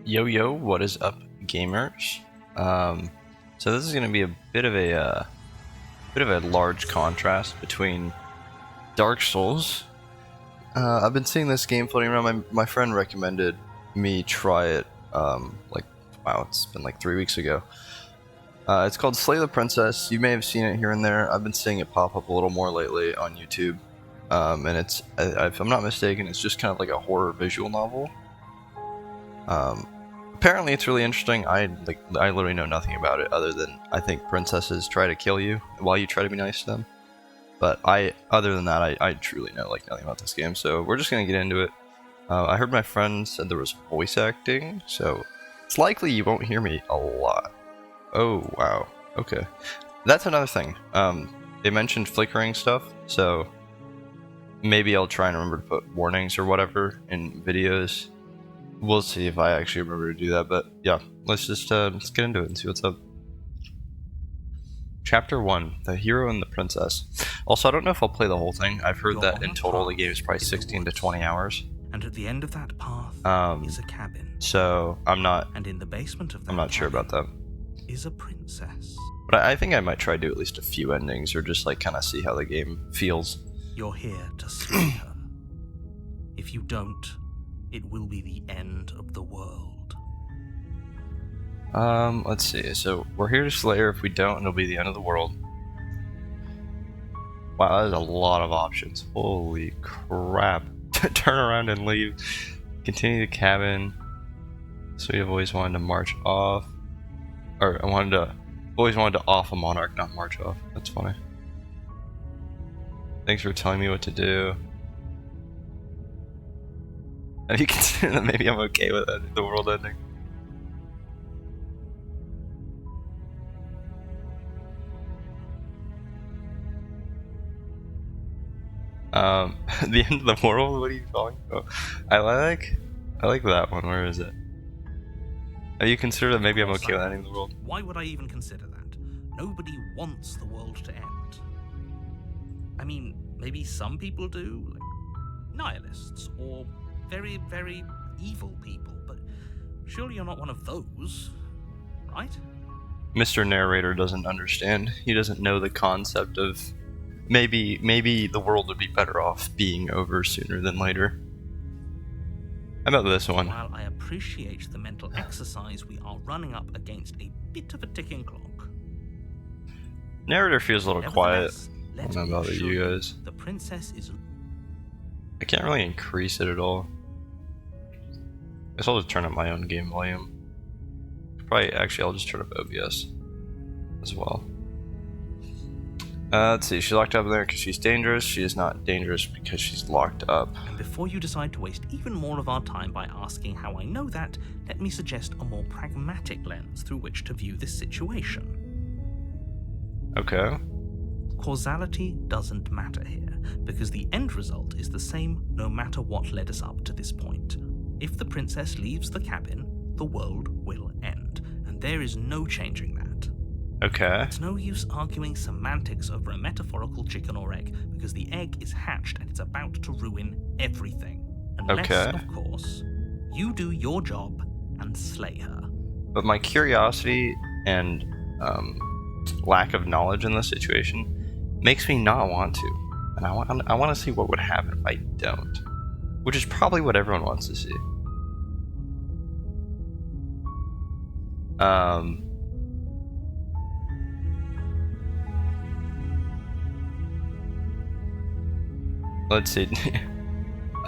Yo yo, what is up, gamers? So this is going to be a bit of a large contrast between Dark Souls. I've been seeing this game floating around. My friend recommended me try it. It's been like 3 weeks ago. It's called Slay the Princess. You may have seen it here and there. I've been seeing it pop up a little more lately on YouTube. And if I'm not mistaken, it's just kind of like a horror visual novel. Apparently it's really interesting. I literally know nothing about it other than I think princesses try to kill you while you try to be nice to them. But other than that, I truly know like nothing about this game. So we're just gonna get into it. I heard my friend said there was voice acting, so it's likely you won't hear me a lot. Oh wow. Okay, that's another thing. They mentioned flickering stuff, so maybe I'll try and remember to put warnings or whatever in videos. We'll see if I actually remember to do that, but yeah, let's get into it and see what's up. Chapter 1, The Hero and the Princess. Also, I don't know if I'll play the whole thing. I've heard that in total the game is probably 16 to 20 hours. And at the end of that path is a cabin. So I'm not. And in the basement of that I'm not sure about that. Is a princess. But I think I might try to do at least a few endings, or just like kind of see how the game feels. You're here to slay her. If you don't, it will be the end of the world. Let's see. So we're here to slay her. If we don't, it'll be the end of the world. Wow, that is a lot of options. Holy crap. Turn around and leave. Continue the cabin. So you've always wanted to march off. Or always wanted to off a monarch, not march off. That's funny. Thanks for telling me what to do. And you consider that maybe I'm okay with that, the world ending. The end of the world? What are you calling? Oh, I like that one. Where is it? Have you considered that maybe I'm okay with ending the world? Why would I even consider that? Nobody wants the world to end. I mean, maybe some people do, like nihilists, or very, very evil people, but surely you're not one of those, right? Mr. Narrator doesn't understand. He doesn't know the concept of maybe the world would be better off being over sooner than later. How about this one? While I appreciate the mental exercise, we are running up against a bit of a ticking clock. Narrator feels a little quiet. I don't know about you guys. The princess is... I can't really increase it at all. I guess I'll just turn up my own game volume. I'll just turn up OBS as well. Let's see, she's locked up in there because she's dangerous. She is not dangerous because she's locked up. And before you decide to waste even more of our time by asking how I know that, let me suggest a more pragmatic lens through which to view this situation. Okay. Causality doesn't matter here, because the end result is the same no matter what led us up to this point. If the princess leaves the cabin, the world will end, and there is no changing that. Okay. It's no use arguing semantics over a metaphorical chicken or egg, because the egg is hatched and it's about to ruin everything. Unless, of course, you do your job and slay her. But my curiosity and lack of knowledge in this situation makes me not want to. And I want to see what would happen if I don't. Which is probably what everyone wants to see. Let's see.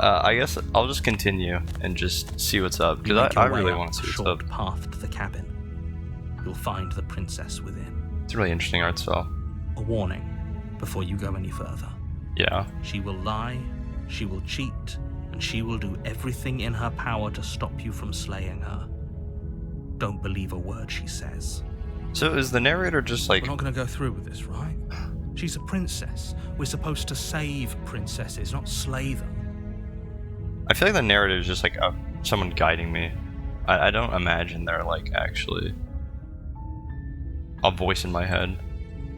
I guess I'll just continue and just see what's up, because I really want to see what's up. Short path to the cabin. You'll find the princess within. It's a really interesting art style. A warning before you go any further. Yeah. She will lie, she will cheat, and she will do everything in her power to stop you from slaying her. Don't believe a word she says. So is the narrator just like... We're not going to go through with this, right? She's a princess. We're supposed to save princesses, not slay them. I feel like the narrator is just like someone guiding me. I don't imagine they're like actually a voice in my head.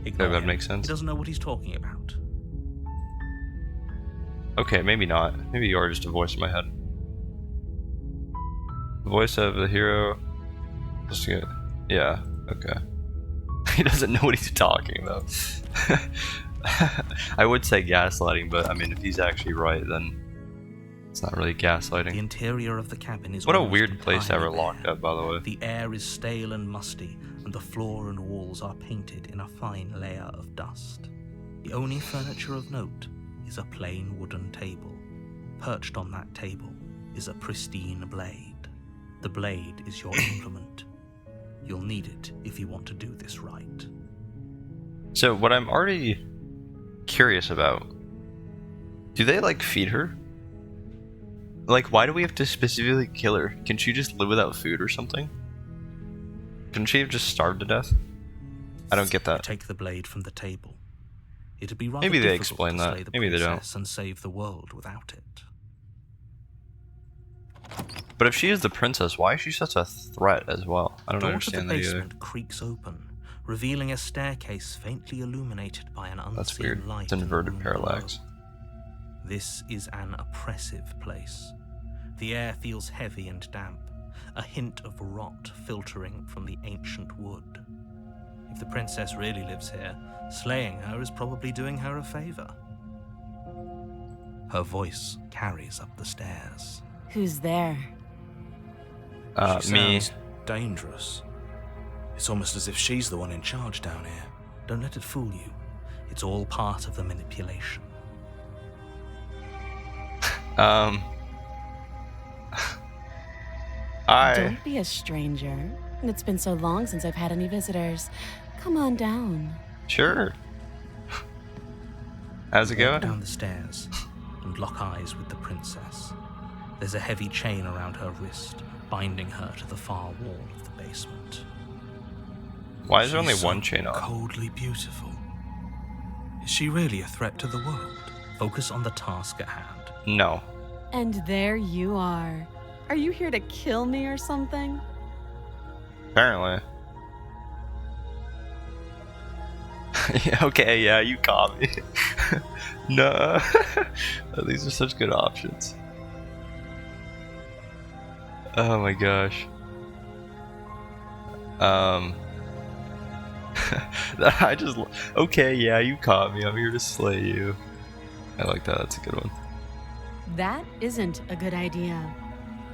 If that makes sense. He doesn't know what he's talking about. Okay, maybe not. Maybe you are just a voice in my head. Voice of the hero. Just get, yeah, okay. He doesn't know what he's talking about. I would say gaslighting, but I mean, if he's actually right, then it's not really The gaslighting. interior of the cabin is What a almost weird place to have her entirely locked bare. up, by the way. The air is stale and musty, and the floor and walls are painted in a fine layer of dust. The only furniture of note is a plain wooden table. Perched on that table is a pristine blade. The blade is your implement. You'll need it if you want to do this right. So, what I'm already curious about, do they, like, feed her? Like, why do we have to specifically kill her? Can she just live without food or something? Couldn't she have just starved to death? I don't get that. Take the blade from the table. It'd be rather Maybe they difficult explain to that. slay the Maybe they don't. princess and save the world without it. But if she is the princess, why is she such a threat as well? I don't The door to the understand that either. basement creaks open, revealing a staircase faintly illuminated by an unseen That's weird. light. It's in the inverted room parallax. below. This is an oppressive place. The air feels heavy and damp, a hint of rot filtering from the ancient wood. If the princess really lives here, slaying her is probably doing her a favor. Her voice carries up the stairs. Who's there? She Me. sounds dangerous. It's almost as if she's the one in charge down here. Don't let it fool you. It's all part of the manipulation. Don't be a stranger. It's been so long since I've had any visitors. Come on down. Sure. How's it Walk going? down the stairs and lock eyes with the princess. There's a heavy chain around her wrist, binding her to the far wall of the basement. Why is there She's only so one chain on? coldly beautiful. Is she really a threat to the world? Focus on the task at hand. No. And there you are. Are you here to kill me or something? Apparently. Yeah, okay, yeah, you caught me. No. These are such good options. Oh my gosh. I just. Okay, yeah, you caught me. I'm here to slay you. I like that. That's a good one. That isn't a good idea.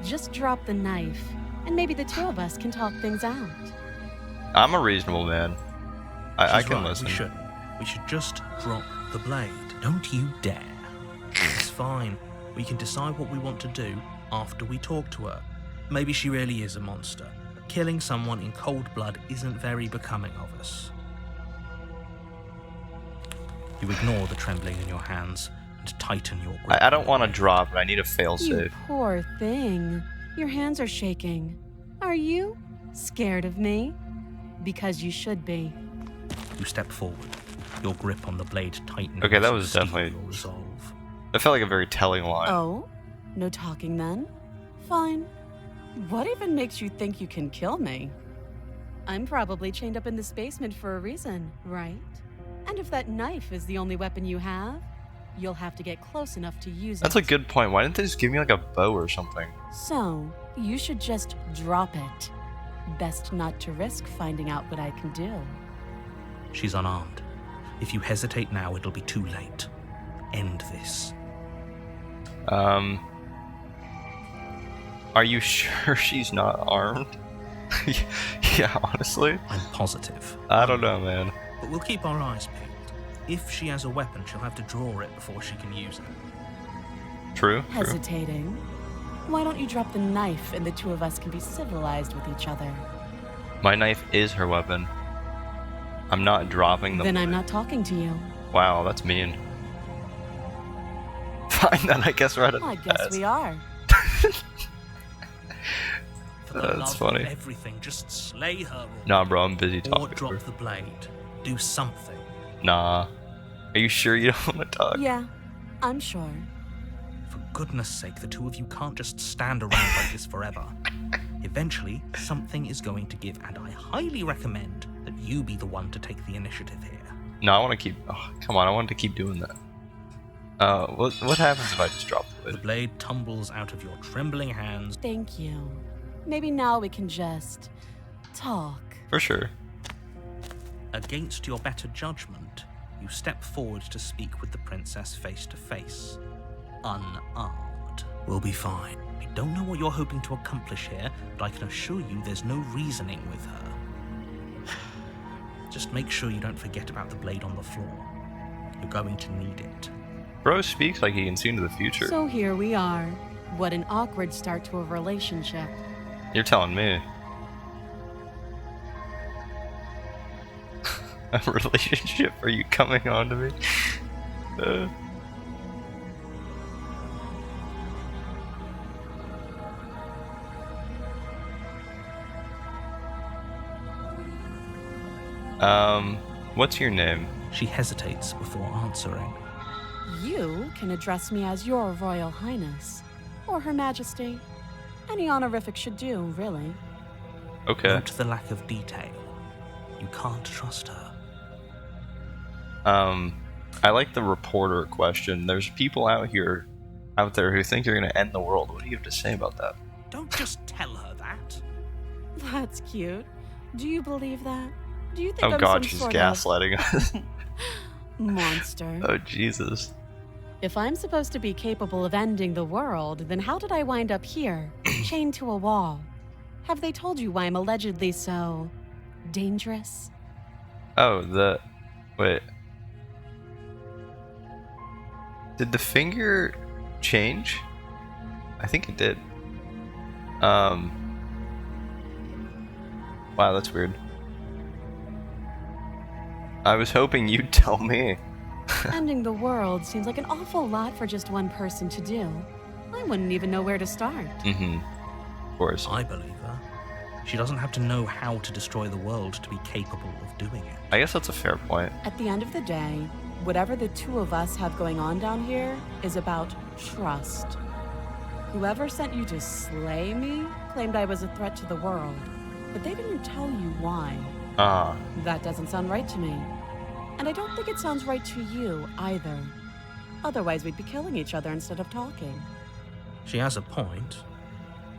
Just drop the knife, and maybe the two of us can talk things out. I'm a reasonable man. I She's can right, listen. We should just drop the blade. Don't you dare. It's fine. We can decide what we want to do after we talk to her. Maybe she really is a monster. But killing someone in cold blood isn't very becoming of us. You ignore the trembling in your hands and tighten your grip. I don't want to drop, but I need a failsafe. You poor thing. Your hands are shaking. Are you scared of me? Because you should be. You step forward, your grip on the blade tightening. Okay, that as you was steel definitely- your resolve. That felt like a very telling line. Oh? No talking then? Fine. What even makes you think you can kill me? I'm probably chained up in this basement for a reason, right? And if that knife is the only weapon you have, you'll have to get close enough to use That's it. a good point. Why didn't they just give me like a bow or something? So, you should just drop it. Best not to risk finding out what I can do. She's unarmed. If you hesitate now, it'll be too late. End this. Are you sure she's not armed? Yeah, honestly. I'm positive. I don't know, man. But we'll keep our eyes peeled. If she has a weapon, she'll have to draw it before she can use it. True. Hesitating? Why don't you drop the knife and the two of us can be civilized with each other? My knife is her weapon. I'm not dropping the. Then I'm not talking to you. Wow, that's mean. Fine, then I guess we're at a Well, I guess we are. For the That's love funny. of everything, just slay her Nah, bro, I'm busy or talking to drop her. the blade. Do something. Nah. Are you sure you don't want to talk? Yeah, I'm sure. For goodness sake, the two of you can't just stand around like this forever. Eventually, something is going to give, and I highly recommend that you be the one to take the initiative here. No, I want to keep. Oh, come on, I wanted to keep doing that. What happens if I just drop the The blade? blade tumbles out of your trembling hands. Thank you. maybe now we can just talk. For sure. Against your better judgment, you step forward to speak with the princess face to face. Unarmed. We'll be fine. I don't know what you're hoping to accomplish here, but I can assure you there's no reasoning with her. Just make sure you don't forget about the blade on the floor. You're going to need it. Bro speaks like he can see into the future. So here we are. What an awkward start to a relationship. You're telling me. A relationship? Are you coming on to me? What's your name? She hesitates before answering. You can address me as Your Royal Highness, or Her Majesty. Any honorific should do, really. Okay. Note the lack of detail. You can't trust her. I like the reporter question. There's people out there who think you're gonna end the world. What do you have to say about that? Don't just tell her that. That's cute. Do you believe that? Do you think Oh I'm god, some she's sort gaslighting us. of monster? Oh Jesus. If I'm supposed to be capable of ending the world, then how did I wind up here, chained to a wall? Have they told you why I'm allegedly so dangerous? Oh, wait. Did the finger change? I think it did. Wow, that's weird. I was hoping you'd tell me. Ending the world seems like an awful lot for just one person to do. I wouldn't even know where to start. Mm-hmm. Of course. I believe her. She doesn't have to know how to destroy the world to be capable of doing it. I guess that's a fair point. At the end of the day, whatever the two of us have going on down here is about trust. Whoever sent you to slay me claimed I was a threat to the world, but they didn't tell you why. That doesn't sound right to me. And I don't think it sounds right to you either. Otherwise, we'd be killing each other instead of talking. She has a point.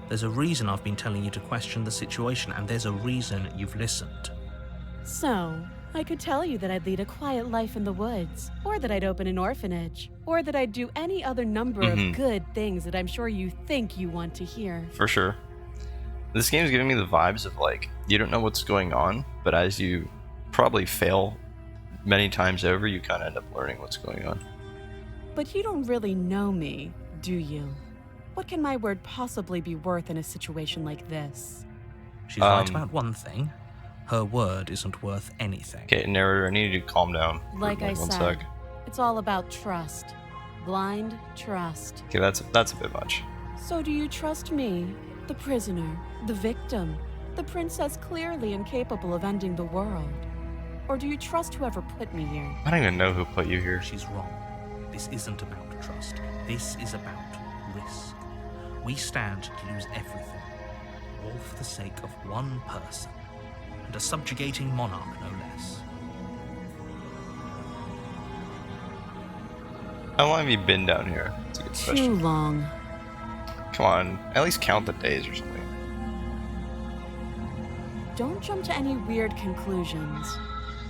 There's a reason I've been telling you to question the situation, and there's a reason you've listened. So, I could tell you that I'd lead a quiet life in the woods, or that I'd open an orphanage, or that I'd do any other number of good things that I'm sure you think you want to hear. For sure. This game's giving me the vibes of like, you don't know what's going on, but as you probably fail many times over, you kind of end up learning what's going on. But you don't really know me, do you? What can my word possibly be worth in a situation like this? She's right about one thing. Her word isn't worth anything. Okay, narrator, I need you to calm down. for Like I one said, sec. it's all about trust. Blind trust. Okay, that's a bit much. So do you trust me, the prisoner, the victim, the princess clearly incapable of ending the world? Or do you trust whoever put me here? I don't even know who put you here. She's wrong. This isn't about trust. This is about risk. We stand to lose everything, all for the sake of one person, and a subjugating monarch, no less. How long have you been down here? That's a good Too question. long. Come on, at least count the days or something. Don't jump to any weird conclusions.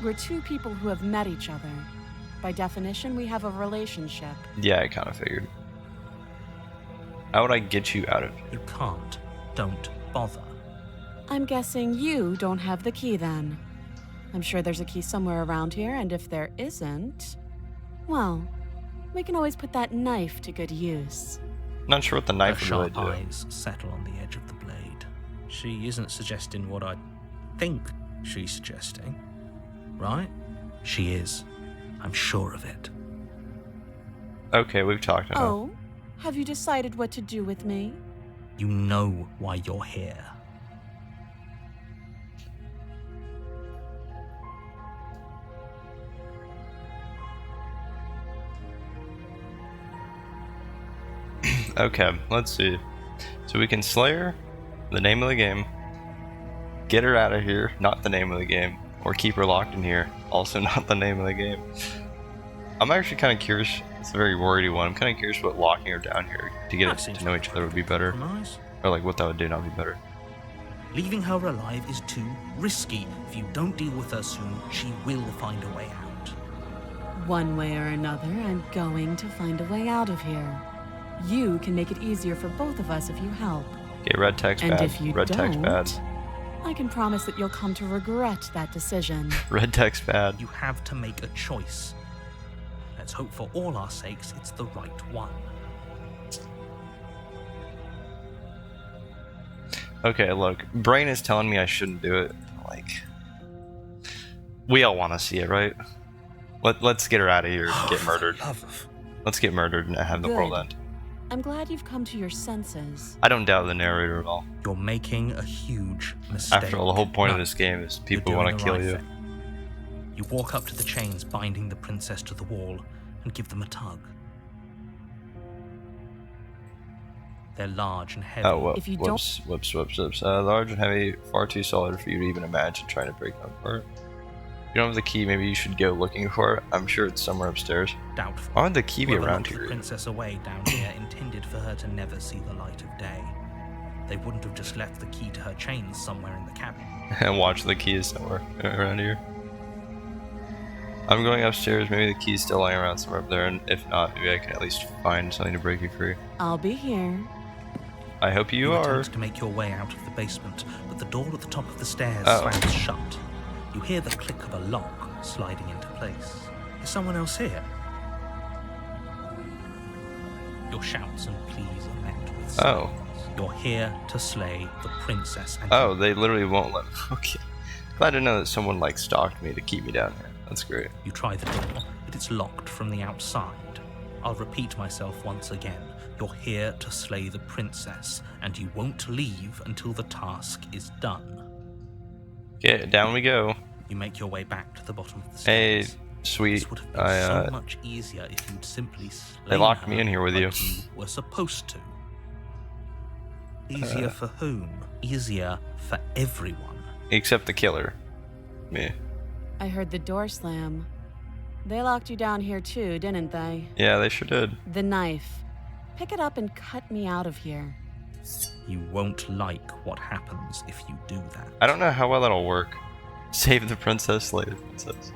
We're two people who have met each other. By definition, we have a relationship. Yeah, I kind of figured. How would I get you out of here? You can't. Don't bother. I'm guessing you don't have the key then. I'm sure there's a key somewhere around here, and if there isn't, well, we can always put that knife to good use. Not sure what the knife Her would really sharp do. eyes settle on the edge of the blade. She isn't suggesting what I think she's suggesting, right? She is. I'm sure of it. Okay, we've talked enough. Oh, have you decided what to do with me? You know why you're here. Okay, let's see. So we can slay her, the name of the game, get her out of here, not the name of the game, or keep her locked in here, also not the name of the game. I'm actually kind of curious, it's a very worriedy one, I'm kind of curious what locking her down here to get That us seems to know like each a other would be better, compromise. or like what that would do not be better. Leaving her alive is too risky. If you don't deal with her soon, she will find a way out. One way or another, I'm going to find a way out of here. You can make it easier for both of us if you help. Okay, red text And bad. if you Red text bad. don't, I can promise that you'll come to regret that decision. Red text bad. You have to make a choice. Let's hope for all our sakes it's the right one. Okay, look, brain is telling me I shouldn't do it. Like, we all want to see it, right? Let's get her out of here and get murdered. Let's get murdered and have the Good. world end. I'm glad you've come to your senses. I don't doubt the narrator at all. You're making a huge mistake. After all, the whole point of No, this game is people you're want doing to the kill right you. thing. You walk up to the chains binding the princess to the wall and give them a tug. They're large and heavy. Oh, well, If you don't- whoops. Large and heavy, far too solid for you to even imagine trying to break them apart. If you don't have the key, maybe you should go looking for it. I'm sure it's somewhere upstairs. Doubtful. Why would the key be Whoever around locked the here? princess away down here intended for her to never see the light of day. They wouldn't have just left the key to her chains somewhere in the cabin. And watch the key is somewhere around here. I'm going upstairs. Maybe the key's still lying around somewhere up there, and if not, maybe I can at least find something to break you free. I'll be here. I hope you are. attempt to make your way out of the basement, but the door at the top of the stairs Oh. slams shut. You hear the click of a lock sliding into place. Is someone else here? Your shouts and pleas are met with Oh. silence. You're here to slay the princess. And Oh, they literally won't let me. Okay. Glad to know that someone like stalked me to keep me down here. That's great. You try the door, but it's locked from the outside. I'll repeat myself once again. You're here to slay the princess, and you won't leave until the task is done. Okay, down we go. You make your way back to the bottom of the Hey, stairs. sweet. This would have been I so much easier if you'd simply slain They locked her me in here with like you. you were supposed to. Easier for whom? Easier for everyone. except the killer. Me. I heard the door slam. They locked you down here too, didn't they? Yeah, they sure did. The knife. Pick it up and cut me out of here. You won't like what happens if you do that. I don't know how well that'll work. Save the princess, slay the princess.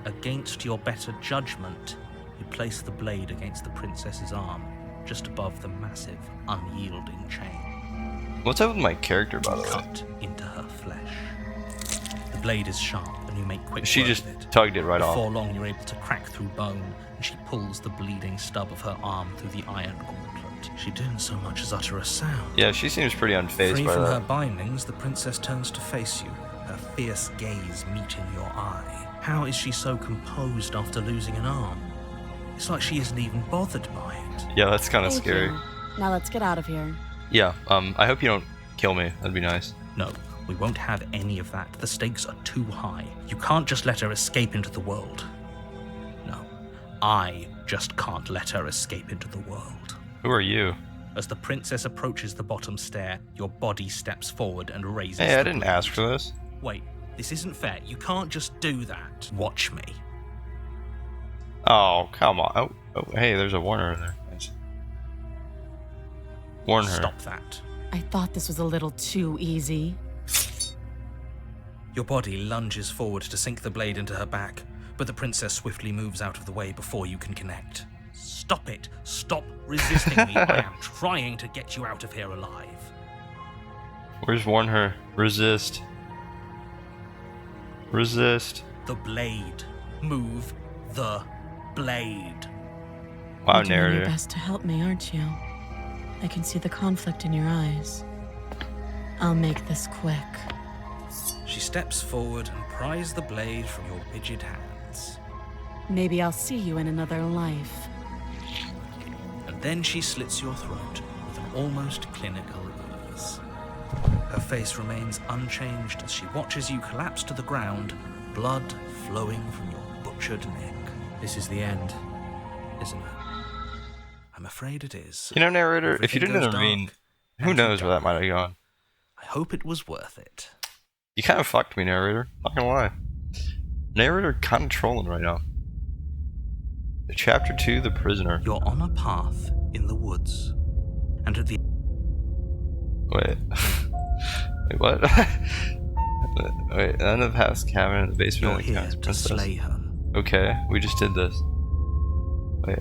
Against your better judgment, you place the blade against the princess's arm, just above the massive, unyielding chain. What's up with my character, by the way? Cut into her flesh. The blade is sharp, and you make quick She work just of it. tugged it right off. Before long, you're able to crack through bone, and she pulls the bleeding stub of her arm through the iron gauntlet. She didn't so much as utter a sound. Yeah, she seems pretty unfazed Free by from her that. bindings, the princess turns to face you, her fierce gaze meeting your eye. How is she so composed after losing an arm? It's like she isn't even bothered by it. Yeah, that's kind of Thank scary. you. Now let's get out of here. Yeah, I hope you don't kill me. That'd be nice. No, we won't have any of that. The stakes are too high. You can't just let her escape into the world. No, I just can't let her escape into the world. Who are you? As the princess approaches the bottom stair, your body steps forward and raises Hey, I the didn't blade. ask for this. Wait, this isn't fair. You can't just do that. Watch me. Oh, come on. Oh, hey, there's a Warner in there. Nice. Warn her. Stop that. I thought this was a little too easy. Your body lunges forward to sink the blade into her back, but the princess swiftly moves out of the way before you can connect. Stop it. Stop resisting me. I am trying to get you out of here alive. Where's Warn her? Resist. Resist. The blade. Move the blade. Wow, You're doing your narrator. best to help me, aren't you? I can see the conflict in your eyes. I'll make this quick. She steps forward and pries the blade from your rigid hands. Maybe I'll see you in another life. And then she slits your throat with an almost clinical ease. Her face remains unchanged as she watches you collapse to the ground, blood flowing from your butchered neck. This is the end, isn't it? I'm afraid it is. You know, narrator, if you Everything didn't goes intervene, dark, who and you knows where that die. might have gone. I hope it was worth it. You kind of fucked me, narrator. Not gonna lie. Narrator kind of trolling right now. Chapter 2, The Prisoner. You're on a path in the woods, and at the Wait. Wait, what? Wait, end of house cabin in the basement. You're of the here house to princess. slay her. Okay, we just did this. Wait.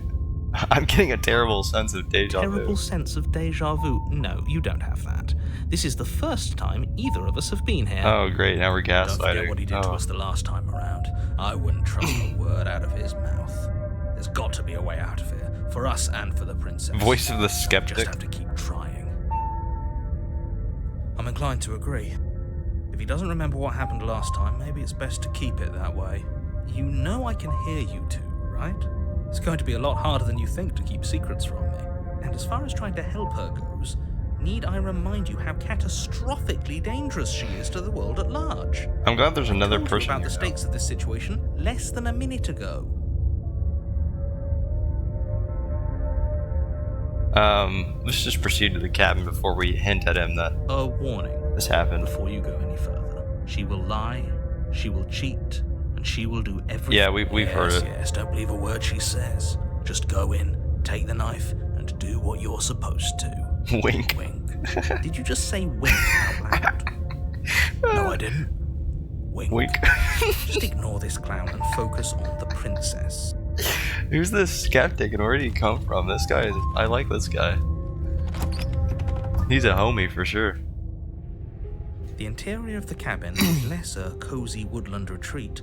I'm getting a terrible sense of deja vu. Terrible sense of deja vu. No, you don't have that. This is the first time either of us have been here. Oh, great, now we're Don't forget gaslighting. what he did to Oh. us the last time around. I wouldn't trust a word out of his mouth. There's got to be a way out of here, for us and for the princess. Voice of the We just skeptic. have to keep trying. I'm inclined to agree. If he doesn't remember what happened last time, maybe it's best to keep it that way. You know I can hear you two, right? It's going to be a lot harder than you think to keep secrets from me. And as far as trying to help her goes, need I remind you how catastrophically dangerous she is to the world at large? I'm glad there's another I told you person about here the now. stakes of this situation less than a minute ago. Let's just proceed to the cabin before we hint at him that A warning this happened. before you go any further. She will lie, she will cheat, and she will do everything. Yeah, we've heard it. Yes, don't believe a word she says. Just go in, take the knife, and do what you're supposed to. Wink. Wink. Did you just say wink out loud? No, I didn't. Wink. Wink. Just ignore this clown and focus on the princess. Who's this skeptic and where did he come from? This guy is. I like this guy. He's a homie for sure. The interior of the cabin is less a cozy woodland retreat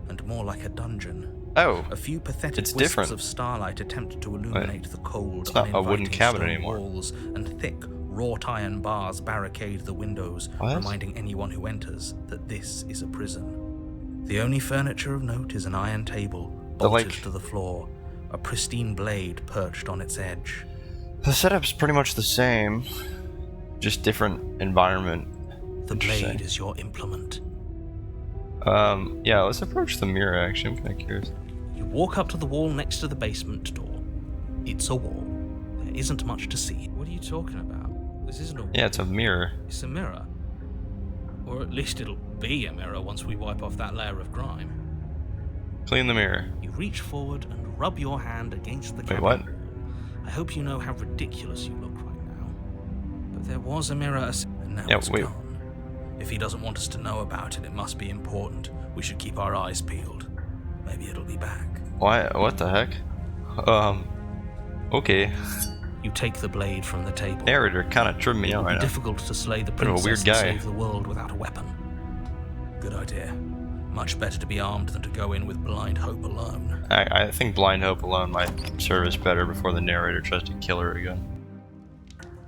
and more like a dungeon. Oh, A few pathetic It's wisps different. of starlight attempt to illuminate the cold, It's not a wooden uninviting cabin stone anymore. walls, and thick, wrought iron bars barricade the windows, What? reminding anyone who enters that this is a prison. The only furniture of note is an iron table, The, bolted like- to the floor, a pristine blade perched on its edge. the setup's pretty much the same, just different environment. The Interesting. blade is your implement. Yeah, let's approach the mirror. Actually, I'm kind of curious. You walk up to the wall next to the basement door. It's a wall. There isn't much to see. What are you talking about? This isn't a wall. Yeah, it's a mirror. It's a mirror. Or at least it'll be a mirror once we wipe off that layer of grime. Clean the mirror. You reach forward and rub your hand against the cabin what? wall. I hope you know how ridiculous you look right now. But there was a mirror, and now Yeah, it's wait. gone. If he doesn't want us to know about it, it must be important. We should keep our eyes peeled. Maybe it'll be back. Why? What the heck? Okay. You take the blade from the table. Narrator kind of tripped me It out would right be now. difficult to slay the Bit of a princess weird and guy. save the world without a weapon. Good idea. Much better to be armed than to go in with blind hope alone. I think blind hope alone might serve us better before the narrator tries to kill her again.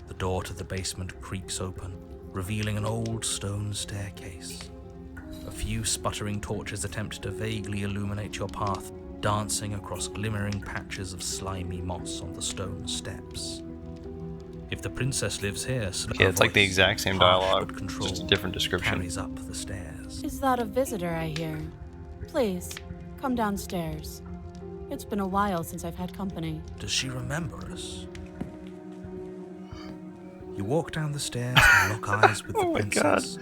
The door to the basement creaks open, revealing an old stone staircase. A few sputtering torches attempt to vaguely illuminate your path, dancing across glimmering patches of slimy moss on the stone steps. If the princess lives here, Yeah, it's like the exact same dialogue, just just a different description. carries up the stairs. Is that a visitor I hear? Please, come downstairs. It's been a while since I've had company. Does she remember us? You walk down the stairs and lock eyes with the Oh my princess.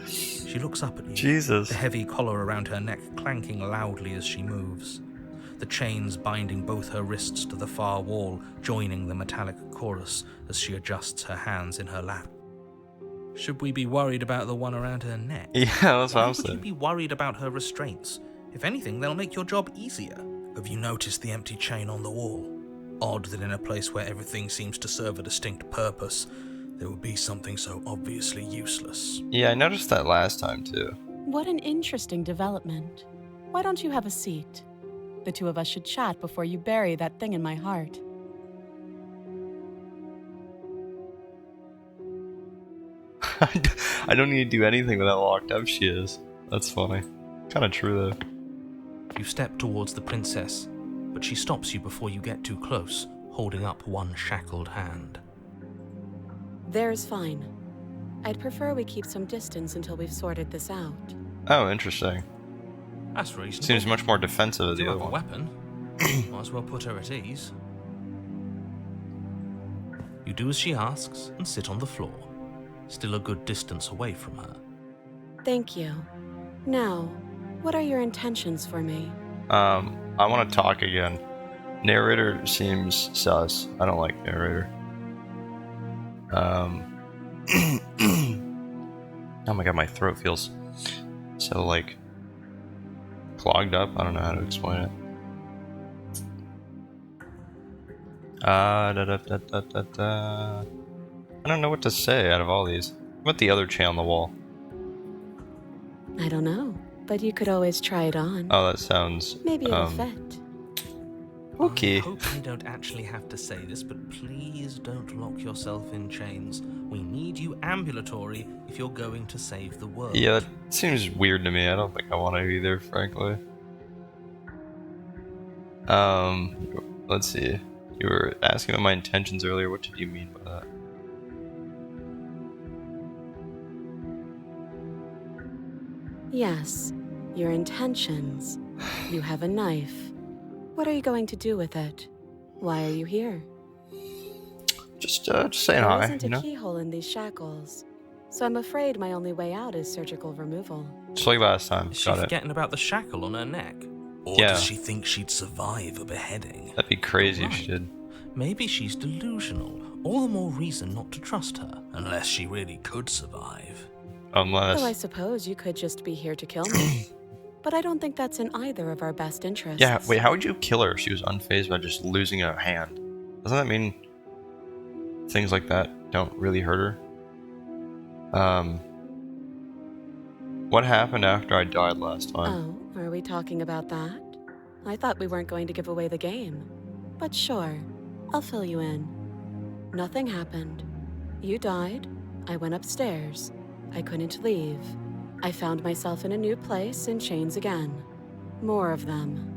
She looks up at you, Jesus. the heavy collar around her neck clanking loudly as she moves. The chains binding both her wrists to the far wall, joining the metallic chorus as she adjusts her hands in her lap. Should we be worried about the one around her neck? Yeah, that's what Why I'm would you saying. be worried about her restraints? If anything, they'll make your job easier. Have you noticed the empty chain on the wall? Odd that in a place where everything seems to serve a distinct purpose, there would be something so obviously useless. Yeah, I noticed that last time too. What an interesting development. Why don't you have a seat? The two of us should chat before you bury that thing in my heart. I don't need to do anything with how locked up she is. That's funny. Kind of true though. You step towards the princess, but she stops you before you get too close, holding up one shackled hand. There's fine. I'd prefer we keep some distance until we've sorted this out. Oh, interesting. That's reasonable. Seems much more defensive of You the have other a one. weapon. Might as well put her at ease. You do as she asks and sit on the floor, still a good distance away from her. Thank you. Now, what are your intentions for me? I want to talk again. Narrator seems sus. I don't like narrator. Oh my god, my throat feels so, like, clogged up. I don't know how to explain it. Da, da, da, da, da, da. I don't know what to say out of all these. What about the other chain on the wall? I don't know, but you could always try it on. Oh, that sounds... Maybe it'll fit. Okay. I hope I don't actually have to say this, but please don't lock yourself in chains. We need you ambulatory if you're going to save the world. Yeah, that seems weird to me. I don't think I want to either, frankly. Let's see. You were asking about my intentions earlier. What did you mean by that? Yes, your intentions. You have a knife. What are you going to do with it? Why are you here? Just saying There hi, isn't you a know? keyhole in these shackles, so I'm afraid my only way out is surgical removal. Just like last time. Is she Got it. forgetting about the shackle on her neck? Or Yeah. does she think she'd survive a beheading? That'd be crazy if Right. she did. Maybe she's delusional. All the more reason not to trust her. Unless she really could survive. Unless... Though I suppose you could just be here to kill me. But I don't think that's in either of our best interests. Yeah, wait, how would you kill her if she was unfazed by just losing a hand? Doesn't that mean things like that don't really hurt her? What happened after I died last time? Oh, are we talking about that? I thought we weren't going to give away the game. But sure, I'll fill you in. Nothing happened. You died. I went upstairs. I couldn't leave. I found myself in a new place in chains again. More of them.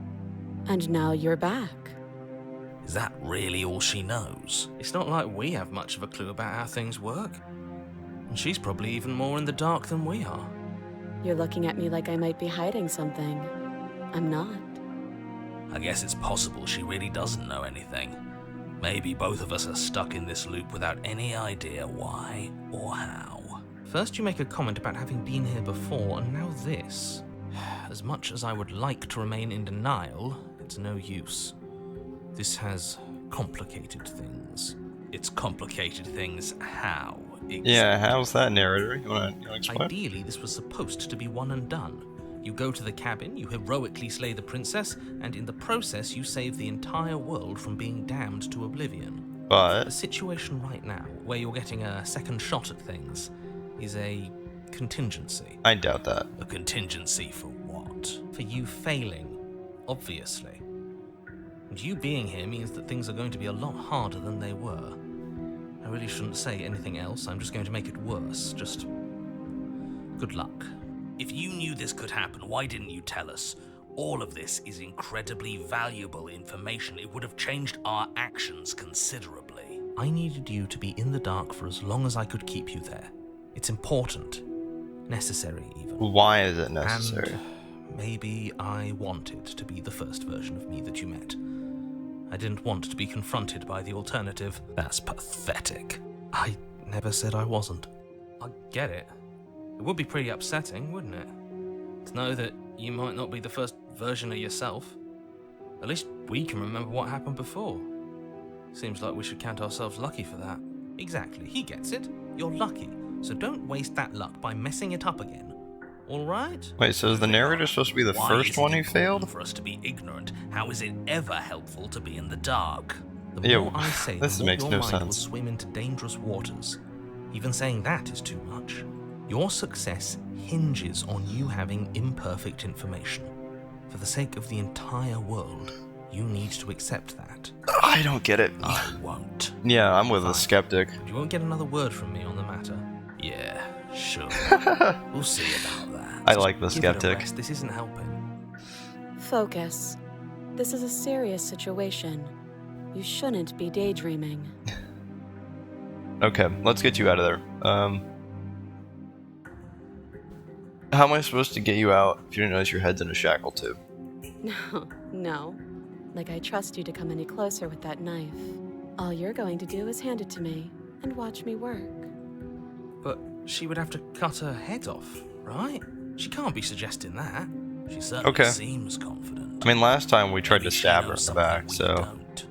And now you're back. Is that really all she knows? It's not like we have much of a clue about how things work. And she's probably even more in the dark than we are. You're looking at me like I might be hiding something. I'm not. I guess it's possible she really doesn't know anything. Maybe both of us are stuck in this loop without any idea why or how. First you make a comment about having been here before, and now this. As much as I would like to remain in denial, it's no use. This has complicated things. It's complicated things how? Exactly? Yeah, how's that, narrator? You wanna explain? Ideally, this was supposed to be one and done. You go to the cabin, you heroically slay the princess, and in the process you save the entire world from being damned to oblivion. The But... situation right now, where you're getting a second shot at things, is a contingency. I doubt that. A contingency for what? For you failing, obviously. And you being here means that things are going to be a lot harder than they were. I really shouldn't say anything else, I'm just going to make it worse. Just... good luck. If you knew this could happen, why didn't you tell us? All of this is incredibly valuable information. It would have changed our actions considerably. I needed you to be in the dark for as long as I could keep you there. It's important. Necessary, even. Why is it necessary? And maybe I wanted to be the first version of me that you met. I didn't want to be confronted by the alternative. That's pathetic. I never said I wasn't. I get it. It would be pretty upsetting, wouldn't it? To know that you might not be the first version of yourself. At least we can remember what happened before. Seems like we should count ourselves lucky for that. Exactly, he gets it. You're lucky. So don't waste that luck by messing it up again. Alright? Wait, so is the narrator supposed to be the Why first is it one who important failed? for us to be ignorant? How is it ever helpful to be in the dark? The Yeah, more I say, this the more makes your no mind will sense. swim into dangerous waters. Even saying that is too much. Your success hinges on you having imperfect information. For the sake of the entire world, you need to accept that. I don't get it. I won't. Yeah, I'm with a Fine. skeptic. You won't get another word from me on the matter. Yeah, sure. We'll see about that. I like the Give it a skeptic. rest. This isn't helping. Focus. This is a serious situation. You shouldn't be daydreaming. Okay, let's get you out of there. How am I supposed to get you out if you didn't notice your head's in a shackle too? No. Like I trust you to come any closer with that knife. All you're going to do is hand it to me and watch me work. But she would have to cut her head off, right? She can't be suggesting that. She certainly Okay. seems confident. I mean, last time we tried Maybe to she stab her in knows the something back, we so don't.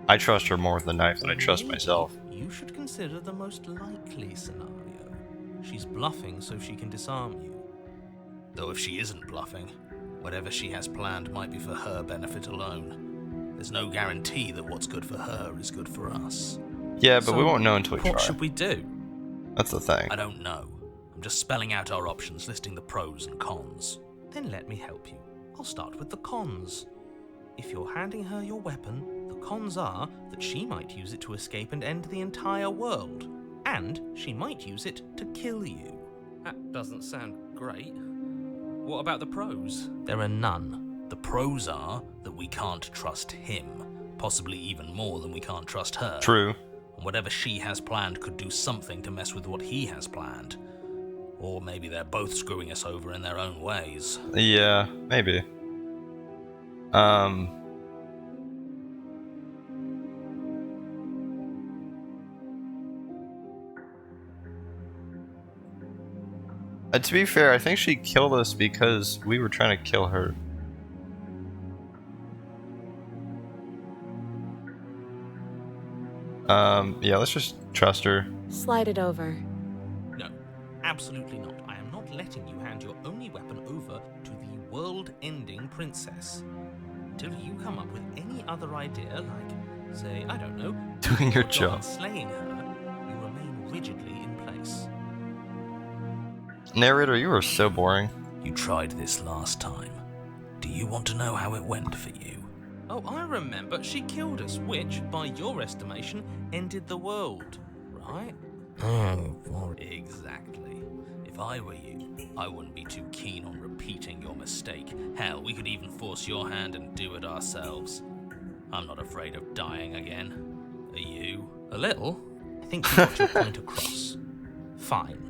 I trust her more with the knife than I trust Maybe myself. You should consider the most likely scenario. she's bluffing so she can disarm you. Though if she isn't bluffing, whatever she has planned might be for her benefit alone. There's no guarantee that what's good for her is good for us. Yeah, but we So, won't know until we What try. should we do? That's the thing. I don't know. I'm just spelling out our options, listing the pros and cons. Then let me help you. I'll start with the cons. If you're handing her your weapon, the cons are that she might use it to escape and end the entire world. And she might use it to kill you. That doesn't sound great. What about the pros? There are none. The pros are that we can't trust him. Possibly even more than we can't trust her. True. And whatever she has planned could do something to mess with what he has planned. Or maybe they're both screwing us over in their own ways. Yeah, maybe. To be fair, I think she killed us because we were trying to kill her. Yeah, let's just trust her. Slide it over. No, absolutely not. I am not letting you hand your only weapon over to the world-ending princess. Until you come up with any other idea, like, say, I don't know, Doing your job job. slaying her, you remain rigidly in place. Narrator, you are so boring. You tried this last time. Do you want to know how it went for you? Oh, I remember. She killed us, which, by your estimation, ended the world, right? Oh, exactly. If I were you, I wouldn't be too keen on repeating your mistake. Hell, we could even force your hand and do it ourselves. I'm not afraid of dying again. Are you? A little. I think you got your point across. Fine.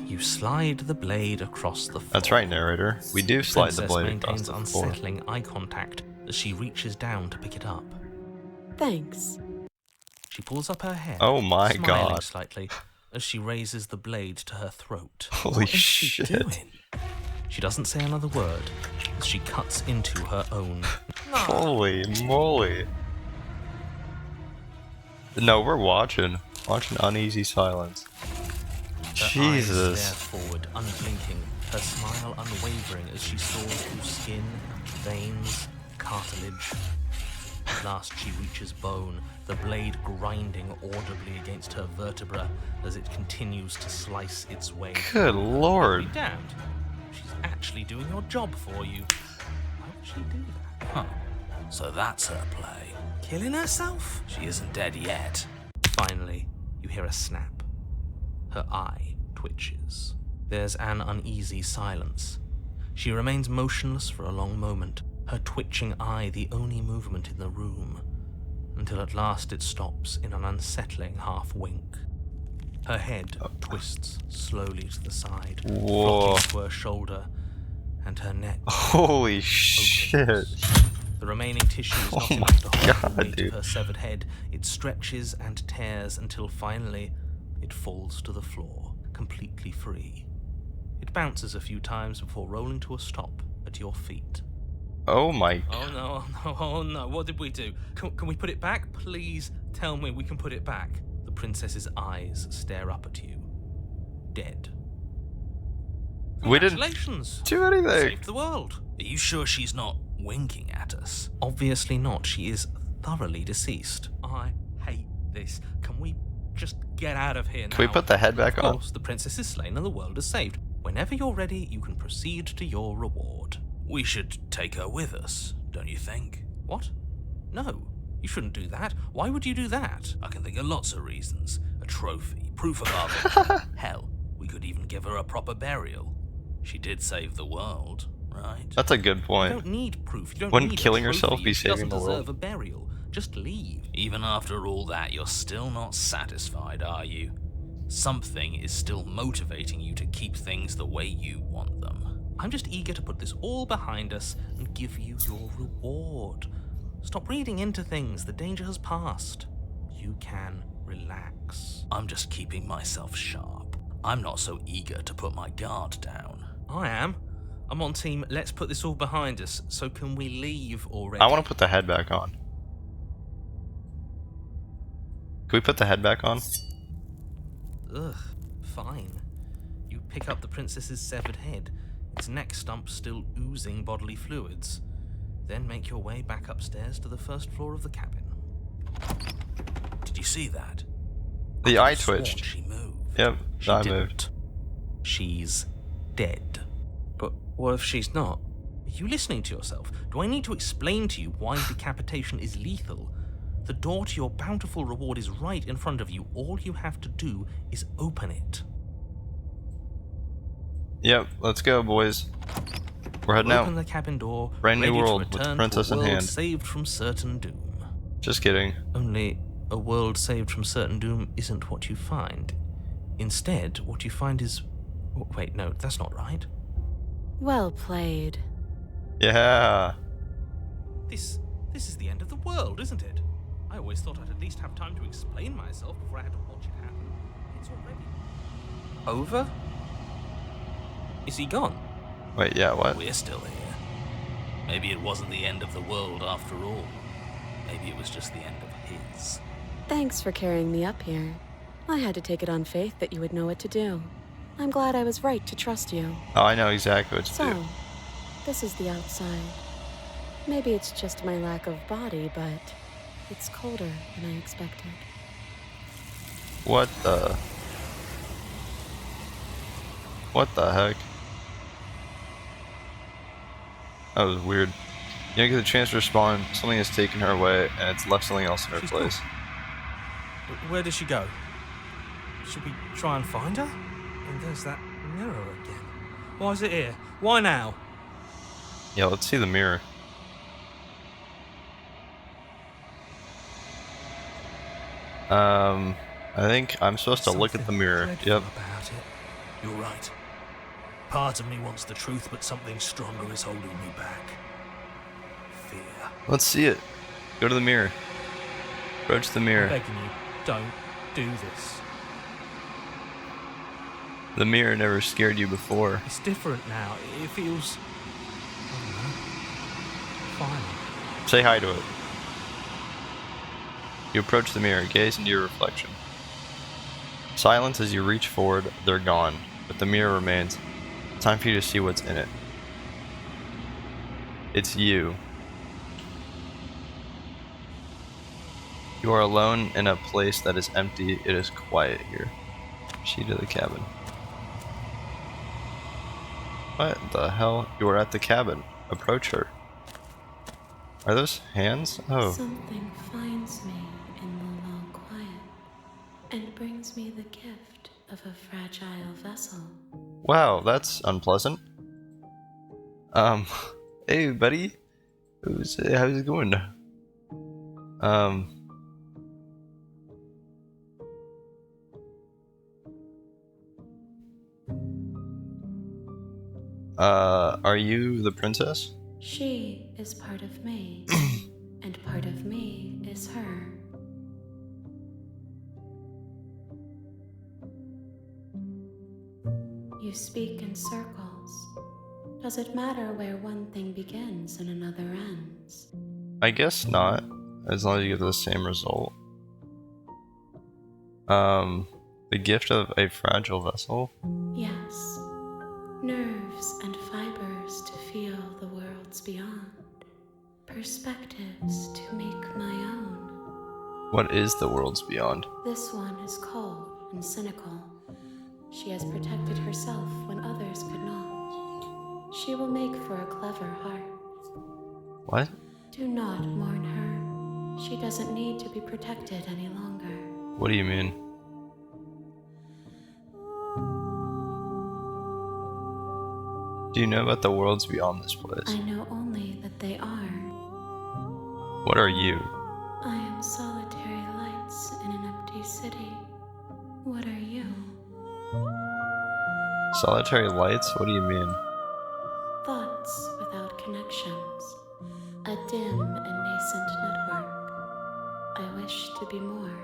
You slide the blade across the floor. That's right, narrator. We do slide the Princess blade across maintains the floor. unsettling eye contact as she reaches down to pick it up. Thanks. She pulls up her head, Oh my smiling god. slightly as she raises the blade to her throat. Holy What is she shit. doing? She doesn't say another word as she cuts into her own. Holy moly. No, we're watching. Watching Uneasy Silence. Her eyes Jesus. stare forward, unblinking, her smile unwavering as she saws through skin, veins, cartilage. At last she reaches bone, the blade grinding audibly against her vertebra as it continues to slice its way. Good Be lord. damned. She's actually doing your job for you. Why would she do that? Huh. So that's her play. Killing herself? She isn't dead yet. Finally, you hear a snap. Her eye twitches. There's an uneasy silence. She remains motionless for a long moment, her twitching eye the only movement in the room, until at last it stops in an unsettling half-wink. Her head twists slowly to the side, Whoa. flocking to her shoulder, and her neck Holy shit. opens. The remaining tissue is not Oh enough to my hold the God, weight dude. of her severed head. It stretches and tears until finally it falls to the floor, completely free. It bounces a few times before rolling to a stop at your feet. Oh my. Oh no, oh no, oh no, what did we do? Can we put it back? Please tell me we can put it back. The princess's eyes stare up at you. Dead. We didn't Congratulations! do anything. Saved the world. Are you sure she's not winking at us? Obviously not. She is thoroughly deceased. I hate this. Can we just get out of here now? Can we put the head back Of on? course, the princess is slain and the world is saved. Whenever you're ready, you can proceed to your reward. We should take her with us, don't you think? What? No, you shouldn't do that. Why would you do that? I can think of lots of reasons. A trophy, proof of our victory. Hell, we could even give her a proper burial. She did save the world, right? That's a good You point. don't need proof. You don't Wouldn't need a killing trophy yourself be if she doesn't saving the deserve world? a burial. Just leave. Even after all that, you're still not satisfied, are you? Something is still motivating you to keep things the way you want them. I'm just eager to put this all behind us and give you your reward. Stop reading into things. The danger has passed. You can relax. I'm just keeping myself sharp. I'm not so eager to put my guard down. I am. I'm on team, let's put this all behind us. So can we leave already? I want to put the head back on. Can we put the head back on? Ugh, fine. You pick up the princess's severed head, its neck stump still oozing bodily fluids. Then make your way back upstairs to the first floor of the cabin. Did you see that? The I eye could've sworn twitched. She moved. Yep, She I didn't. moved. She's dead. But what if she's not? Are you listening to yourself? Do I need to explain to you why decapitation is lethal? The door to your bountiful reward is right in front of you. All you have to do is open it. Yep, let's go, boys. We're heading Open out. the cabin door. Brand new ready to world with the return princess to a in world hand. saved from certain doom. Just kidding. Only a world saved from certain doom isn't what you find. Instead, what you find is... Wait, no, that's not right. Well played. Yeah. This is the end of the world, isn't it? I always thought I'd at least have time to explain myself before I had to watch it happen. It's already... Over? Is he gone? Wait, yeah, what? We're still here. Maybe it wasn't the end of the world after all. Maybe it was just the end of his. Thanks for carrying me up here. I had to take it on faith that you would know what to do. I'm glad I was right to trust you. Oh, I know exactly what to So, do. this is the outside. Maybe it's just my lack of body, but it's colder than I expected. What the... What the heck? That was weird. You don't get the chance to respond, something has taken her away, and it's left something else in her She's place. Where did she go? Should we try and find her? And there's that mirror again. Why is it here? Why now? Yeah, let's see the mirror. I think I'm supposed to look at the mirror. Dreadful Yep. about it. You're right. Part of me wants the truth, but something stronger is holding me back. Fear. Let's see it. Go to the mirror. Approach the I'm mirror. begging you, don't do this. The mirror never scared you before. It's different now. It feels... I don't know. Final. Say hi to it. You approach the mirror, gaze into your reflection. Silence as you reach forward, they're gone, but the mirror remains. Time for you to see what's in it. It's you. You are alone in a place that is empty. It is quiet here. She to the cabin. What the hell? You are at the cabin. Approach her. Are those hands? Oh. Something finds me in the long quiet and brings me the gift of a fragile vessel. Wow, that's unpleasant. Hey buddy. How's it going? Are you the princess? She is part of me, and part of me is her. You speak in circles. Does it matter where one thing begins and another ends? I guess not, as long as you get the same result. The gift of a fragile vessel? Yes. Nerves and fibers to feel the worlds beyond. Perspectives to make my own. What is the worlds beyond? This one is cold and cynical. She has protected herself when others could not. She will make for a clever heart. What? Do not mourn her. She doesn't need to be protected any longer. What do you mean? Do you know about the worlds beyond this place? I know only that they are. What are you? I am solitary lights in an empty city. What are you? Solitary lights? What do you mean? Thoughts without connections. A dim and nascent network. I wish to be more.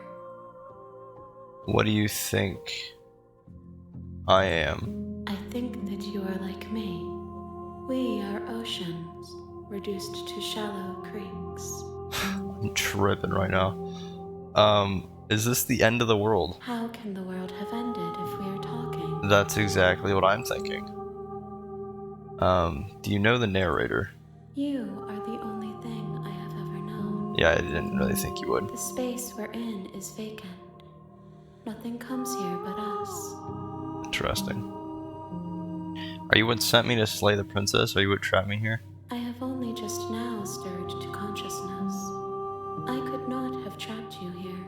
What do you think I am? I think that you are like me. We are oceans, reduced to shallow creeks. I'm tripping right now. Is this the end of the world? How can the world have ended if we are talking? That's exactly what I'm thinking. Do you know the narrator? You are the only thing I have ever known. Yeah, I didn't really think you would. The space we're in is vacant. Nothing comes here but us. Interesting. Are you what sent me to slay the princess? Are you what trapped me here? I have only just now stirred to consciousness. I could not have trapped you here,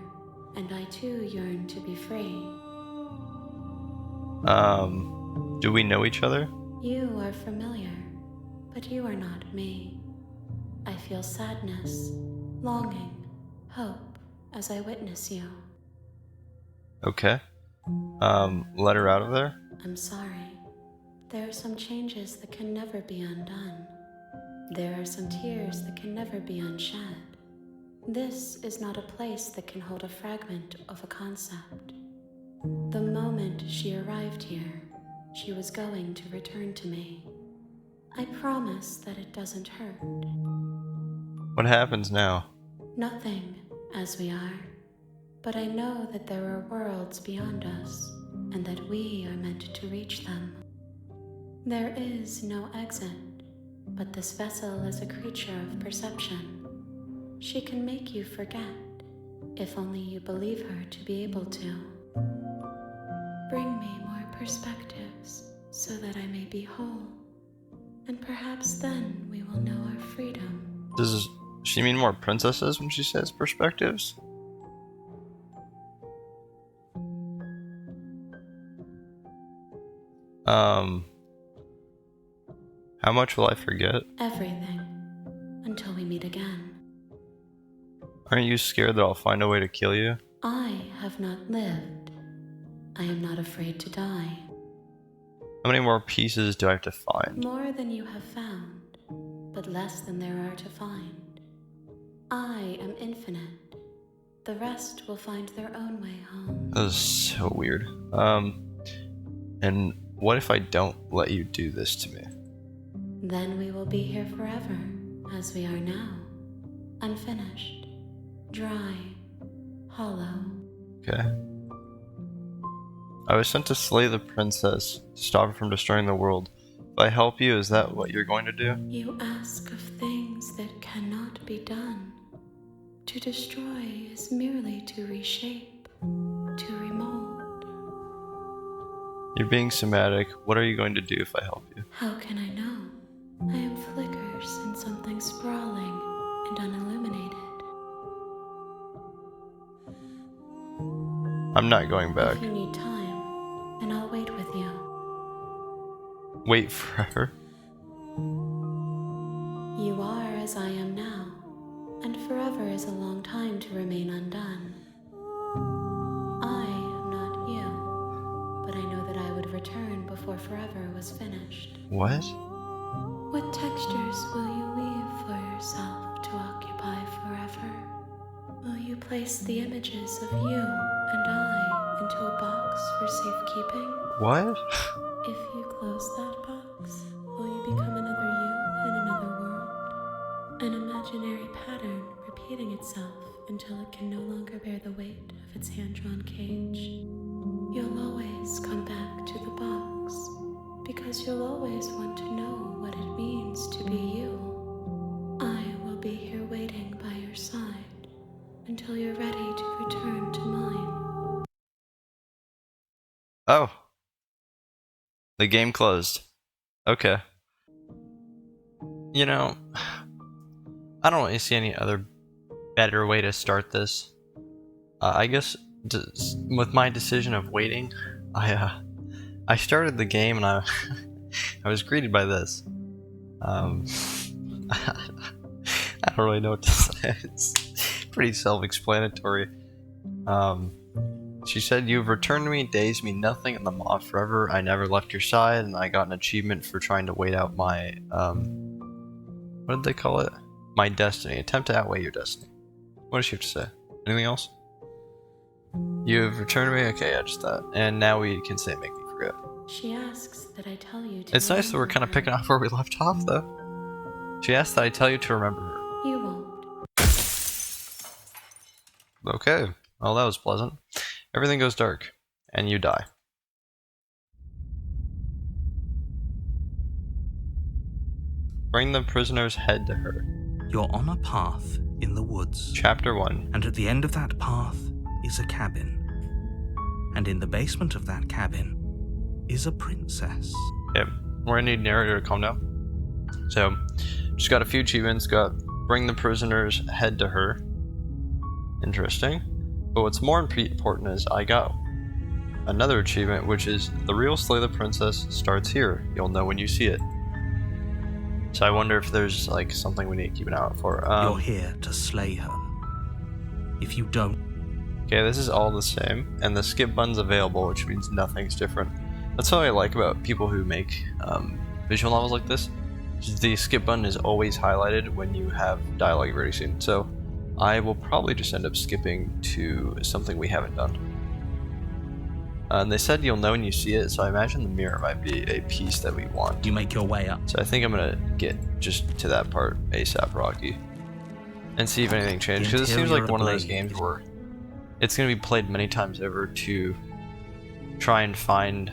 and I too yearn to be free. Do we know each other? You are familiar, but you are not me. I feel sadness, longing, hope as I witness you. Okay. Let her out of there? I'm sorry. There are some changes that can never be undone. There are some tears that can never be unshed. This is not a place that can hold a fragment of a concept. The moment she arrived here, she was going to return to me. I promise that it doesn't hurt. What happens now? Nothing, as we are. But I know that there are worlds beyond us, and that we are meant to reach them. There is no exit, but this vessel is a creature of perception. She can make you forget, if only you believe her to be able to. Bring me more perspectives, so that I may be whole, and perhaps then we will know our freedom. Does she mean more princesses when she says perspectives? How much will I forget? Everything, until we meet again. Aren't you scared that I'll find a way to kill you? I have not lived. I am not afraid to die. How many more pieces do I have to find? More than you have found, but less than there are to find. I am infinite. The rest will find their own way home. That is so weird. And what if I don't let you do this to me? Then we will be here forever, as we are now. Unfinished, dry, hollow. Okay. I was sent to slay the princess, to stop her from destroying the world. If I help you, is that what you're going to do? You ask of things that cannot be done. To destroy is merely to reshape, to remold. You're being somatic. What are you going to do if I help you? How can I know? I am flickers in something sprawling and unilluminated. I'm not going back. If you need time, then I'll wait with you. Wait forever? You are as I am now, and forever is a long time to remain undone. I am not you, but I know that I would return before forever was finished. What? What textures will you weave for yourself to occupy forever? Will you place the images of you and I into a box for safekeeping? What? If you close that box, will you become another you in another world? An imaginary pattern repeating itself until it can no longer bear the weight of its hand-drawn cage. You'll always come back to the box, because you'll always want to know what it means to be you. I will be here waiting by your side until you're ready to return to mine. Oh. The game closed. Okay. You know, I don't really see any other better way to start this. I guess with my decision of waiting, I started the game and I was greeted by this. I don't really know what to say. It's pretty self-explanatory. She said, "You've returned to me, dazed me nothing, and the mob forever. I never left your side, and I got an achievement for trying to wait out my, what did they call it? My destiny. Attempt to outweigh your destiny." What does she have to say? Anything else? You've returned to me? Okay, yeah, just that. And now we can say make me forget. She asks that I tell you to It's nice that we're kind of remember picking off where we left off, though. She asked that I tell you to remember her. her. You won't. Okay. Well, that was pleasant. Everything goes dark, and you die. Bring the prisoner's head to her. You're on a path in the woods. Chapter 1. And at the end of that path is a cabin. And in the basement of that cabin is a princess. Yep. We're gonna need narrator to calm down. So, just got a few achievements. Got bring the prisoner's head to her. Interesting. But what's more important is I got another achievement, which is the real Slay the Princess starts here. You'll know when you see it. So I wonder if there's like something we need to keep an eye out for. You're here to slay her. If you don't... Okay, this is all the same, and the skip button's available, which means nothing's different. That's what I like about people who make visual novels like this. The skip button is always highlighted when you have dialogue you've already seen. So I will probably just end up skipping to something we haven't done. And they said you'll know when you see it, so I imagine the mirror might be a piece that we want. You make your way up. So I think I'm gonna get just to that part ASAP Rocky and see if anything changed, because it seems like one of those games where it's gonna be played many times over to try and find,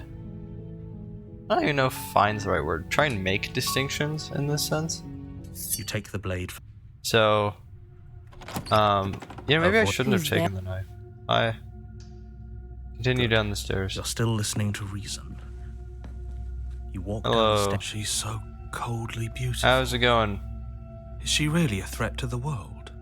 I don't even know if find's the right word, try and make distinctions in this sense. You take the blade. So maybe I shouldn't have taken the knife. I continue down the stairs. You're still listening to reason. You walk down Hello. the steps. She's so coldly beautiful. How's it going? Is she really a threat to the world?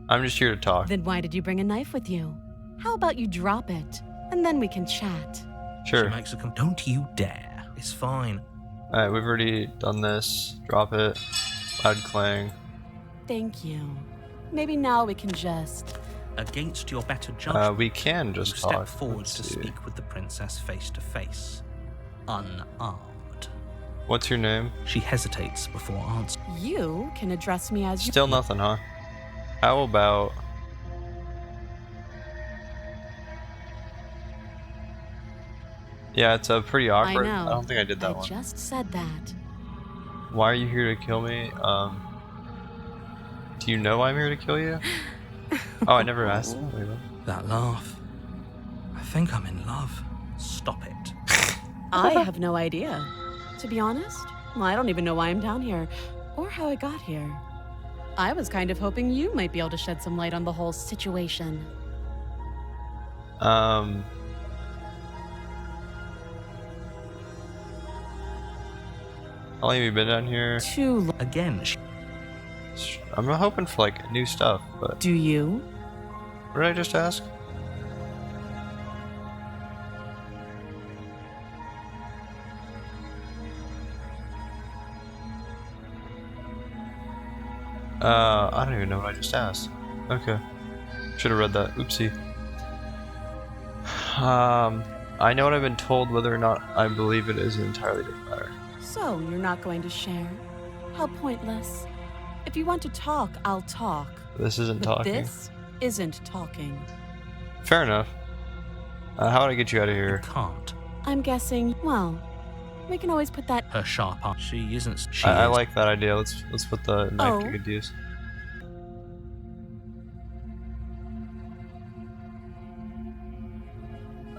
I'm just here to talk. Then why did you bring a knife with you? How about you drop it, and then we can chat? Sure. She makes a Don't you dare. It's fine. Alright, we've already done this. Drop it. Loud clang. Thank you. Maybe now we can just... Against your better judgment, We can just you step talk. forward Let's to see. speak with the princess face to face. Unarmed. What's your name? She hesitates before answering. You can address me as you... Still nothing, huh? How about... Yeah, it's pretty awkward. I know. don't think I did that I one. just said that. Why are you here to kill me? Do you know I'm here to kill you? Oh, I never asked that. Wait, what? That laugh. I think I'm in love. Stop it. I have no idea. To be honest, I don't even know why I'm down here, or how I got here. I was kind of hoping you might be able to shed some light on the whole situation. How long have you been down here? Too long. Again, I'm hoping for like new stuff, but Do you? what did I just ask? I don't even know what I just asked. Okay. Should have read that. Oopsie. I know what I've been told. Whether or not I believe it is an entirely different matter. So, you're not going to share? How pointless. If you want to talk, I'll talk. This isn't But talking. this isn't talking. Fair enough. How would I get you out of you here? can't. I'm guessing, well, we can always put that... Her sharp eye. She isn't. She I is. like that idea. Let's put the knife to Oh. good use.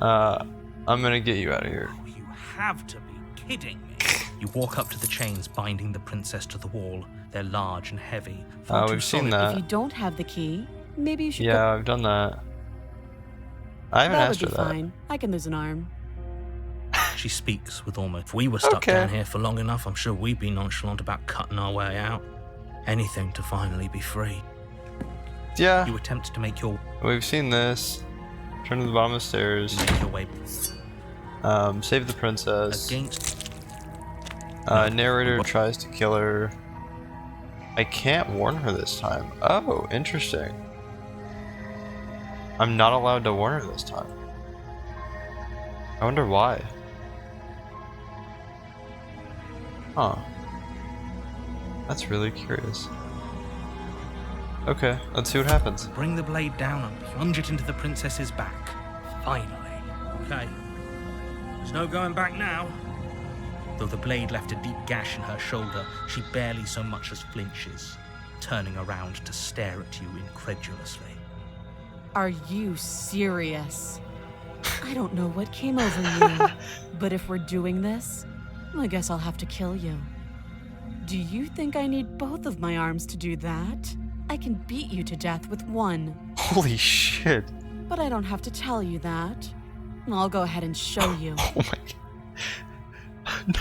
I'm gonna get you out of here. Oh, you have to be kidding me. You walk up to the chains binding the princess to the wall. They're large and heavy. Far too We've seen solid. If you that. don't have the key, maybe you should... Yeah, I've done that. I haven't that would asked be her that. fine. I can lose an arm. She speaks with almost. If we were stuck Okay. down here for long enough, I'm sure we'd be nonchalant about cutting our way out. Anything to finally be free. Yeah, You attempt to make your we've seen this. Turn to the bottom of the stairs. way Save the princess. against. Narrator tries to kill her. I can't warn her this time. Oh, interesting. I'm not allowed to warn her this time. I wonder why. Huh. That's really curious. Okay, let's see what happens. Bring the blade down and plunge it into the princess's back. Finally. Okay. There's no going back now. Though the blade left a deep gash in her shoulder, she barely so much as flinches, turning around to stare at you incredulously. Are you serious? I don't know what came over you, but if we're doing this, I guess I'll have to kill you. Do you think I need both of my arms to do that? I can beat you to death with one, Holy shit. but I don't have to tell you that. I'll go ahead and show you. Oh my god.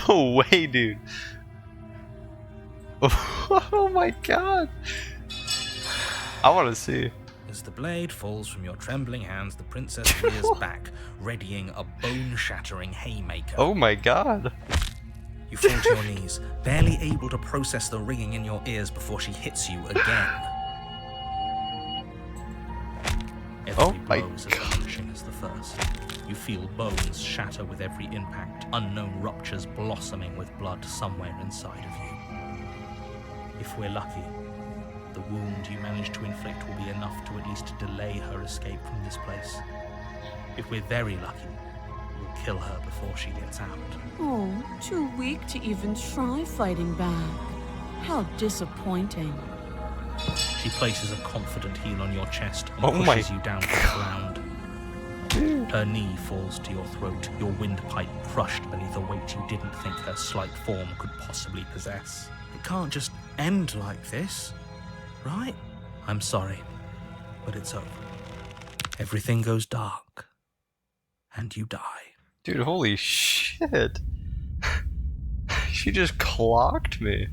No way, dude. Oh my god. I want to see. As the blade falls from your trembling hands, the princess rears back, readying a bone-shattering haymaker. Oh my god. You fall to your knees, barely able to process the ringing in your ears before she hits you again. Every Oh my blow is as punishing as the first. You feel bones shatter with every impact, unknown ruptures blossoming with blood somewhere inside of you. If we're lucky, the wound you manage to inflict will be enough to at least delay her escape from this place. If we're very lucky, we'll kill her before she gets out. Oh, too weak to even try fighting back. How disappointing. She places a confident heel on your chest and Oh my pushes you down to the ground. Her knee falls to your throat, your windpipe crushed beneath a weight you didn't think her slight form could possibly possess. It can't just end like this, right? I'm sorry, but it's over. Everything goes dark, and you die. Dude, holy shit. She just clocked me.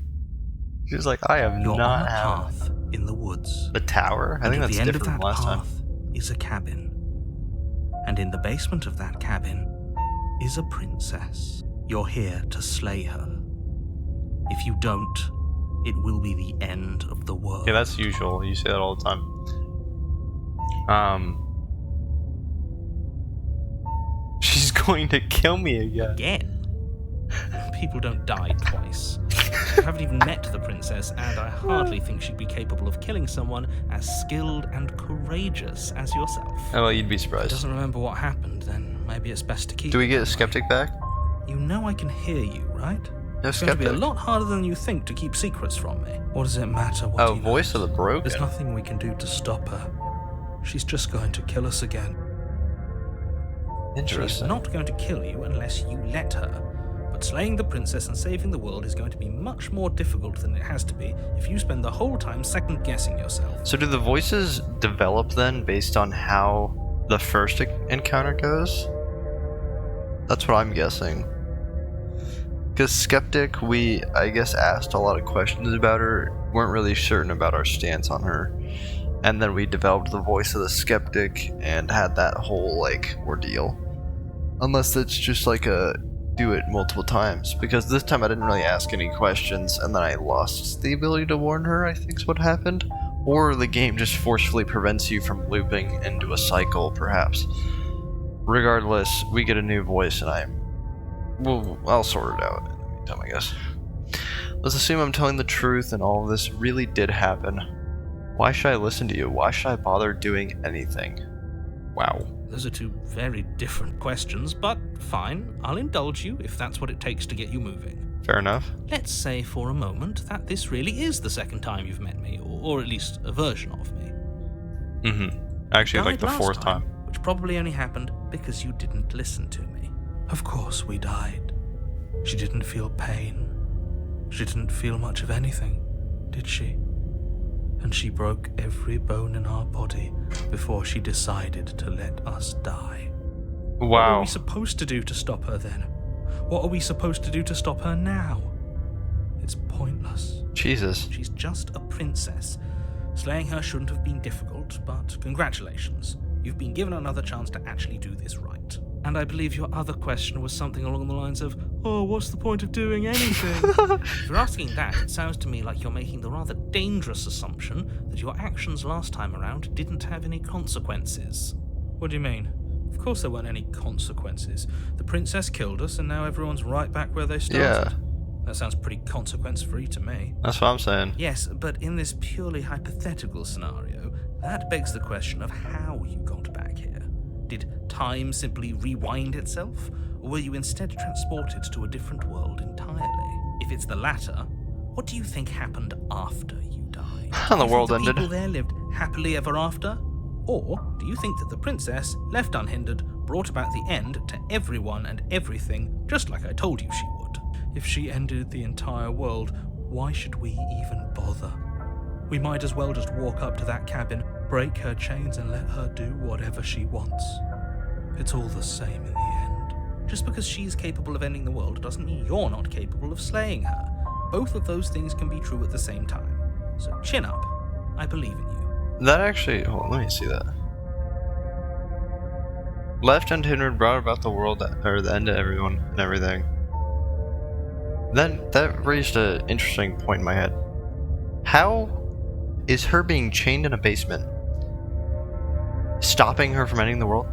She was like, I have You're not on a had path in the woods. a tower. I And think at that's the end of different that from last time. path is a cabin. And in the basement of that cabin is a princess. You're here to slay her. If you don't, it will be the end of the world. Yeah, that's usual. You say that all the time. She's going to kill me again. Again? People don't die twice. I haven't even met the princess, and I hardly think she'd be capable of killing someone as skilled and courageous as yourself. Oh, well, you'd be If surprised. doesn't remember what happened, then maybe it's best to keep Do we it get a that way. skeptic back? You know I can hear you, right? No It's going to be a skeptic. lot harder than you think to keep secrets from me. What does it matter what Oh, he voice of knows? the broken. There's nothing we can do to stop her. She's just going to kill us again. She's Interesting. not going to kill you unless you let her. But slaying the princess and saving the world is going to be much more difficult than it has to be if you spend the whole time second-guessing yourself. So do the voices develop then based on how the first encounter goes? That's what I'm guessing. Because Skeptic, we, I guess, asked a lot of questions about her, weren't really certain about our stance on her. And then we developed the voice of the Skeptic and had that whole, like, ordeal. Unless it's just like a do it multiple times. Because this time I didn't really ask any questions and then I lost the ability to warn her, I think is what happened. Or the game just forcefully prevents you from looping into a cycle, perhaps. Regardless, we get a new voice and I'll sort it out in the meantime, I guess. Let's assume I'm telling the truth and all of this really did happen. Why should I listen to you? Why should I bother doing anything? Wow. Those are two very different questions, but fine, I'll indulge you if that's what it takes to get you moving. Fair enough. Let's say for a moment that this really is the second time you've met me, or at least a version of me. Mm-hmm. Actually, like Died the last fourth time. which probably only happened because you didn't listen to me. Of course we died. She didn't feel pain. She didn't feel much of anything, did she? And she broke every bone in our body before she decided to let us die. What are Wow. we supposed to do to stop her then? What are we supposed to do to stop her now? It's pointless. Jesus. She's just a princess. Slaying her shouldn't have been difficult, but congratulations. You've been given another chance to actually do this right. And I believe your other question was something along the lines of, oh, what's the point of doing anything? If you're asking that, it sounds to me like you're making the rather dangerous assumption that your actions last time around didn't have any consequences. What do you mean? Of course there weren't any consequences. The princess killed us, and now everyone's right back where they started. Yeah. That sounds pretty consequence-free to me. That's what I'm saying. Yes, but in this purely hypothetical scenario, that begs the question of how you got back here. Did time simply rewind itself, or were you instead transported to a different world entirely? If it's the latter, what do you think happened after you died? The Do you world think ended. people there lived happily ever after? Or do you think that the princess, left unhindered, brought about the end to everyone and everything, just like I told you she would? If she ended the entire world, why should we even bother? We might as well just walk up to that cabin, break her chains, and let her do whatever she wants. It's all the same in the end. Just because she's capable of ending the world doesn't mean you're not capable of slaying her. Both of those things can be true at the same time. So chin up. I believe in you. That actually, hold on, let me see that. Left unhindered brought about the world, or the end of everyone and everything. Then that raised an interesting point in my head. How is her being chained in a basement stopping her from ending the world?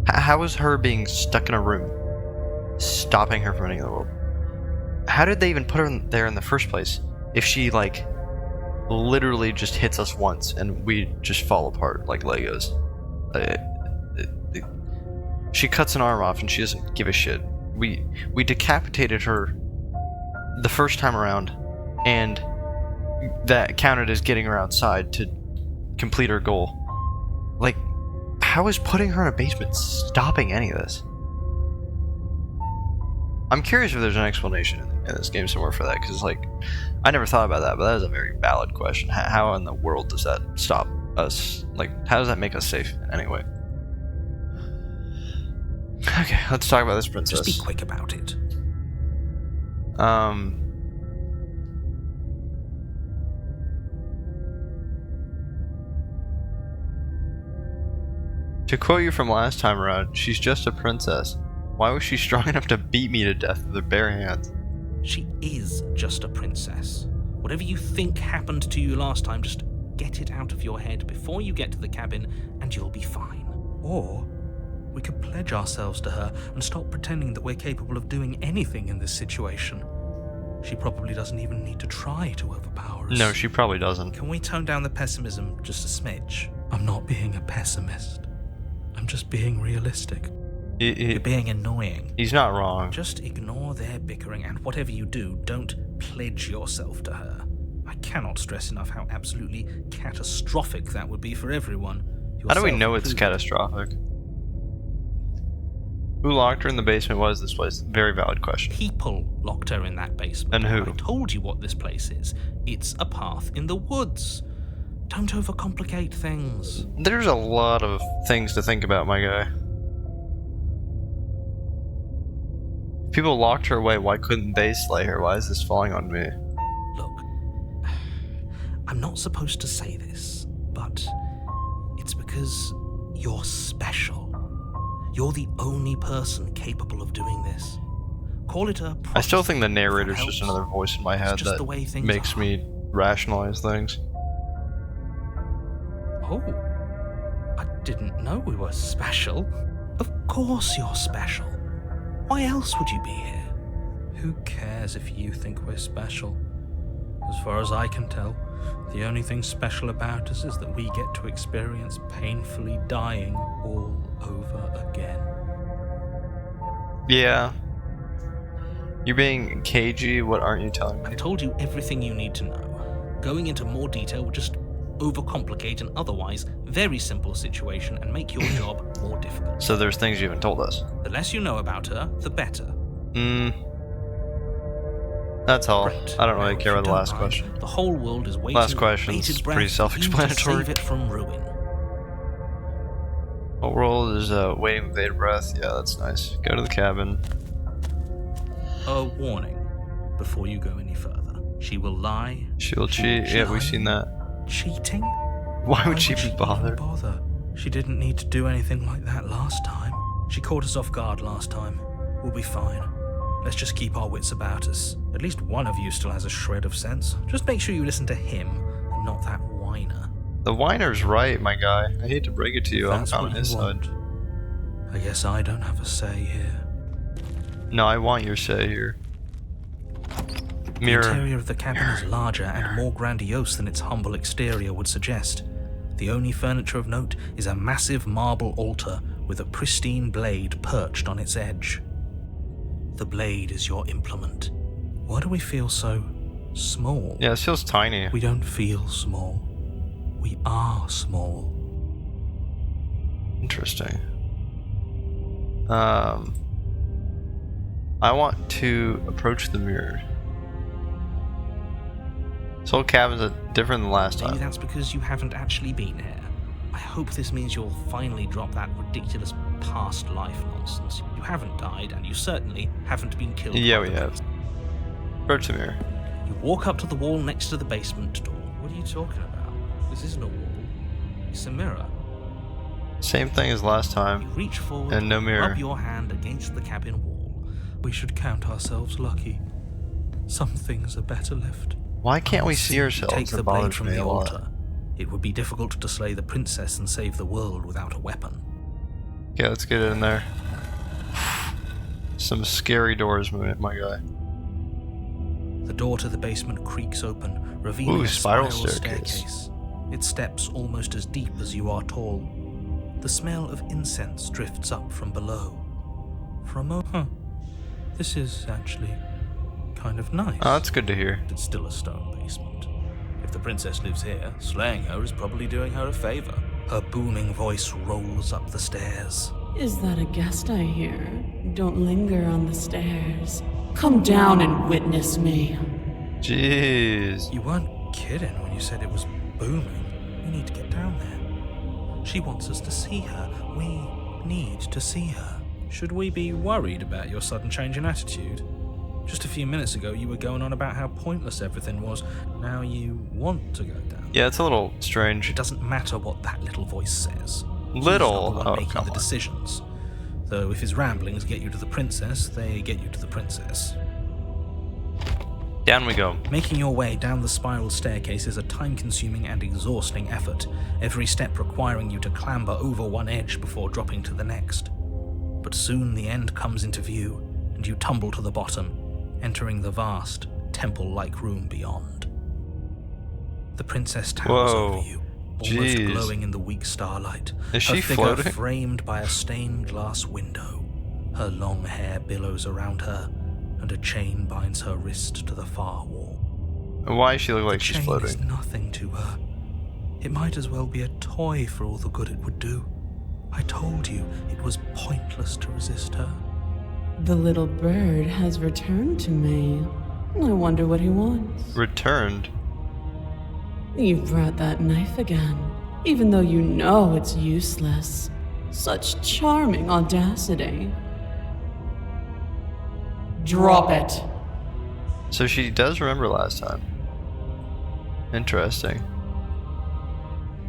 How is her being stuck in a room stopping her from ending the world? How did they even put her there in the first place? If she, like, literally just hits us once and we just fall apart like Legos. She cuts an arm off and she doesn't give a shit. We decapitated her the first time around, and that counted as getting her outside to complete her goal. Like, how is putting her in a basement stopping any of this? I'm curious if there's an explanation in this game somewhere for that, because, like, I never thought about that, but that is a very valid question. How in the world does that stop us? Like, how does that make us safe in any way? Okay, let's talk about this princess. Just be quick about it. To quote you from last time around, she's just a princess. Why was she strong enough to beat me to death with her bare hands? She is just a princess. Whatever you think happened to you last time, just get it out of your head before you get to the cabin and you'll be fine. Or we could pledge ourselves to her and stop pretending that we're capable of doing anything in this situation. She probably doesn't even need to try to overpower us. No, she probably doesn't. Can we tone down the pessimism just a smidge? I'm not being a pessimist. I'm just being realistic. You're being annoying. He's not wrong. Just ignore their bickering, and whatever you do, don't pledge yourself to her. I cannot stress enough how absolutely catastrophic that would be for everyone. How do we know yourself it's included. catastrophic? Who locked her in the basement? What is this place? Very valid question. People locked her in that basement. And who? I told you what this place is. It's a path in the woods. Don't overcomplicate things. There's a lot of things to think about, my guy. If people locked her away, why couldn't they slay her? Why is this falling on me? Look, I'm not supposed to say this, but it's because you're special. You're the only person capable of doing this. Call it a I still think the narrator's helps. just another voice in my head just that the way things makes are. me rationalize things. Oh, I didn't know we were special. Of course you're special. Why else would you be here? Who cares if you think we're special? As far as I can tell, the only thing special about us is that we get to experience painfully dying all over again. Yeah. You're being cagey, what aren't you telling I me? told you everything you need to know. Going into more detail would just overcomplicate an otherwise very simple situation and make your job more difficult. So there's things you haven't told us. The less you know about her, the better. That's all. Great. I don't really Now, care if about the you last don't mind, question. The whole world is waiting Last with question's bated pretty breath for you to self-explanatory. save it from ruin. The world is waiting with bated breath. Yeah, that's nice. Go to the cabin. A warning before you go any further. She will lie. She'll cheat. She Yeah, we've lying? seen that. Cheating? Why would she even be bothered? bother? She didn't need to do anything like that last time. She caught us off guard last time. We'll be fine. Let's just keep our wits about us. At least one of you still has a shred of sense. Just make sure you listen to him and not that whiner. The whiner's right, my guy. I hate to break it to you. I'm That's on what his you side. want. I guess I don't have a say here. No, I want your say here. The Mirror. interior of the cabin is larger and more grandiose than its humble exterior would suggest. The only furniture of note is a massive marble altar with a pristine blade perched on its edge. The blade is your implement. Why do we feel so small? Yeah, this feels tiny. We don't feel small. We are small. Interesting. I want to approach the mirror. This whole cabin's different than last Maybe time. that's because you haven't actually been here. I hope this means you'll finally drop that ridiculous past life nonsense. You haven't died, and you certainly haven't been killed. Yeah, by we the have. Approach the mirror. You walk up to the wall next to the basement door. What are you talking about? This isn't a wall. It's a mirror. Same thing as last You time. reach forward, And no mirror. rub your hand against the cabin wall. We should count ourselves lucky. Some things are better left. Why can't we see You ourselves? take That the blade bothers from me the a lot. altar. It would be difficult to slay the princess and save the world without a weapon. Okay, let's get in there. Some scary doors, my guy. The door to the basement creaks open, revealing Ooh, a spiral spiral staircase. staircase. Its steps almost as deep as you are tall. The smell of incense drifts up from below. For a moment, this is actually kind of nice. Oh, that's good to hear. It's still a stone basement. If the princess lives here, slaying her is probably doing her a favor. Her booming voice rolls up the stairs. Is that a guest I hear? Don't linger on the stairs. Come down and witness me. Jeez. You weren't kidding when you said it was booming. We need to get down there. She wants us to see her. We need to see her. Should we be worried about your sudden change in attitude? Just a few minutes ago, you were going on about how pointless everything was. Now you want to go down. Yeah, it's a little strange. It doesn't matter what that little voice says. Little? He's not the one Oh, making come the on. decisions. Though if his ramblings get you to the princess, they get you to the princess. Down we go. Making your way down the spiral staircase is a time-consuming and exhausting effort, every step requiring you to clamber over one edge before dropping to the next. But soon the end comes into view, and you tumble to the bottom, entering the vast, temple-like room beyond. The princess towers Whoa. over you, almost Jeez. glowing in the weak starlight. Is she her figure floating? framed by a stained glass window. Her long hair billows around her, and a chain binds her wrist to the far wall. Why does she look like The she's chain is floating? nothing to her. It might as well be a toy for all the good it would do. I told you it was pointless to resist her. The little bird has returned to me. I wonder what he wants. Returned. You've brought that knife again, even though you know it's useless. Such charming audacity. Drop it. So she does remember last time. Interesting.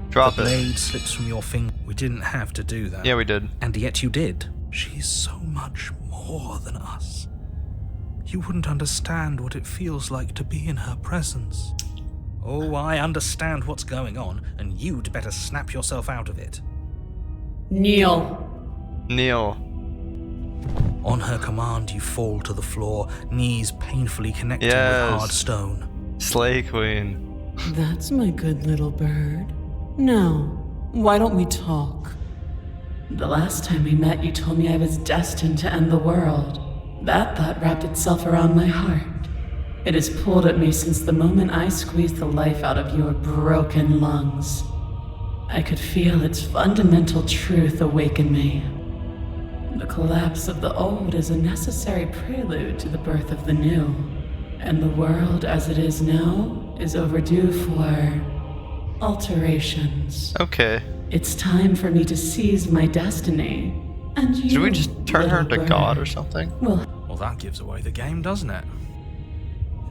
Drop The it. blade slips from your finger. We didn't have to do that. Yeah, we did. And yet you did. She's so much more than us. You wouldn't understand what it feels like to be in her presence. Oh, I understand what's going on, and you'd better snap yourself out of it. Kneel. Neil. On her command, you fall to the floor, knees painfully connecting Yes. with hard stone. Slay Queen. That's my good little bird. Now, why don't we talk? The last time we met, you told me I was destined to end the world. That thought wrapped itself around my heart. It has pulled at me since the moment I squeezed the life out of your broken lungs. I could feel its fundamental truth awaken me. The collapse of the old is a necessary prelude to the birth of the new. And the world as it is now is overdue for alterations. Okay. It's time for me to seize my destiny. And you, Should we just turn her little into God or bird, something? will Well, that gives away the game, doesn't it?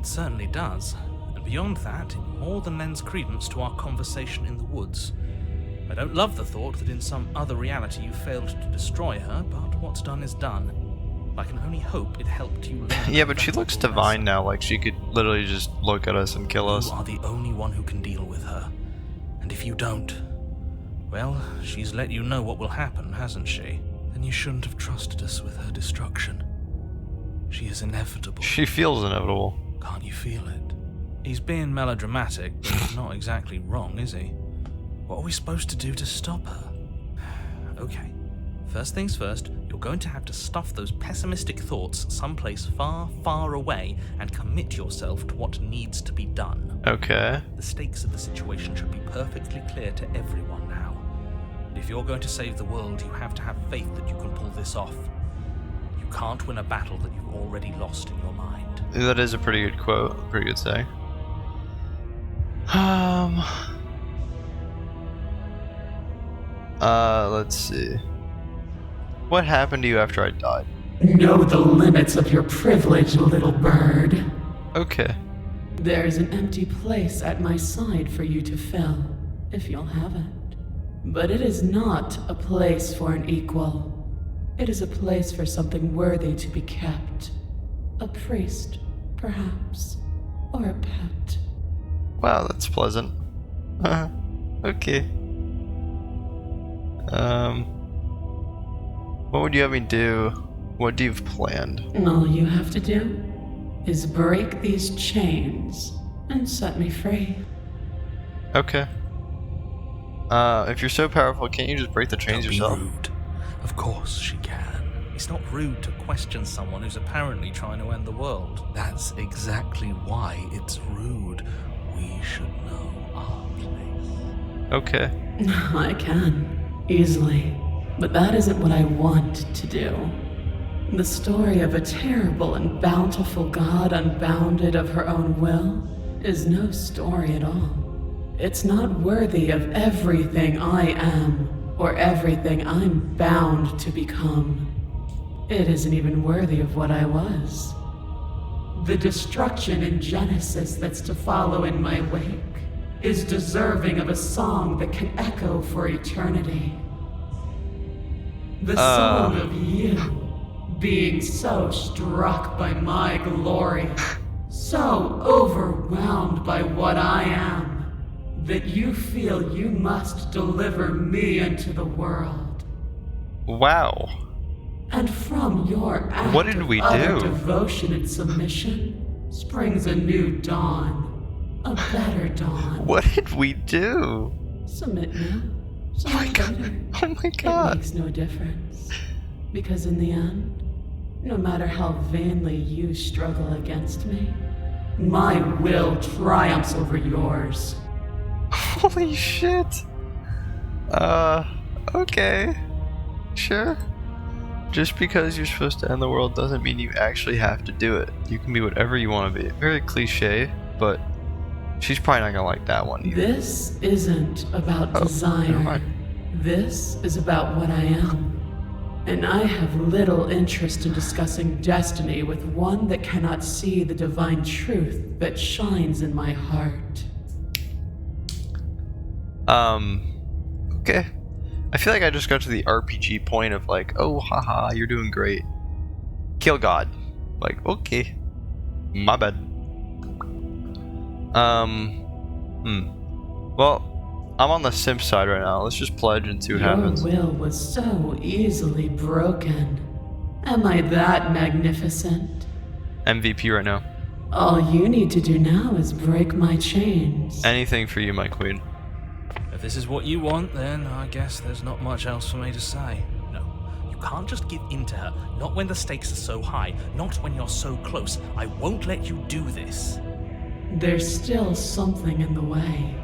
It certainly does. And beyond that, it more than lends credence to our conversation in the woods. I don't love the thought that in some other reality you failed to destroy her, but what's done is done. I can only hope it helped you learn. Yeah, a but she looks valuable divine lesson. now. Like she could literally just look at us and kill us. You are the only one who can deal with her. And if you don't, well, she's let you know what will happen, hasn't she? Then you shouldn't have trusted us with her destruction. She is inevitable. She feels inevitable. Can't you feel it? He's being melodramatic, but he's not exactly wrong, is he? What are we supposed to do to stop her? Okay, First things first, you're going to have to stuff those pessimistic thoughts someplace far, far away and commit yourself to what needs to be done. Okay. The stakes of the situation should be perfectly clear to everyone now. And if you're going to save the world, you have to have faith that you can pull this off. You can't win a battle that you've already lost in your mind. That is a pretty good quote. Pretty good saying. Let's see. What happened to you after I died? Know the limits of your privilege, little bird. Okay. There's an empty place at my side for you to fill, if you'll have it. But it is not a place for an equal. It is a place for something worthy to be kept. A priest, perhaps, or a pet. Wow, that's pleasant. Okay. What would you have me do? What do you have planned? All you have to do is break these chains and set me free. Okay. If you're so powerful, can't you just break the chains Don't be yourself? rude. Of course she can. It's not rude to question someone who's apparently trying to end the world. That's exactly why it's rude. We should know our place. Okay. I can, easily. But that isn't what I want to do. The story of a terrible and bountiful god unbounded of her own will is no story at all. It's not worthy of everything I am, or everything I'm bound to become. It isn't even worthy of what I was. The destruction in Genesis that's to follow in my wake is deserving of a song that can echo for eternity. The song of you, being so struck by my glory, so overwhelmed by what I am, that you feel you must deliver me into the world. Wow. And from your act What did we of utter do? devotion and submission springs a new dawn, a better dawn. What did we do? Submit now. Oh my god. Later. Oh my It god. makes no difference. Because in the end, no matter how vainly you struggle against me, my will triumphs over yours. Holy shit. Okay. Sure. Just because you're supposed to end the world doesn't mean you actually have to do it. You can be whatever you want to be. Very cliche, but she's probably not gonna like that one either. This isn't about never desire. mind. This is about what I am. And I have little interest in discussing destiny with one that cannot see the divine truth that shines in my heart. Okay. I feel like I just got to the RPG point of like, oh, haha, you're doing great. Kill God. Like, okay. My bad. Well, I'm on the simp side right now. Let's just pledge and see what happens. Your will was so easily broken. Am I that magnificent? MVP right now. All you need to do now is break my chains. Anything for you, my queen. If this is what you want, then I guess there's not much else for me to say. No, you can't just give in to her. Not when the stakes are so high. Not when you're so close. I won't let you do this. There's still something in the way.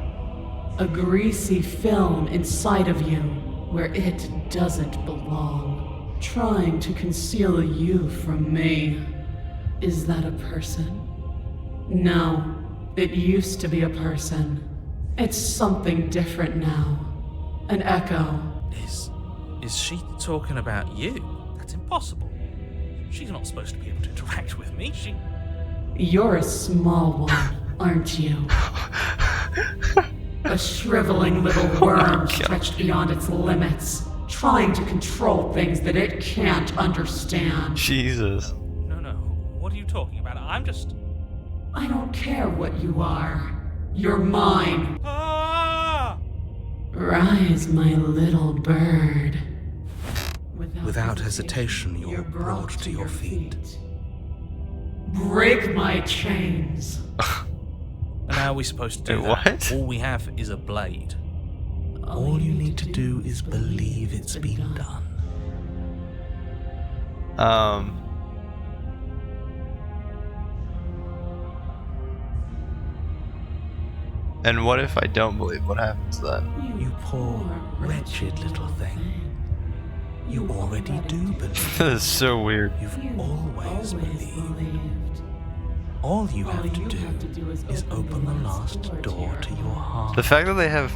A greasy film inside of you where it doesn't belong. Trying to conceal you from me. Is that a person? No, it used to be a person. It's something different now. An echo. Is she talking about you? That's impossible. She's not supposed to be able to interact with me. You're a small one, aren't you? A shriveling little worm stretched beyond its limits, trying to control things that it can't understand. Jesus. No. What are you talking about? I don't care what you are. You're mine. Ah! Rise, my little bird. Without hesitation, you're brought to your feet. Break my chains. And how are we supposed to do Wait, that? what? All we have is a blade. All you need to do is believe it's been done. And what if I don't believe? What happens then? You poor, wretched little thing. You already do believe. This is so weird. You've always believed. All you have to do is open the last door to your heart. The fact that they have,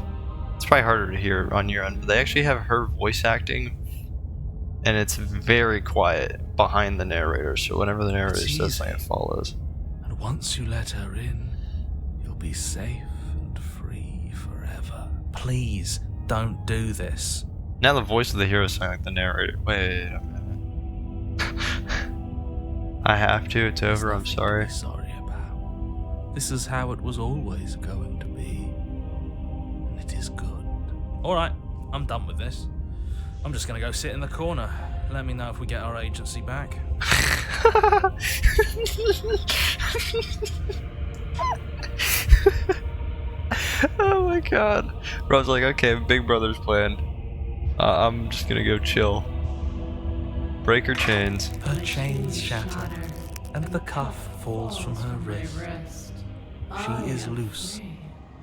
it's probably harder to hear on your end, but they actually have her voice acting, and it's very quiet behind the narrator, so whenever the narrator says something, it follows. And once you let her in, you'll be safe and free forever. Please don't do this. Now the voice of the hero sounds like the narrator. Wait a minute. I have to, it's over, I'm sorry. There's nothing to be sorry about. This is how it was always going to be. And it is good. Alright, I'm done with this. I'm just gonna go sit in the corner. Let me know if we get our agency back. Oh my god. Rob's like, okay, Big Brother's plan. I'm just gonna go chill. Break her chains. Her chains shatter, and the cuff falls from her wrist. She is loose,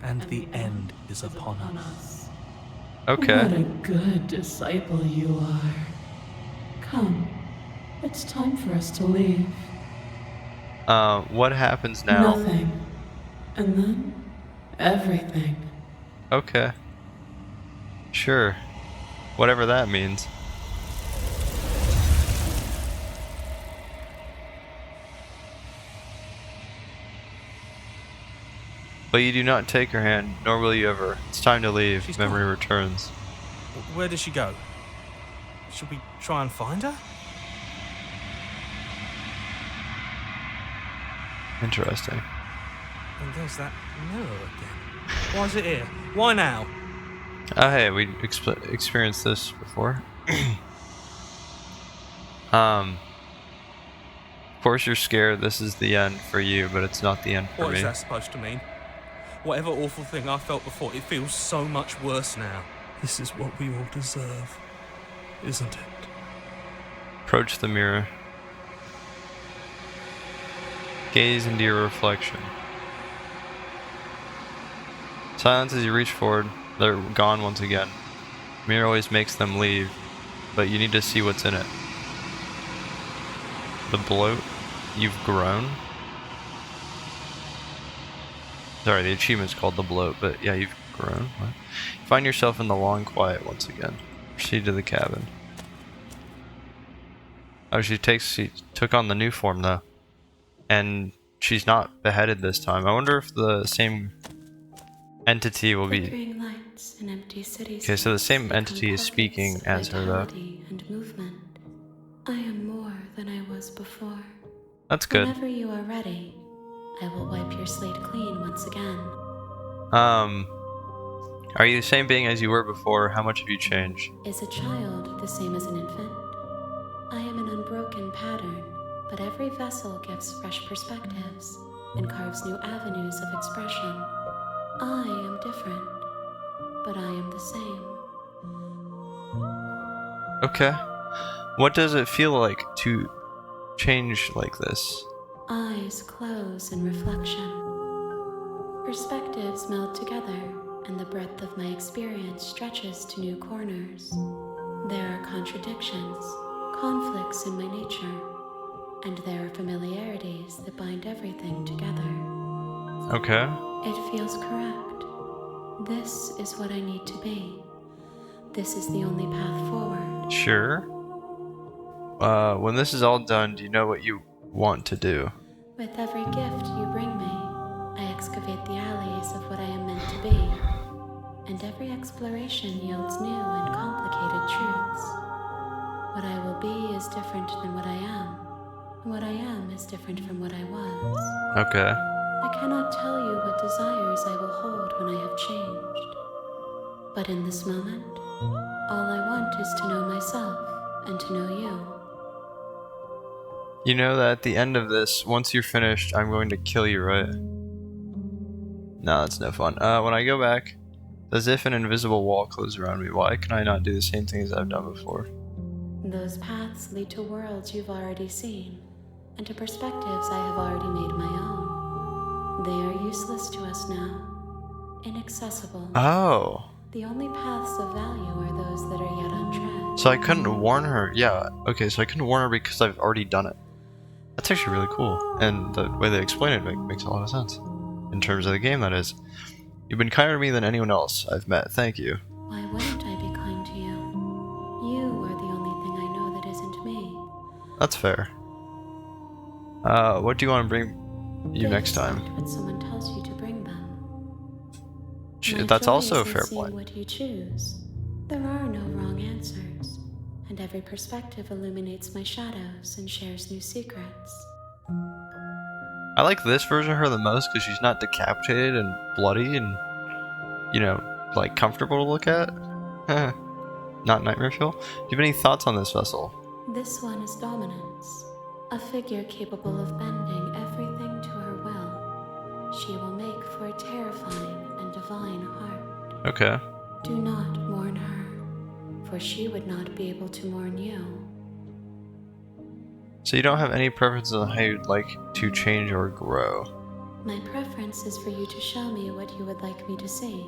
and the end is upon us. Okay. What a good disciple you are. Come, it's time for us to leave. What happens now? Nothing. And then, everything. Okay. Sure. Whatever that means. But you do not take her hand, nor will you ever. It's time to leave. She's Memory gone. returns. Where does she go? Should we try and find her? Interesting. And there's that mirror again. Why is it here? Why now? Oh hey, we experienced this before. Of course you're scared. This is the end for you, but it's not the end for What me. is that supposed to mean? Whatever awful thing I felt before, it feels so much worse now. This is what we all deserve, isn't it? Approach the mirror. Gaze into your reflection. Silence as you reach forward. They're gone once again. Mirror always makes them leave, but you need to see what's in it. The bloat. You've grown. Sorry, the achievement's called the bloat, but yeah, you've grown. What? You find yourself in the long quiet once again. Proceed to the cabin. Oh, she took on the new form though, and she's not beheaded this time. I wonder if the same entity will be. Flickering lights in empty cities. Okay, so the same entity is speaking as her though. And movement. I am more than I was before. That's good. Whenever you are ready, I will wipe your slate clean once again. Are you the same being as you were before? How much have you changed? Is a child the same as an infant? I am an unbroken pattern, but every vessel gives fresh perspectives and carves new avenues of expression. I am different, but I am the same. Okay. What does it feel like to change like this? Eyes close in reflection. Perspectives meld together, and the breadth of my experience stretches to new corners. There are contradictions, conflicts in my nature, and there are familiarities that bind everything together. Okay. It feels correct. This is what I need to be. This is the only path forward. Sure. When this is all done, do you know what you want to do? With every gift you bring me, I excavate the alleys of what I am meant to be, and every exploration yields new and complicated truths. What I will be is different than what I am, and what I am is different from what I was. Okay. I cannot tell you what desires I will hold when I have changed. But in this moment, all I want is to know myself and to know you. You know that at the end of this, once you're finished, I'm going to kill you, right? No, that's no fun. When I go back, as if an invisible wall closes around me, why can I not do the same things I've done before? Those paths lead to worlds you've already seen, and to perspectives I have already made my own. They are useless to us now, inaccessible. Oh. The only paths of value are those that are yet untread. So I couldn't warn her. Yeah, okay, so I couldn't warn her because I've already done it. That's actually really cool. And the way they explain it makes a lot of sense. In terms of the game, that is. You've been kinder to me than anyone else I've met. Thank you. Why wouldn't I be kind to you? You are the only thing I know that isn't me. That's fair. What do you want to bring you next time? Accept what someone tells you to bring them. My That's joy also a is in fair seeing point. what you choose. There are no wrong answers, and every perspective illuminates my shadows and shares new secrets. I like this version of her the most because she's not decapitated and bloody and, you know, like comfortable to look at. Not nightmare fuel. Do you have any thoughts on this vessel? This one is Dominance, a figure capable of bending everything to her will. She will make for a terrifying and divine heart. Okay. Do not mourn her, for she would not be able to mourn you. So you don't have any preferences on how you'd like to change or grow? My preference is for you to show me what you would like me to see.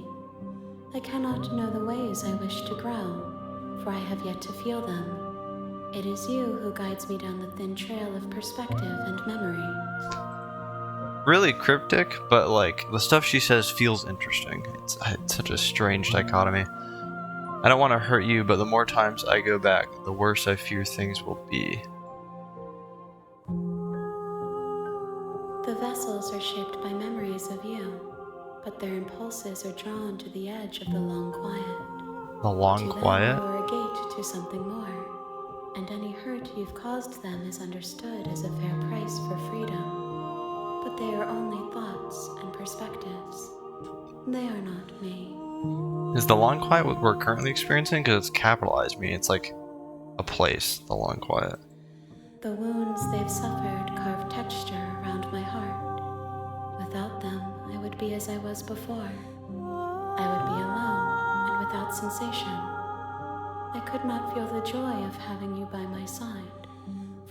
I cannot know the ways I wish to grow, for I have yet to feel them. It is you who guides me down the thin trail of perspective and memory. Really cryptic, but like the stuff she says feels interesting. It's such a strange dichotomy. I don't want to hurt you, but the more times I go back, the worse I fear things will be. The vessels are shaped by memories of you, but their impulses are drawn to the edge of the long quiet. The long To them quiet? you are a gate to something more, and any hurt you've caused them is understood as a fair price for freedom. But they are only thoughts and perspectives. They are not me. Is the long quiet what we're currently experiencing? Because it's capitalized me. It's like a place, the long quiet. The wounds they've suffered carve texture around my heart. Without them, I would be as I was before. I would be alone and without sensation. I could not feel the joy of having you by my side,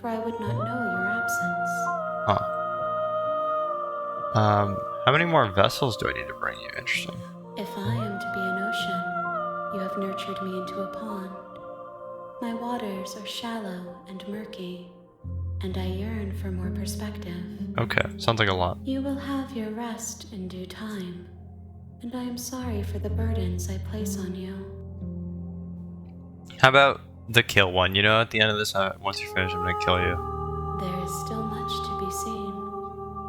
for I would not know your absence. Huh. How many more vessels do I need to bring you? Interesting. If I am to be an ocean, you have nurtured me into a pond. My waters are shallow and murky, and I yearn for more perspective. Okay, sounds like a lot. You will have your rest in due time, and I am sorry for the burdens I place on you. How about the kill one? You know, at the end of this, once you're finished, I'm gonna kill you. There is still much to be seen.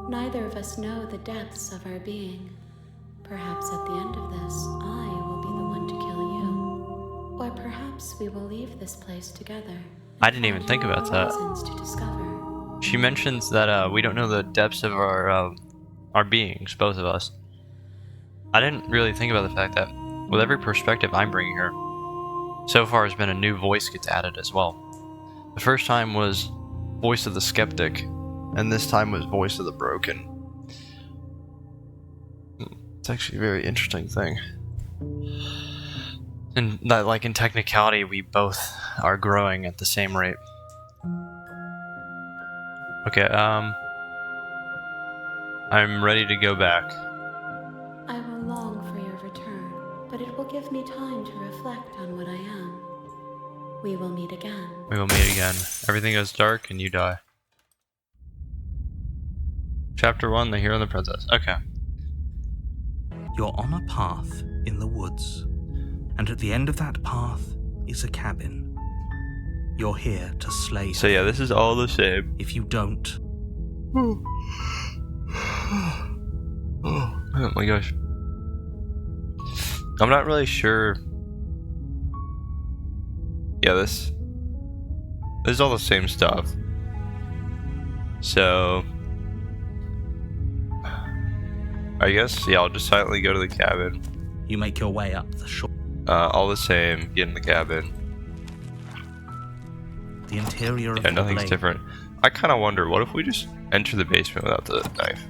Neither of us know the depths of our being. Perhaps at the end of this, I will be the one to kill you. Or perhaps we will leave this place together. I didn't even think about that. Reasons to discover. She mentions that we don't know the depths of our beings, both of us. I didn't really think about the fact that with every perspective I'm bringing her, so far has been a new voice gets added as well. The first time was voice of the skeptic, and this time was voice of the broken. It's actually a very interesting thing. And that, like, in technicality, we both are growing at the same rate. Okay, I'm ready to go back. I will long for your return, but it will give me time to reflect on what I am. We will meet again. We will meet again. Everything goes dark and you die. Chapter 1, The Hero and the Princess. Okay. You're on a path in the woods, and at the end of that path is a cabin. You're here to slay So yeah, this is all the same. If you don't, Oh my gosh. I'm not really sure. Yeah, this is all the same stuff. So I guess, yeah, I'll just silently go to the cabin. you make your way up the shore. All the same, get in the cabin. The interior of Yeah, the nothing's lake. different. I kind of wonder, what if we just enter the basement without the knife?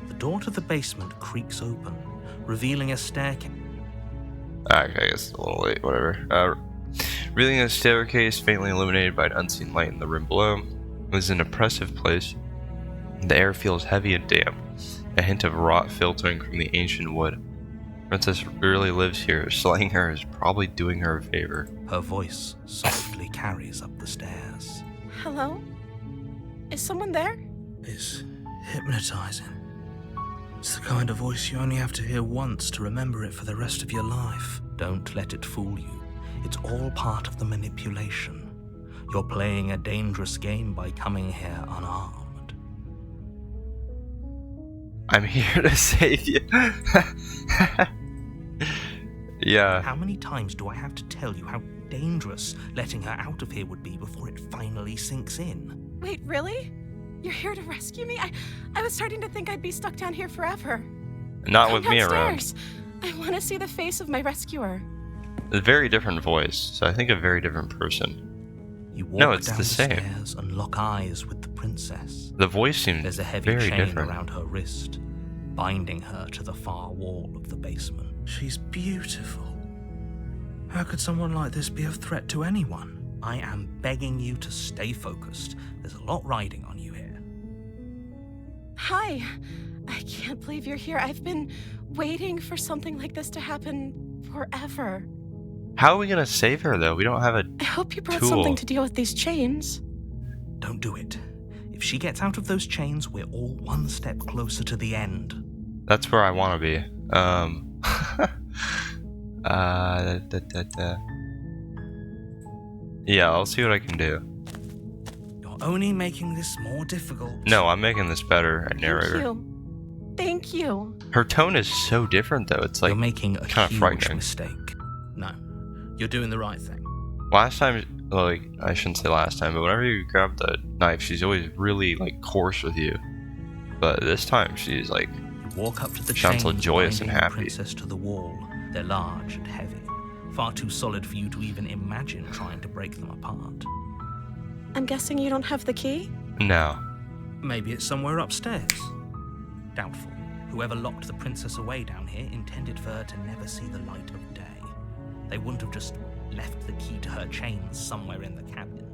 The door to the basement creaks open, revealing a staircase. I guess it's a little late, whatever. Reeling a staircase, faintly illuminated by an unseen light in the room below, it was an oppressive place. The air feels heavy and damp, a hint of rot filtering from the ancient wood. Princess really lives here. Slaying her is probably doing her a favor. Her voice softly carries up the stairs. Hello? Is someone there? It's hypnotizing. It's the kind of voice you only have to hear once to remember it for the rest of your life. Don't let it fool you. It's all part of the manipulation. You're playing a dangerous game by coming here unarmed. I'm here to save you. Yeah. How many times do I have to tell you how dangerous letting her out of here would be before it finally sinks in? Wait, really? You're here to rescue me? I was starting to think I'd be stuck down here forever. Not Come with me around. downstairs. I want to see the face of my rescuer. A very different voice, so I think a very different person. You walk No, it's down the the same. stairs and lock eyes with the princess. The voice seems There's a heavy very chain different. around her wrist, binding her to the far wall of the basement. She's beautiful. How could someone like this be a threat to anyone? I am begging you to stay focused. There's a lot riding on you here. Hi. I can't believe you're here. I've been waiting for something like this to happen forever. How are we gonna save her though? We don't have a. I hope you brought Tool. something to deal with these chains. Don't do it. If she gets out of those chains, we're all one step closer to the end. That's where I want to be. Yeah, I'll see what I can do. You're only making this more difficult. No, I'm making this better at Thank narrator. you. Thank you. Her tone is so different though. It's You're like making a kinda huge frightening. mistake. No, you're doing the right thing. last time. Like I shouldn't say last time, but whenever you grab the knife, she's always really like coarse with you. But this time she's like, You walk up to the Sounds chains so joyous and binding the happy. princess to the wall. They're large and heavy, far too solid for you to even imagine trying to break them apart. I'm guessing you don't have the key? no. Maybe it's somewhere upstairs. Doubtful. Whoever locked the princess away down here intended for her to never see the light of day. They wouldn't have just left the key to her chains somewhere in the cabin.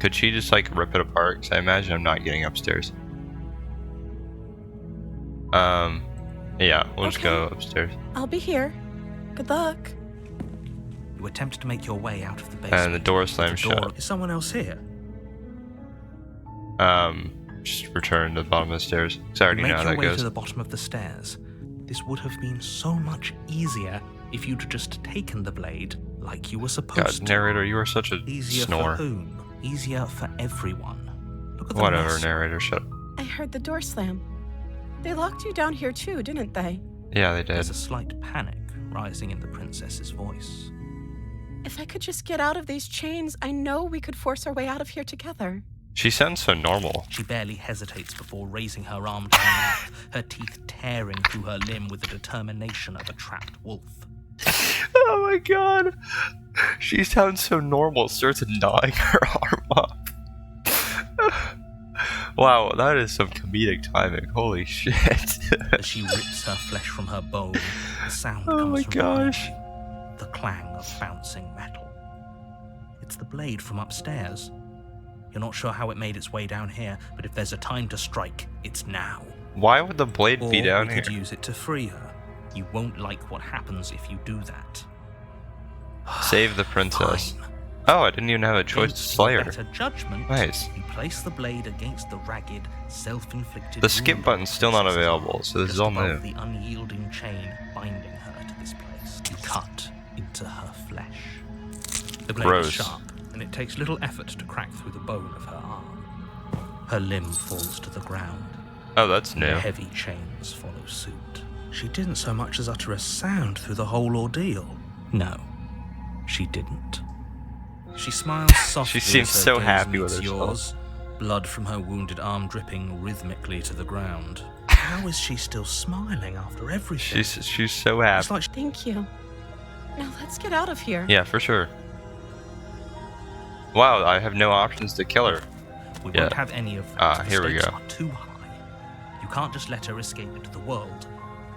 Could she just like rip it apart? Because I imagine I'm not getting upstairs. Yeah, we'll just Okay. go upstairs. I'll be here. Good luck. You attempt to make your way out of the basement. And the door but slams the door- shut. Is someone else here? Just return to the bottom of the stairs. Because I already You know make how your that way goes. to the bottom of the stairs. This would have been so much easier if you'd just taken the blade like you were supposed God, to. narrator, you are such a Easier snore. for whom? Easier for everyone. Look at the Whatever, mess. narrator, shut up. I heard the door slam. They locked you down here too, didn't they? Yeah, they did. There's a slight panic rising in the princess's voice. If I could just get out of these chains, I know we could force our way out of here together. She sounds so normal. She barely hesitates before raising her arm to her mouth, her teeth tearing through her limb with the determination of a trapped wolf. Oh my god. She sounds so normal. Starts gnawing her arm up. Wow, that is some comedic timing. Holy shit. As she rips her flesh from her bone, the sound Oh comes my from behind gosh. you, the clang of bouncing metal. It's the blade from upstairs. You're not sure how it made its way down here, but if there's a time to strike, it's now. Why would the blade Or be down we here? could use it to free her. You won't like what happens if you do that. Save the princess. Fine. Oh, I didn't even have a choice to Against slay your her. better judgment, Nice. you place the blade against the ragged, self-inflicted. The skip wound button's on still not princess's available, arm, so this is just all above new. the unyielding chain binding her to this place. You cut into her flesh. The blade Gross. is sharp, and it takes little effort to crack through the bone of her arm. Her limb falls to the ground. Oh, that's new. The heavy chains follow suit. She didn't so much as utter a sound through the whole ordeal. No, she didn't. She smiles softly. seems as her so gaze happy with meets herself. yours, blood from her wounded arm dripping rhythmically to the ground. How is she still smiling after everything? She's so It's happy. like Thank you. Now let's get out of here. Yeah, for sure. Wow, I have no options to kill her. we Yeah. won't have any of that. The Here we stakes go. are too high. You can't just let her escape into the world.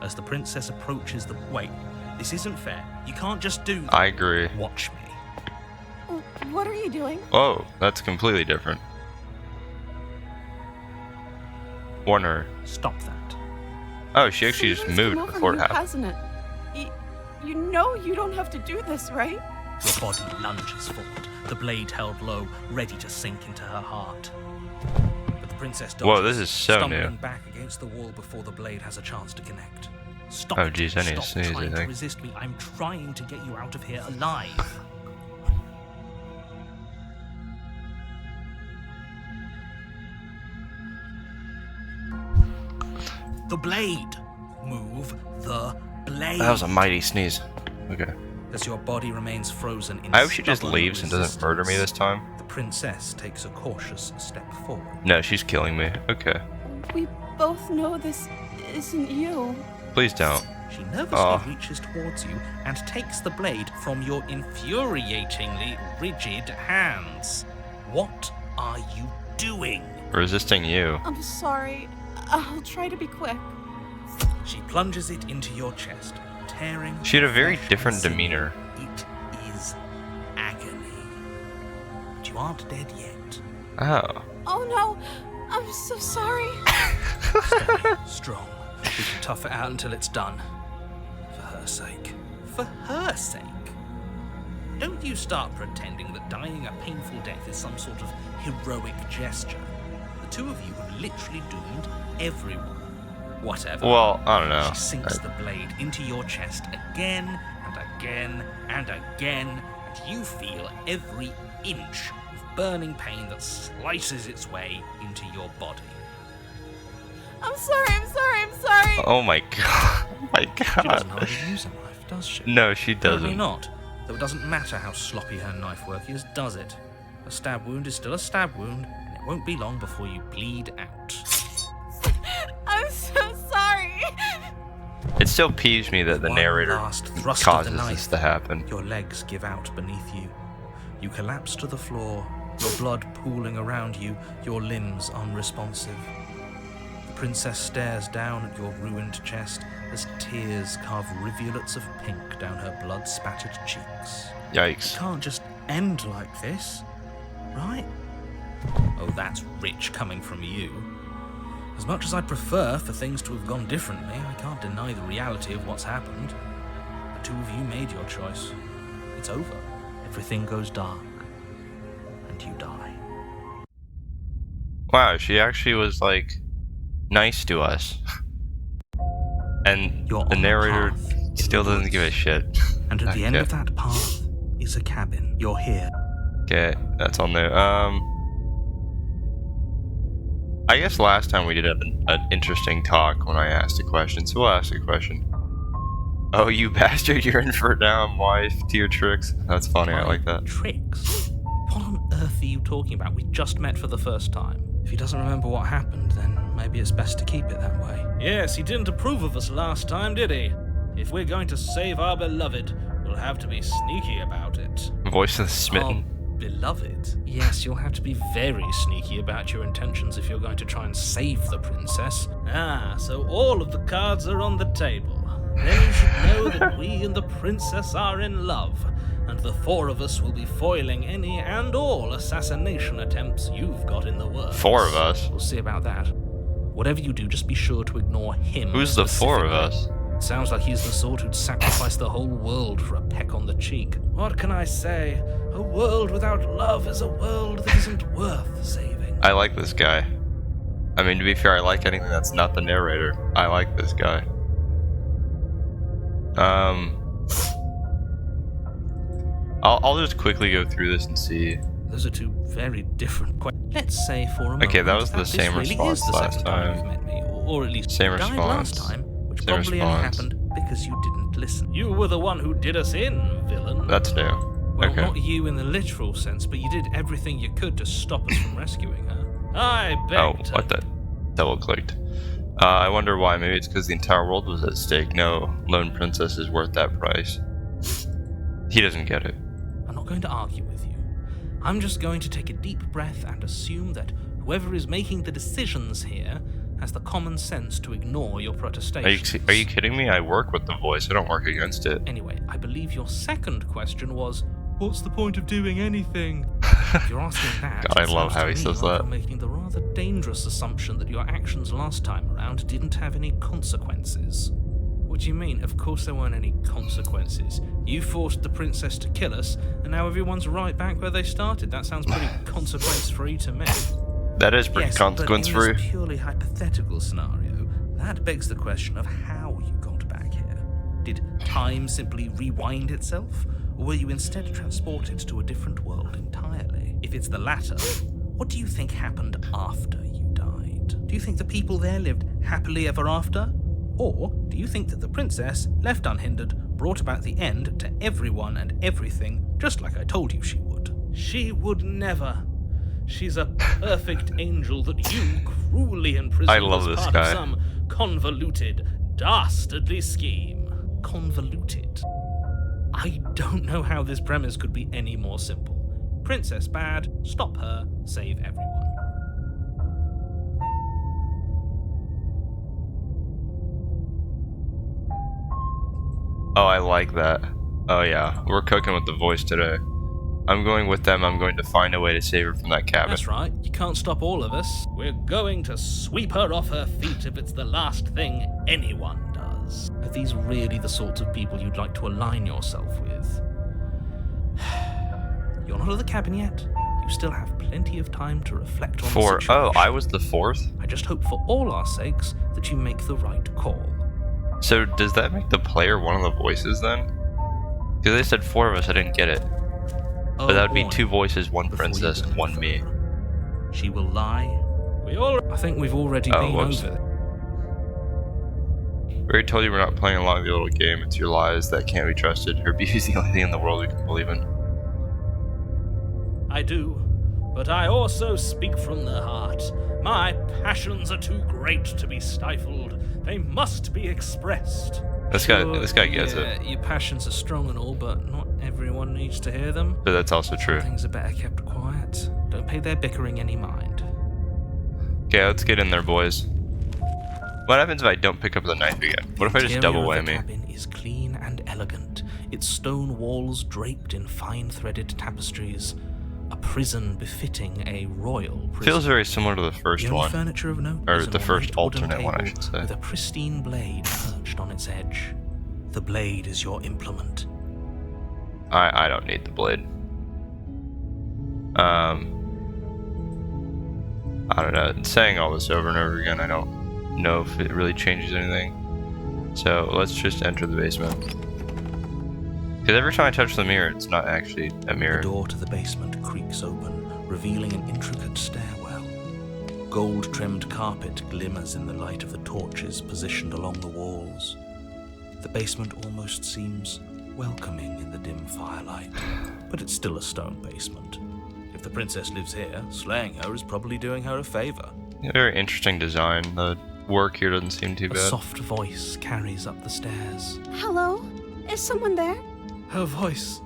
As the princess approaches the... Wait, this isn't fair. You can't just do that. I agree. Watch me. What are you doing? Oh, that's completely different. Warn her. Stop that. Oh, she actually just Something's moved come over before it you, happened. hasn't it? You know you don't have to do this, right? Your body lunges forward, the blade held low, ready to sink into her heart. But the princess dodges, Whoa, this is so stumbling new. back against the wall before the blade has a chance to connect. Stop Oh, it. geez, I need to Stop sneeze, I trying to think. resist me. I'm trying to get you out of here alive. The blade. Move the blade. That was a mighty sneeze. Okay. As your body remains frozen in I hope she just stubborn leaves and doesn't murder me resistance, this time. The princess takes a cautious step forward. No, she's killing me. Okay. We both know this isn't you. Please don't. She nervously Oh. reaches towards you and takes the blade from your infuriatingly rigid hands. What are you doing? Resisting you. I'm sorry. I'll try to be quick. She plunges it into your chest, tearing. She had a very flesh and different sinew. demeanor. It is agony. But you aren't dead yet. Oh. Oh no, I'm so sorry. Stay strong. We can tough it out until it's done. For her sake. For her sake. Don't you start pretending that dying a painful death is some sort of heroic gesture. The two of you have literally doomed everyone. Whatever. Well, I don't know. She sinks the blade into your chest again and again and again, and you feel every inch of burning pain that slices its way into your body. I'm sorry. Oh my god. Oh my She doesn't know god. how to use a knife, does she? No, she Apparently doesn't. not. Though it doesn't matter how sloppy her knife work is, does it? A stab wound is still a stab wound, and it won't be long before you bleed out. I'm so sorry. It still peeves me that the One narrator last thrust of causes the this knife. to happen. Your legs give out beneath you. You collapse to the floor, your blood pooling around you, your limbs unresponsive. The princess stares down at your ruined chest as tears carve rivulets of pink down her blood-spattered cheeks. It Yikes. can't just end like this, right? Oh, that's rich coming from you. As much as I'd prefer for things to have gone differently, I can't deny the reality of what's happened. The two of you made your choice. It's over. Everything goes dark. And you die. Wow, she actually was like nice to us. And You're the on a narrator path in still the doesn't woods. give a shit. And at the end Okay. of that path is a cabin. You're here. Okay, that's on there. I guess last time we did have an interesting talk when I asked a question, so we'll ask a question. Oh, you bastard, you're in for it now, I'm wife to your tricks. That's funny, I like that. Tricks? What on earth are you talking about? We just met for the first time. If he doesn't remember what happened, then maybe it's best to keep it that way. Yes, he didn't approve of us last time, did he? If we're going to save our beloved, we'll have to be sneaky about it. Voice of the smitten. Beloved? Yes, you'll have to be very sneaky about your intentions if you're going to try and save the princess. Ah, so all of the cards are on the table. Then you should know that we and the princess are in love, and the four of us will be foiling any and all assassination attempts you've got in the works. 4 of us. We'll see about that. Whatever you do, just be sure to ignore him. Who's the 4 of specifically. us? Sounds like he's the sort who'd sacrifice the whole world for a peck on the cheek. What can I say? A world without love is a world that isn't worth saving. I like this guy. I mean, to be fair, I like anything that's not the narrator. I like this guy. I'll just quickly go through this and see. Those are two very different questions. Let's say for a moment Okay, that was the this same really response is the last second time time. you've met me, or at least Same you died response. last time, which Same probably only response. happened because you didn't listen. You were the one who did us in, villain. That's new. Well, Okay. not you in the literal sense, but you did everything you could to stop us from rescuing her. I Oh, begged her. what the? Double clicked. I wonder why. Maybe it's because the entire world was at stake. No, Lone Princess is worth that price. He doesn't get it. I'm not going to argue with you. I'm just going to take a deep breath and assume that whoever is making the decisions here has the common sense to ignore your protestations. Are you kidding me? I work with the voice. I don't work against it. Anyway, I believe your second question was, What's the point of doing anything? If you're asking that, God, I it love sounds how to he me says like that. you're making the rather dangerous assumption that your actions last time around didn't have any consequences. What do you mean? Of course there weren't any consequences. You forced the princess to kill us, and now everyone's right back where they started. That sounds pretty consequence-free to me. That is pretty Yes, consequence but in free. this purely hypothetical scenario, that begs the question of how you got back here. Did time simply rewind itself, or were you instead transported to a different world entirely? If it's the latter, what do you think happened after you died? Do you think the people there lived happily ever after? Or do you think that the princess, left unhindered, brought about the end to everyone and everything, just like I told you she would? She would never. She's a perfect angel that you cruelly imprisoned I love as this part guy. of some convoluted, dastardly scheme. Convoluted. I don't know how this premise could be any more simple. Princess bad, stop her, save everyone. Oh, I like that. Oh yeah, we're cooking with the voice today. I'm going with them. I'm going to find a way to save her from that cabin. That's right, you can't stop all of us. We're going to sweep her off her feet if it's the last thing anyone does. Are these really the sorts of people you'd like to align yourself with? You're not at the cabin yet. You still have plenty of time to reflect on the Oh, situation. I was the fourth? I just hope for all our sakes that you make the right call. So does that make the player one of the voices then? Because they said 4 of us, I didn't get it. But that would be 2 voices, 1 Before you princess, go and 1 me. further. She will lie. I think we've already been whoops. over. We already told you we're not playing along the little game. It's your lies that can't be trusted. Her beauty is the only thing in the world we can believe in. I do, but I also speak from the heart. My passions are too great to be stifled. They must be expressed. This guy gets it. Your passions are strong and all, but not everyone needs to hear them. But that's also true. Things are better kept quiet. Don't pay their bickering any mind. Okay, let's get in there, boys. What happens if I don't pick up the knife again? What if I just double The whammy? cabin is clean and elegant, its stone walls draped in fine threaded tapestries. A prison befitting a royal prison. Feels very similar to the first The only one. furniture of note Or is an the first ornate wooden alternate one, I table should say. with a pristine blade perched on its edge. The blade is your implement. I don't need the blade. I don't know. Saying all this over and over again, I don't know if it really changes anything. So let's just enter the basement. Because every time I touch the mirror, it's not actually a The mirror. door to the basement creaks open, revealing an intricate stairwell. Gold-trimmed carpet glimmers in the light of the torches positioned along the walls. The basement almost seems welcoming in the dim firelight, but it's still a stone basement. If the princess lives here, slaying her is probably doing her a favor. Very interesting design. The work here doesn't seem too A bad. soft voice carries up the stairs. Hello? Is someone there? Her voice,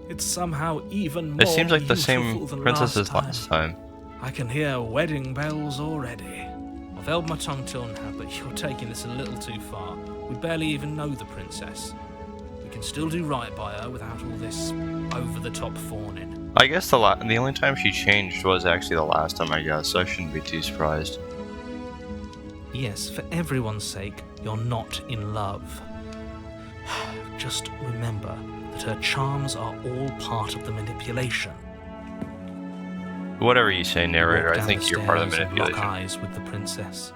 it's somehow even more It seems like the beautiful same than princess as time. last time. I can hear wedding bells already. I've held my tongue till now, but you're taking this a little too far. We barely even know the princess. We can still do right by her without all this over-the-top fawning. I guess the only time she changed was actually the last time, I guess, so I shouldn't be too surprised. Yes, for everyone's sake, you're not in love. Just remember that her charms are all part of the manipulation. Whatever you say, narrator, Walk I down think the you're part of the stairs and lock manipulation. eyes with the princess.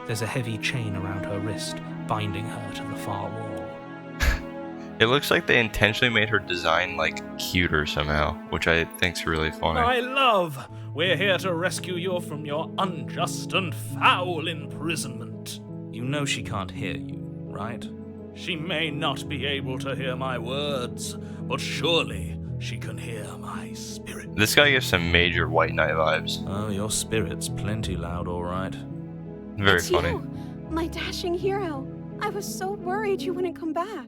There's a heavy chain around her wrist, binding her to the far wall. It looks like they intentionally made her design, like, cuter somehow, which I think's really funny. My love, we're here to rescue you from your unjust and foul imprisonment. You know she can't hear you, right? She may not be able to hear my words, but surely she can hear my spirit. This guy gives some major White Knight vibes. Oh, your spirit's plenty loud, all right. Very It's funny. you, my dashing hero. I was so worried you wouldn't come back.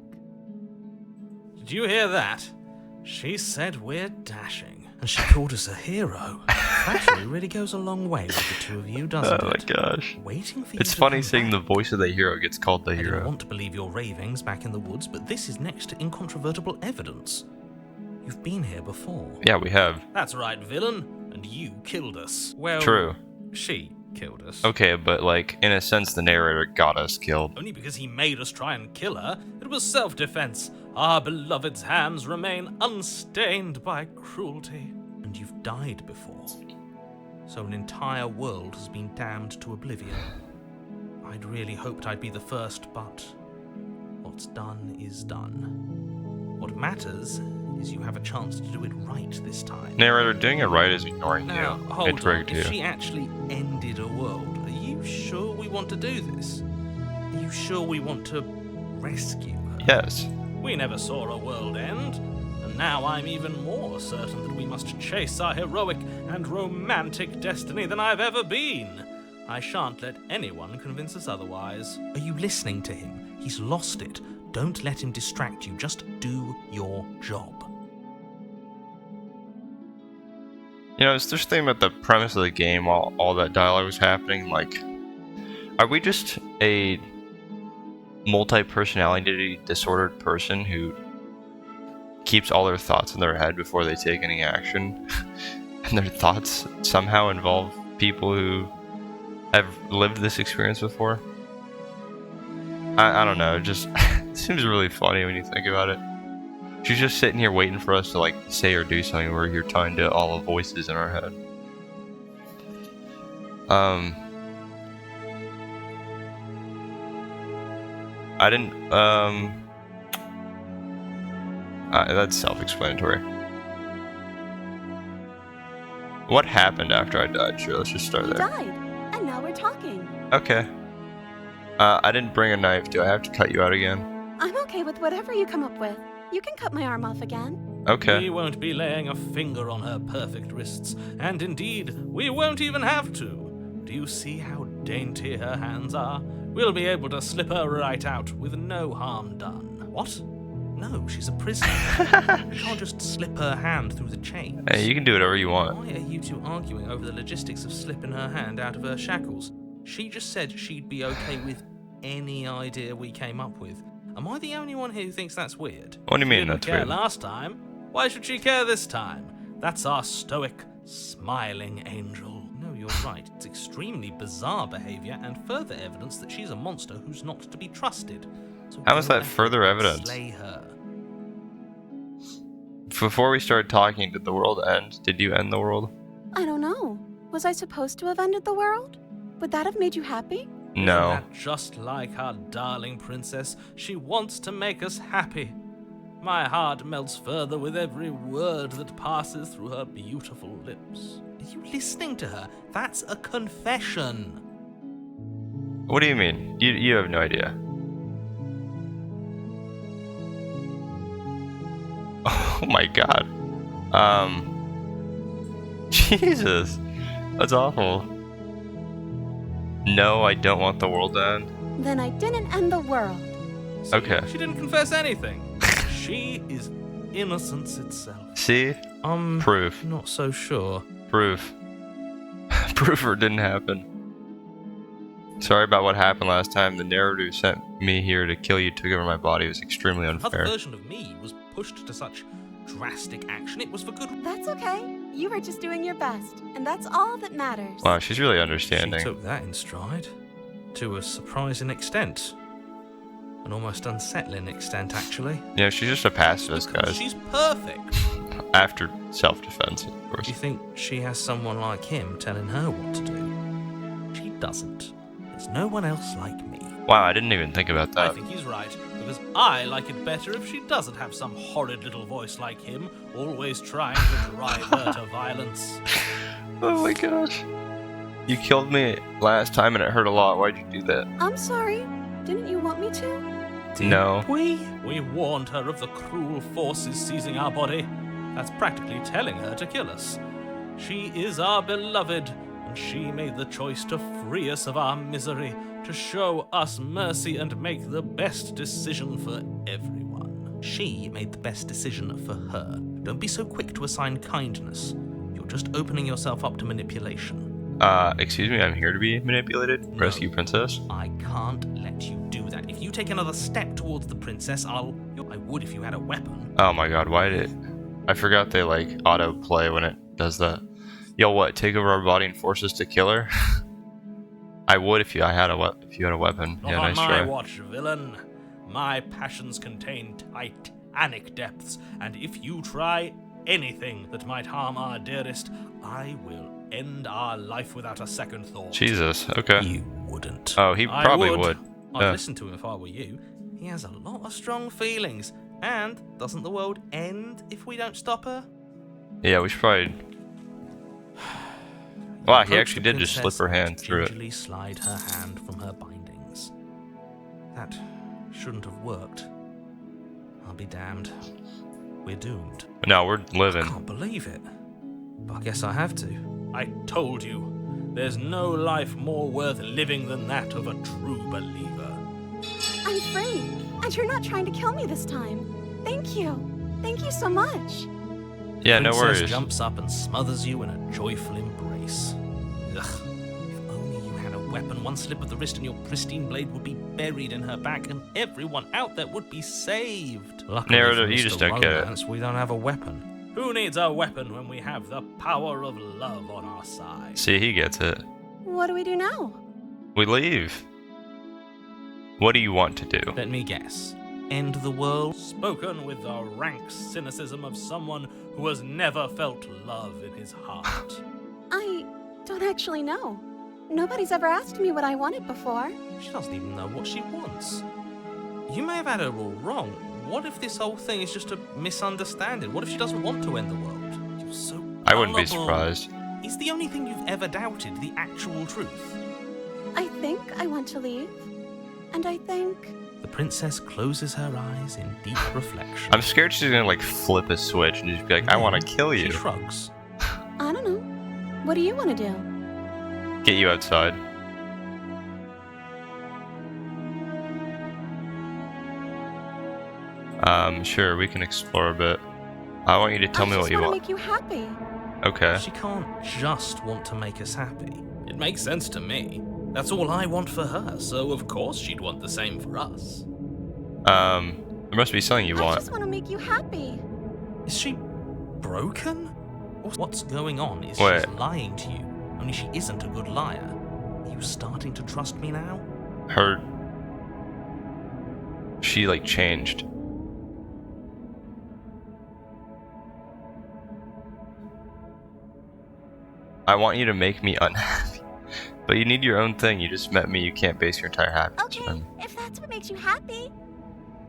Did you hear that? She said we're dashing, and she called us a hero. Actually, really goes a long way with the two of you, doesn't Oh it? my gosh. Waiting for you It's to funny come seeing the back. voice of the hero gets called the I didn't hero. want to believe your ravings back in the woods, but this is next to incontrovertible evidence. You've been here before. Yeah, we have. That's right, villain. And you killed us. Well, True. She killed us. Okay, but like, in a sense, the narrator got us killed. Only because he made us try and kill her. It was self-defense. Our beloved's hands remain unstained by cruelty. And you've died before. So an entire world has been damned to oblivion. I'd really hoped I'd be the first, but what's done is done. What matters is you have a chance to do it right this time. Narrator, doing it right is ignoring Now, you. hold It's on. rigged If you. she actually ended a world, are you sure we want to do this? Are you sure we want to rescue her? Yes. We never saw a world end, and now I'm even more certain that we must chase our heroic and romantic destiny than I've ever been. I shan't let anyone convince us otherwise. Are you listening to him? He's lost it. Don't let him distract you. Just do your job. You know, it's just thinking about the premise of the game while all that dialogue was happening. Like, are we just a multi-personality disordered person who keeps all their thoughts in their head before they take any action? And their thoughts somehow involve people who have lived this experience before? I don't know, it just it seems really funny when you think about it. She's just sitting here waiting for us to like say or do something. We're here talking to all the voices in our head. I didn't that's self-explanatory. What happened after I died? Sure, let's just start You there. died, and now we're talking. Okay. I didn't bring a knife. Do I have to cut you out again? I'm okay with whatever you come up with. You can cut my arm off again. Okay. We won't be laying a finger on her perfect wrists, and indeed, we won't even have to. Do you see how dainty her hands are? We'll be able to slip her right out with no harm done. What? No, she's a prisoner. We can't just slip her hand through the chains. Hey, you can do whatever you want. Why are you two arguing over the logistics of slipping her hand out of her shackles? She just said she'd be okay with any idea we came up with. Am I the only one here who thinks that's weird? What do you mean She didn't that's care weird? last time. Why should she care this time? That's our stoic, smiling angel. No, you're right. It's extremely bizarre behavior and further evidence that she's a monster who's not to be trusted. So How is go that ahead further and evidence? Slay her. Before we started talking, did the world end? Did you end the world? I don't know. Was I supposed to have ended the world? Would that have made you happy? No. Isn't that just like our darling princess? She wants to make us happy. My heart melts further with every word that passes through her beautiful lips. Are you listening to her? That's a confession. What do you mean? You have no idea. Oh my god. Jesus. That's awful. No, I don't want the world to end. Then I didn't end the world. See, Okay. She didn't confess anything. She is innocence itself. See? Proof. Not so sure. Proof. Proof it didn't happen. Sorry about what happened last time. The narrator who sent me here to kill you took over my body. It was extremely Another unfair. version of me was pushed to such drastic action. It was for good. That's okay. You were just doing your best, and that's all that matters. Wow, she's really She understanding. took that in stride. To a surprising extent. An almost unsettling extent, actually. Yeah, she's just a pacifist, Because guys. she's perfect. After self-defense, of course. Do you think she has someone like him telling her what to do? She doesn't. There's no one else like me. Wow, I didn't even think about I that. think he's right, because I like it better if she doesn't have some horrid little voice like him, always trying to drive her to violence. Oh my gosh. You killed me last time and it hurt a lot. Why'd you do that? I'm sorry. Didn't you want me to? No. We warned her of the cruel forces seizing our body. That's practically telling her to kill us. She is our beloved, and she made the choice to free us of our misery, to show us mercy and make the best decision for everyone. She made the best decision for her. Don't be so quick to assign kindness. You're just opening yourself up to manipulation. Excuse me, I'm here to be manipulated? No. Rescue princess? I can't let you do that. If you take another step towards the princess, I would if you had a weapon. Oh my god, why did it? I forgot they like auto-play when it does that. Yo, what? Take over our body and force us to kill her? I would if you had a weapon. Not Yeah, on nice my try. watch, villain. My passions contain titanic depths, and if you try anything that might harm our dearest, I will end our life without a second thought. Jesus. Okay. You wouldn't. Oh, he I probably would. I'd Yeah. listen to him if I were you. He has a lot of strong feelings. And doesn't the world end if we don't stop her? Yeah, we should probably. Wow, he Approach actually the did just slip princess her hand and through it. gingerly slide her hand from her bindings. That shouldn't have worked. I'll be damned. We're doomed. No, we're I living. can't believe it. But I guess I have to. I told you, there's no life more worth living than that of a true believer. I'm free, and you're not trying to kill me this time. Thank you. Thank you so much. Yeah, no Princess worries. jumps up and smothers you in a joyful embrace. Ugh. If only you had a weapon, one slip of the wrist and your pristine blade would be buried in her back, and everyone out there would be saved. Luckily Naruto, for you Mr. just don't get it. Romance, we don't have a weapon. Who needs a weapon when we have the power of love on our side? See, he gets it. What do we do now? We leave. What do you want to do? Let me guess. End the world? Spoken with the rank cynicism of someone who has never felt love in his heart. I don't actually know. Nobody's ever asked me what I wanted before. She doesn't even know what she wants. You may have had her all wrong. What if this whole thing is just a misunderstanding? What if she doesn't want to end the world? You're so I wouldn't be gullible. surprised. Is the only thing you've ever doubted the actual truth? I think I want to leave. And I think... The princess closes her eyes in deep reflection. I'm scared she's gonna like flip a switch and just be like, I want to kill She you. shrugs. I don't know. What do you want to do? Get you outside. Sure, we can explore a bit. I want you to tell me what you I want. just want to make you happy. Okay. She can't just want to make us happy. It makes sense to me. That's all I want for her, so of course she'd want the same for us. There must be something you I want. just want to make you happy. Is she broken? What's going on? Is Wait. she lying to you? Only she isn't a good liar. Are you starting to trust me now? Her. She like changed. I want you to make me unhappy. But you need your own thing. You just met me. You can't base your entire happiness on. if that's what makes you happy.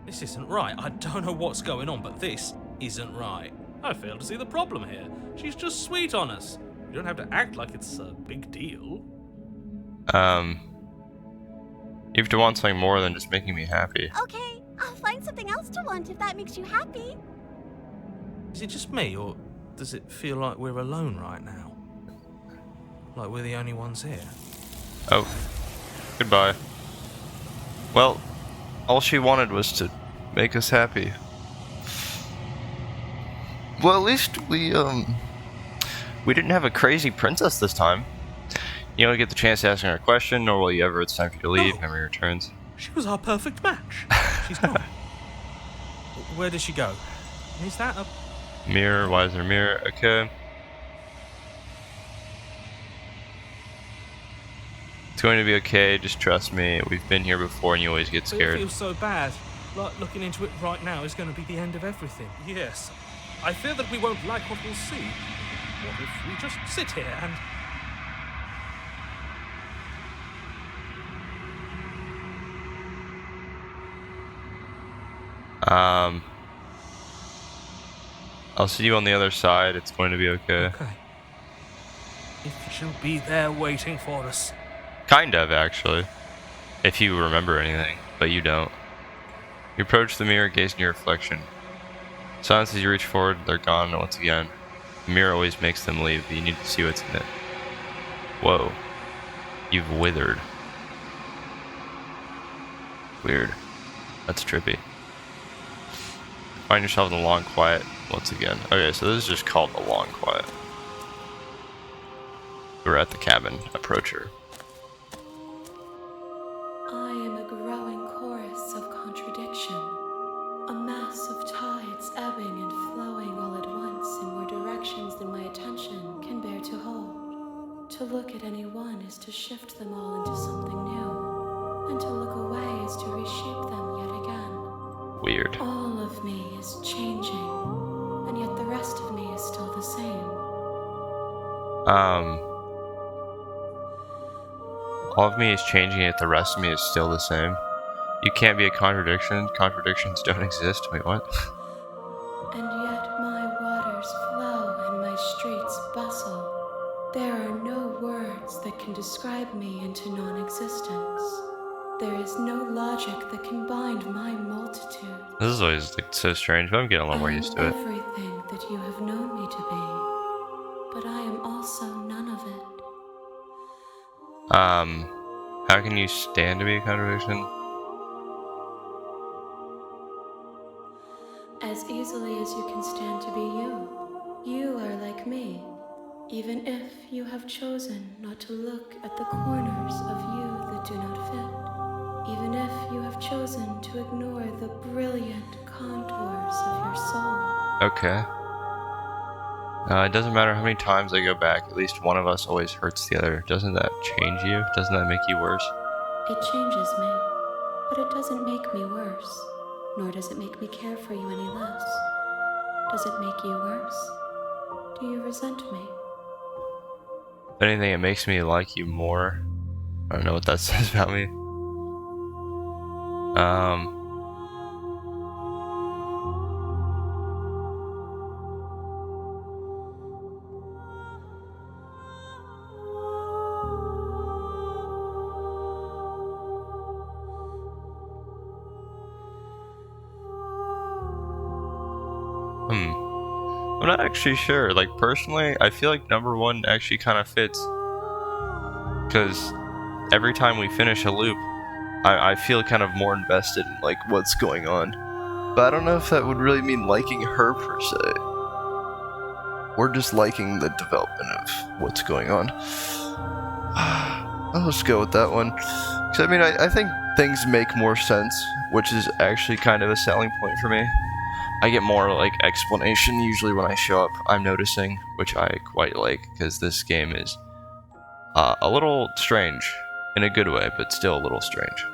This isn't right. I don't know what's going on, but this isn't right. I fail to see the problem here. She's just sweet on us. You don't have to act like it's a big deal. You have to want something more than just making me happy. Okay, I'll find something else to want if that makes you happy. Is it just me, or does it feel like we're alone right now? Like we're the only ones here? Oh. Goodbye. Well, all she wanted was to make us happy. Well, at least we didn't have a crazy princess this time. You don't get the chance to ask her a question, nor will you ever. It's time for you to leave. No. Memory returns. She was our perfect match. She's gone. Where did she go? Is that a... Mirror, why is there a mirror? Okay. It's going to be okay, just trust me. We've been here before and you always get It scared. feels so bad. Like looking into it right now is going to be the end of everything. Yes. I fear that we won't like what we'll see. What if we just sit here and... I'll see you on the other side. It's going to be okay. Okay. If she'll be there waiting for us. Kind of, actually. If you remember anything, but you don't. You approach the mirror, gaze in your reflection. Silence as you reach forward, they're gone once again. The mirror always makes them leave, but you need to see what's in it. Whoa. You've withered. Weird. That's trippy. Find yourself in the long quiet once again. Okay, so this is just called the long quiet. We're at the cabin. Approach her. I am a growing chorus of contradiction, a mass of tides ebbing and flowing all at once. only one is to shift them all into something new, and to look away is to reshape them yet again. Weird. All of me is changing, and yet the rest of me is still the same. All of me is changing, yet the rest of me is still the same. You can't be a contradiction. Contradictions don't exist. Wait, what? And yet my waters flow and my streets bustle. There are no words that can describe me into non-existence. There is no logic that can bind my multitude. This is always like so strange, but I'm getting a little more used to it. Everything that you have known me to be, but I am also none of it. How can you stand to be a contradiction? As easily as you can stand to be you. You are like me, even if you have chosen not to look at the corners of you that do not fit. Even if you have chosen to ignore the brilliant contours of your soul. Okay. It doesn't matter how many times I go back, at least one of us always hurts the other. Doesn't that change you? Doesn't that make you worse? It changes me, but it doesn't make me worse, nor does it make me care for you any less. Does it make you worse? Do you resent me? If anything, it makes me like you more. I don't know what that says about me. I'm not actually sure. Like, personally, I feel like number one actually kind of fits. Because every time we finish a loop, I feel kind of more invested in, like, what's going on. But I don't know if that would really mean liking her, per se. Or just liking the development of what's going on. I'll just go with that one. Because, I mean, I think things make more sense, which is actually kind of a selling point for me. I get more, like, explanation usually when I show up, I'm noticing, which I quite like, because this game is a little strange, in a good way, but still a little strange.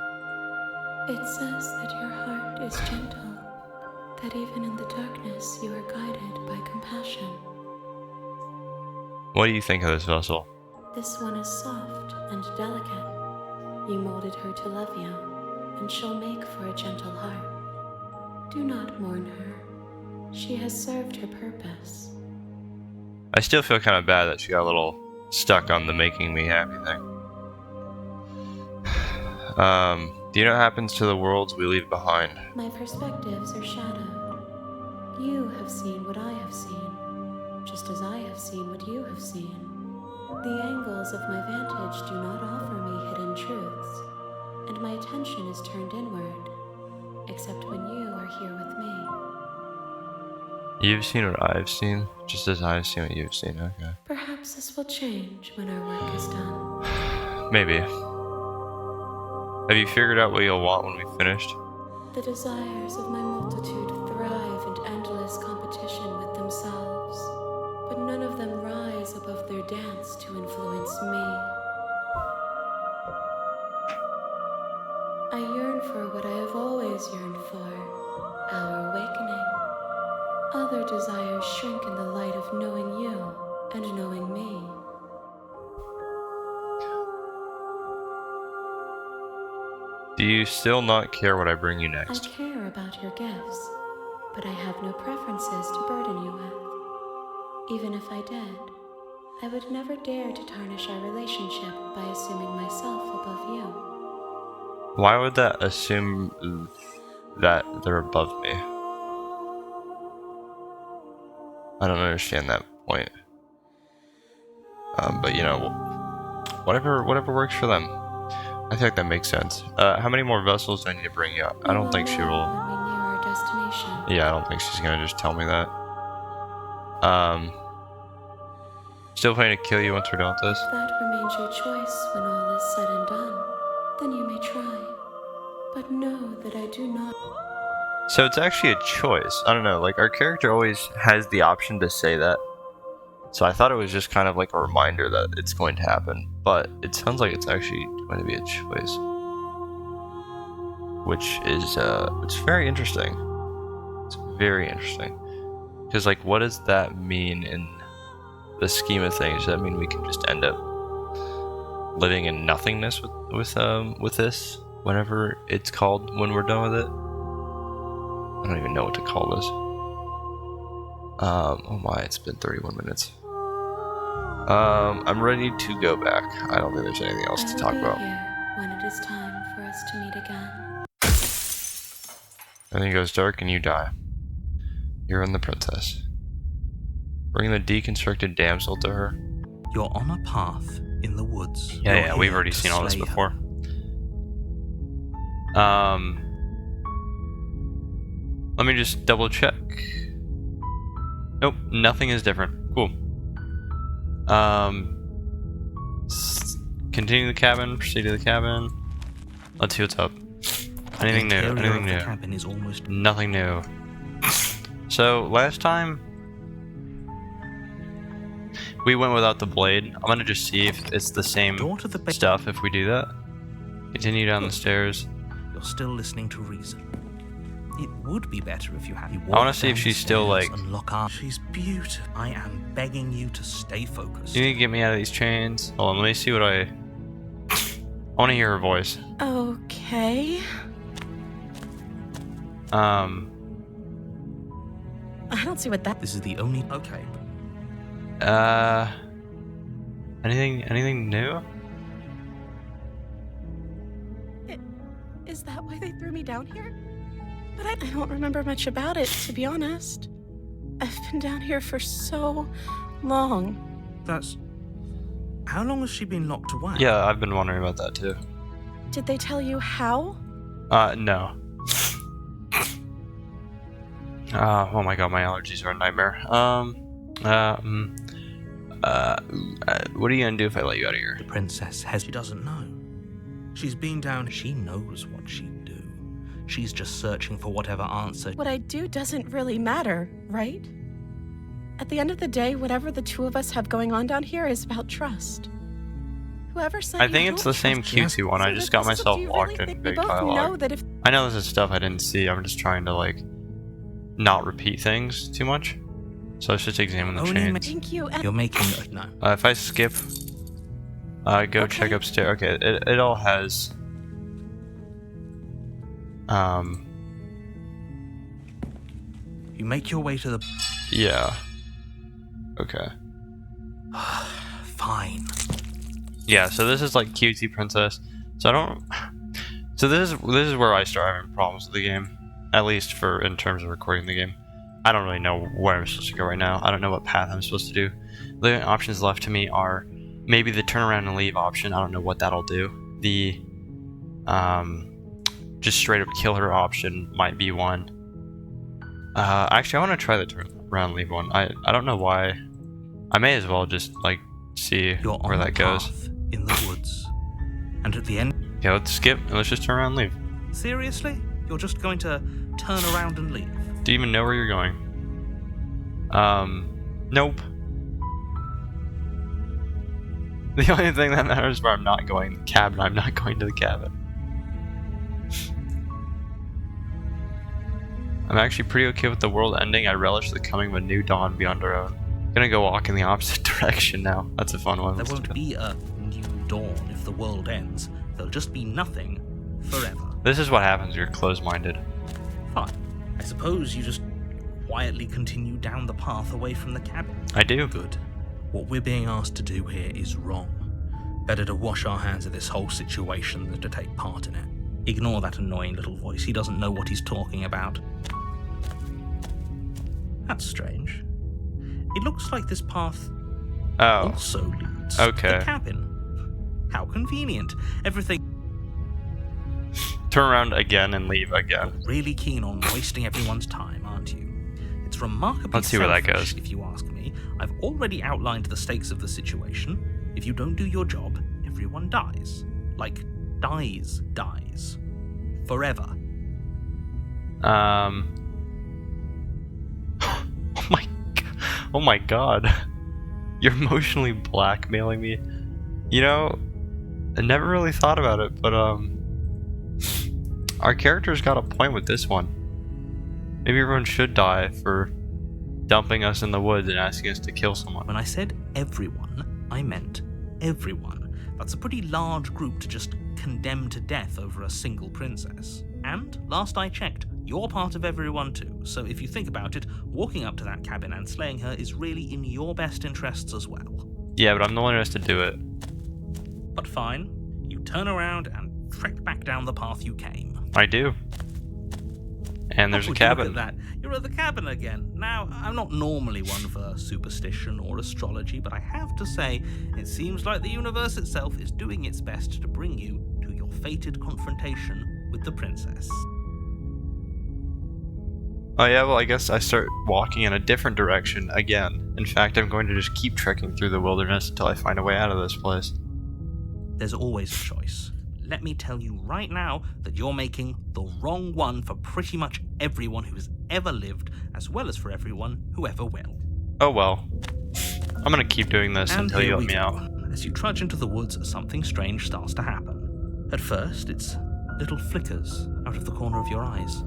It says that your heart is gentle, that even in the darkness you are guided by compassion. What do you think of this vessel? This one is soft and delicate. You molded her to love you, and she'll make for a gentle heart. Do not mourn her. She has served her purpose. I still feel kind of bad that she got a little stuck on the making me happy thing. Do you know what happens to the worlds we leave behind? My perspectives are shadowed. You have seen what I have seen, just as I have seen what you have seen. The angles of my vantage do not offer me hidden truths, and my attention is turned inward, except when you are here with me. You've seen what I've seen, just as I've seen what you've seen, okay. Perhaps this will change when our work is done. Maybe. Have you figured out what you'll want when we've finished? The desires of my multitude thrive in endless competition with themselves, but none of them rise above their dance to influence me. I yearn for what I have always yearned for, our awakening. Other desires shrink in the light of knowing you and knowing me. Do you still not care what I bring you I next? care about your gifts, but I have no preferences to burden you with. Even if I did, I would never dare to tarnish our relationship by assuming myself above you. Why would that assume that they're above me? I don't understand that point. But you know, whatever works for them. I think that makes sense. How many more vessels do I need to bring you up? I don't think she will. When we near our destination. Yeah, I don't think she's gonna just tell me that. Still planning to kill you once we're done with this? If that remains your choice when all is said and done, then you may try. But know that I do not. So it's actually a choice. I don't know, like our character always has the option to say that. So I thought it was just kind of like a reminder that it's going to happen, but it sounds like it's actually going to be a choice, which is it's very interesting. It's very interesting because like, what does that mean in the scheme of things? Does that mean we can just end up living in nothingness with this, whatever it's called, when we're done with it? I don't even know what to call this. Oh my, it's been 31 minutes. I'm ready to go back. I don't think there's anything else to talk I will about. be here when it is time for us to meet again. Everything goes dark and you die. You're in the princess. Bring the deconstructed damsel to her. You're on a path in the woods. Yeah, You're yeah, we've here already to seen all this slay her. before. Let me just double check. Nope, nothing is different. Cool. Continue the cabin, proceed to the cabin. Let's see what's up. Anything The new? interior Anything of the new? cabin is almost Nothing new. So last time we went without the blade. I'm gonna just see if it's the same door to the bed. stuff if we do that. Continue down the stairs. You're still listening to reason. It would be better if you had. You wanna walk see if down she's the still, stairs like- and look up. She's beautiful. I am begging you to stay focused. You need to get me out of these chains. Hold on, let me see what I want to hear her voice. Okay. Um, I don't see what that. This is the only. Okay. anything new? Is that why they threw me down here? But I don't remember much about it, to be honest. I've been down here for so long. That's. How long has she been locked away? Yeah, I've been wondering about that too. Did they tell you how? No. Oh my god, my allergies are a nightmare. What are you gonna do if I let you out of here? The princess has. She doesn't know. She's been down. She knows what she'd do. She's just searching for whatever answer. What I do doesn't really matter, right? At the end of the day, whatever the two of us have going on down here is about trust. Whoever said I you think it's don't the same trust- cutesy one. I So just then got myself do you locked really in think big we both dialogue. know that if I know this is stuff I didn't see. I'm just trying to like not repeat things too much. So let's just examine the Only chains. thank you and You're making no. If I skip, go check Okay. upstairs. Okay, it all has. You make your way to the. Yeah. Okay. Fine. Yeah. So this is like cutesy princess. So I don't. So this is where I start having problems with the game, at least for in terms of recording the game. I don't really know where I'm supposed to go right now. I don't know what path I'm supposed to do. The only options left to me are maybe the turn around and leave option. I don't know what that'll do. The just straight up kill her option might be one. Actually, I want to try the turn around and leave one. I don't know why. I may as well just like see You're on where a that goes. path in the woods, and at the end. Okay, let's skip and let's just turn around and leave. Seriously, you're just going to turn around and leave? Do you even know where you're going? Nope. The only thing that matters is where I'm not going. The cabin. I'm not going to the cabin. I'm actually pretty okay with the world ending. I relish the coming of a new dawn beyond our own. Gonna go walk in the opposite direction now. That's a fun one. There Let's won't do it. be a new dawn if the world ends. There'll just be nothing forever. This is what happens when you're closed-minded. Fine. I suppose you just quietly continue down the path away from the cabin. I do. Good. What we're being asked to do here is wrong. Better to wash our hands of this whole situation than to take part in it. Ignore that annoying little voice. He doesn't know what he's talking about. That's strange. It looks like this path Oh. also leads Okay. to the cabin. How convenient. Everything Turn around again and leave again. really keen on wasting everyone's time, aren't you? It's remarkably Let's see where that selfish, goes. if you ask me. I've already outlined the stakes of the situation. If you don't do your job, everyone dies. Like, dies. Forever. Oh my god. You're emotionally blackmailing me. You know, I never really thought about it, but our character's got a point with this one. Maybe everyone should die for dumping us in the woods and asking us to kill someone. When I said everyone, I meant everyone. That's a pretty large group to just condemn to death over a single princess. And, last I checked, you're part of everyone too, so if you think about it, walking up to that cabin and slaying her is really in your best interests as well. Yeah, but I'm the one who has to do it. But fine, you turn around and trek back down the path you came. I do. And there's a Look cabin. at that. You're at the cabin again. Now, I'm not normally one for superstition or astrology, but I have to say, it seems like the universe itself is doing its best to bring you to your fated confrontation with the princess. Oh yeah, well I guess I start walking in a different direction again. In fact, I'm going to just keep trekking through the wilderness until I find a way out of this place. There's always a choice. Let me tell you right now that you're making the wrong one for pretty much everyone who has ever lived, as well as for everyone who ever will. Oh well. I'm gonna keep doing this And until you here let we me go. out. As you trudge into the woods, something strange starts to happen. At first, it's little flickers out of the corner of your eyes.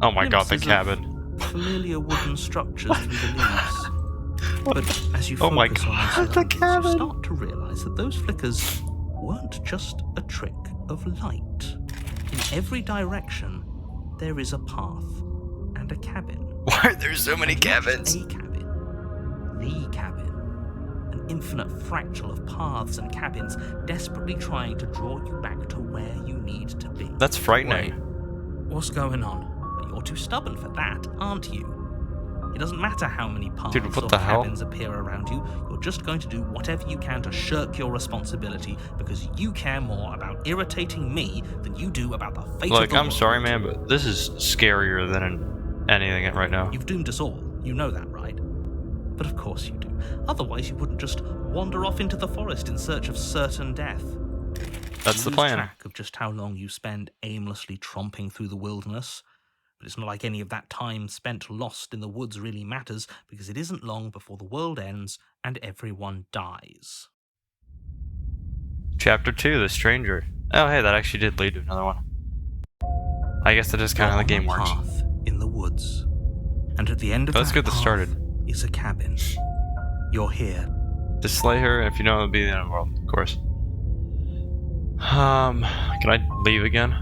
Oh my god, the Glimpses of cabin. Familiar wooden structures through the leaves. But as you Oh my focus on God, these the surroundings, you cabin. start to realize that those flickers weren't just a trick of light. In every direction, there is a path and a cabin. Why are there so many cabins? A cabin. The cabin. An infinite fractal of paths and cabins desperately trying to draw you back to where you need to be. That's frightening. Wait, what's going on? You're too stubborn for that, aren't you? It doesn't matter how many paths Dude, what or the hell? cabins appear around you, you're just going to do whatever you can to shirk your responsibility because you care more about irritating me than you do about the fate of Look, the I'm world. sorry man, but this is scarier than anything right now. You've doomed us all, you know that, right? But of course you do. Otherwise you wouldn't just wander off into the forest in search of certain death. That's You the lose plan. track of just how long you spend aimlessly tromping through the wilderness. But it's not like any of that time spent lost in the woods really matters, because it isn't long before the world ends and everyone dies. Chapter 2, The Stranger. Oh hey, that actually did lead to another one. I guess that is kind of how the game You're on works. a path in the woods, and at the end of Let's that get this path started. is a cabin. You're here. To slay her, if you know it'll be the end of the world, of course. Can I leave again?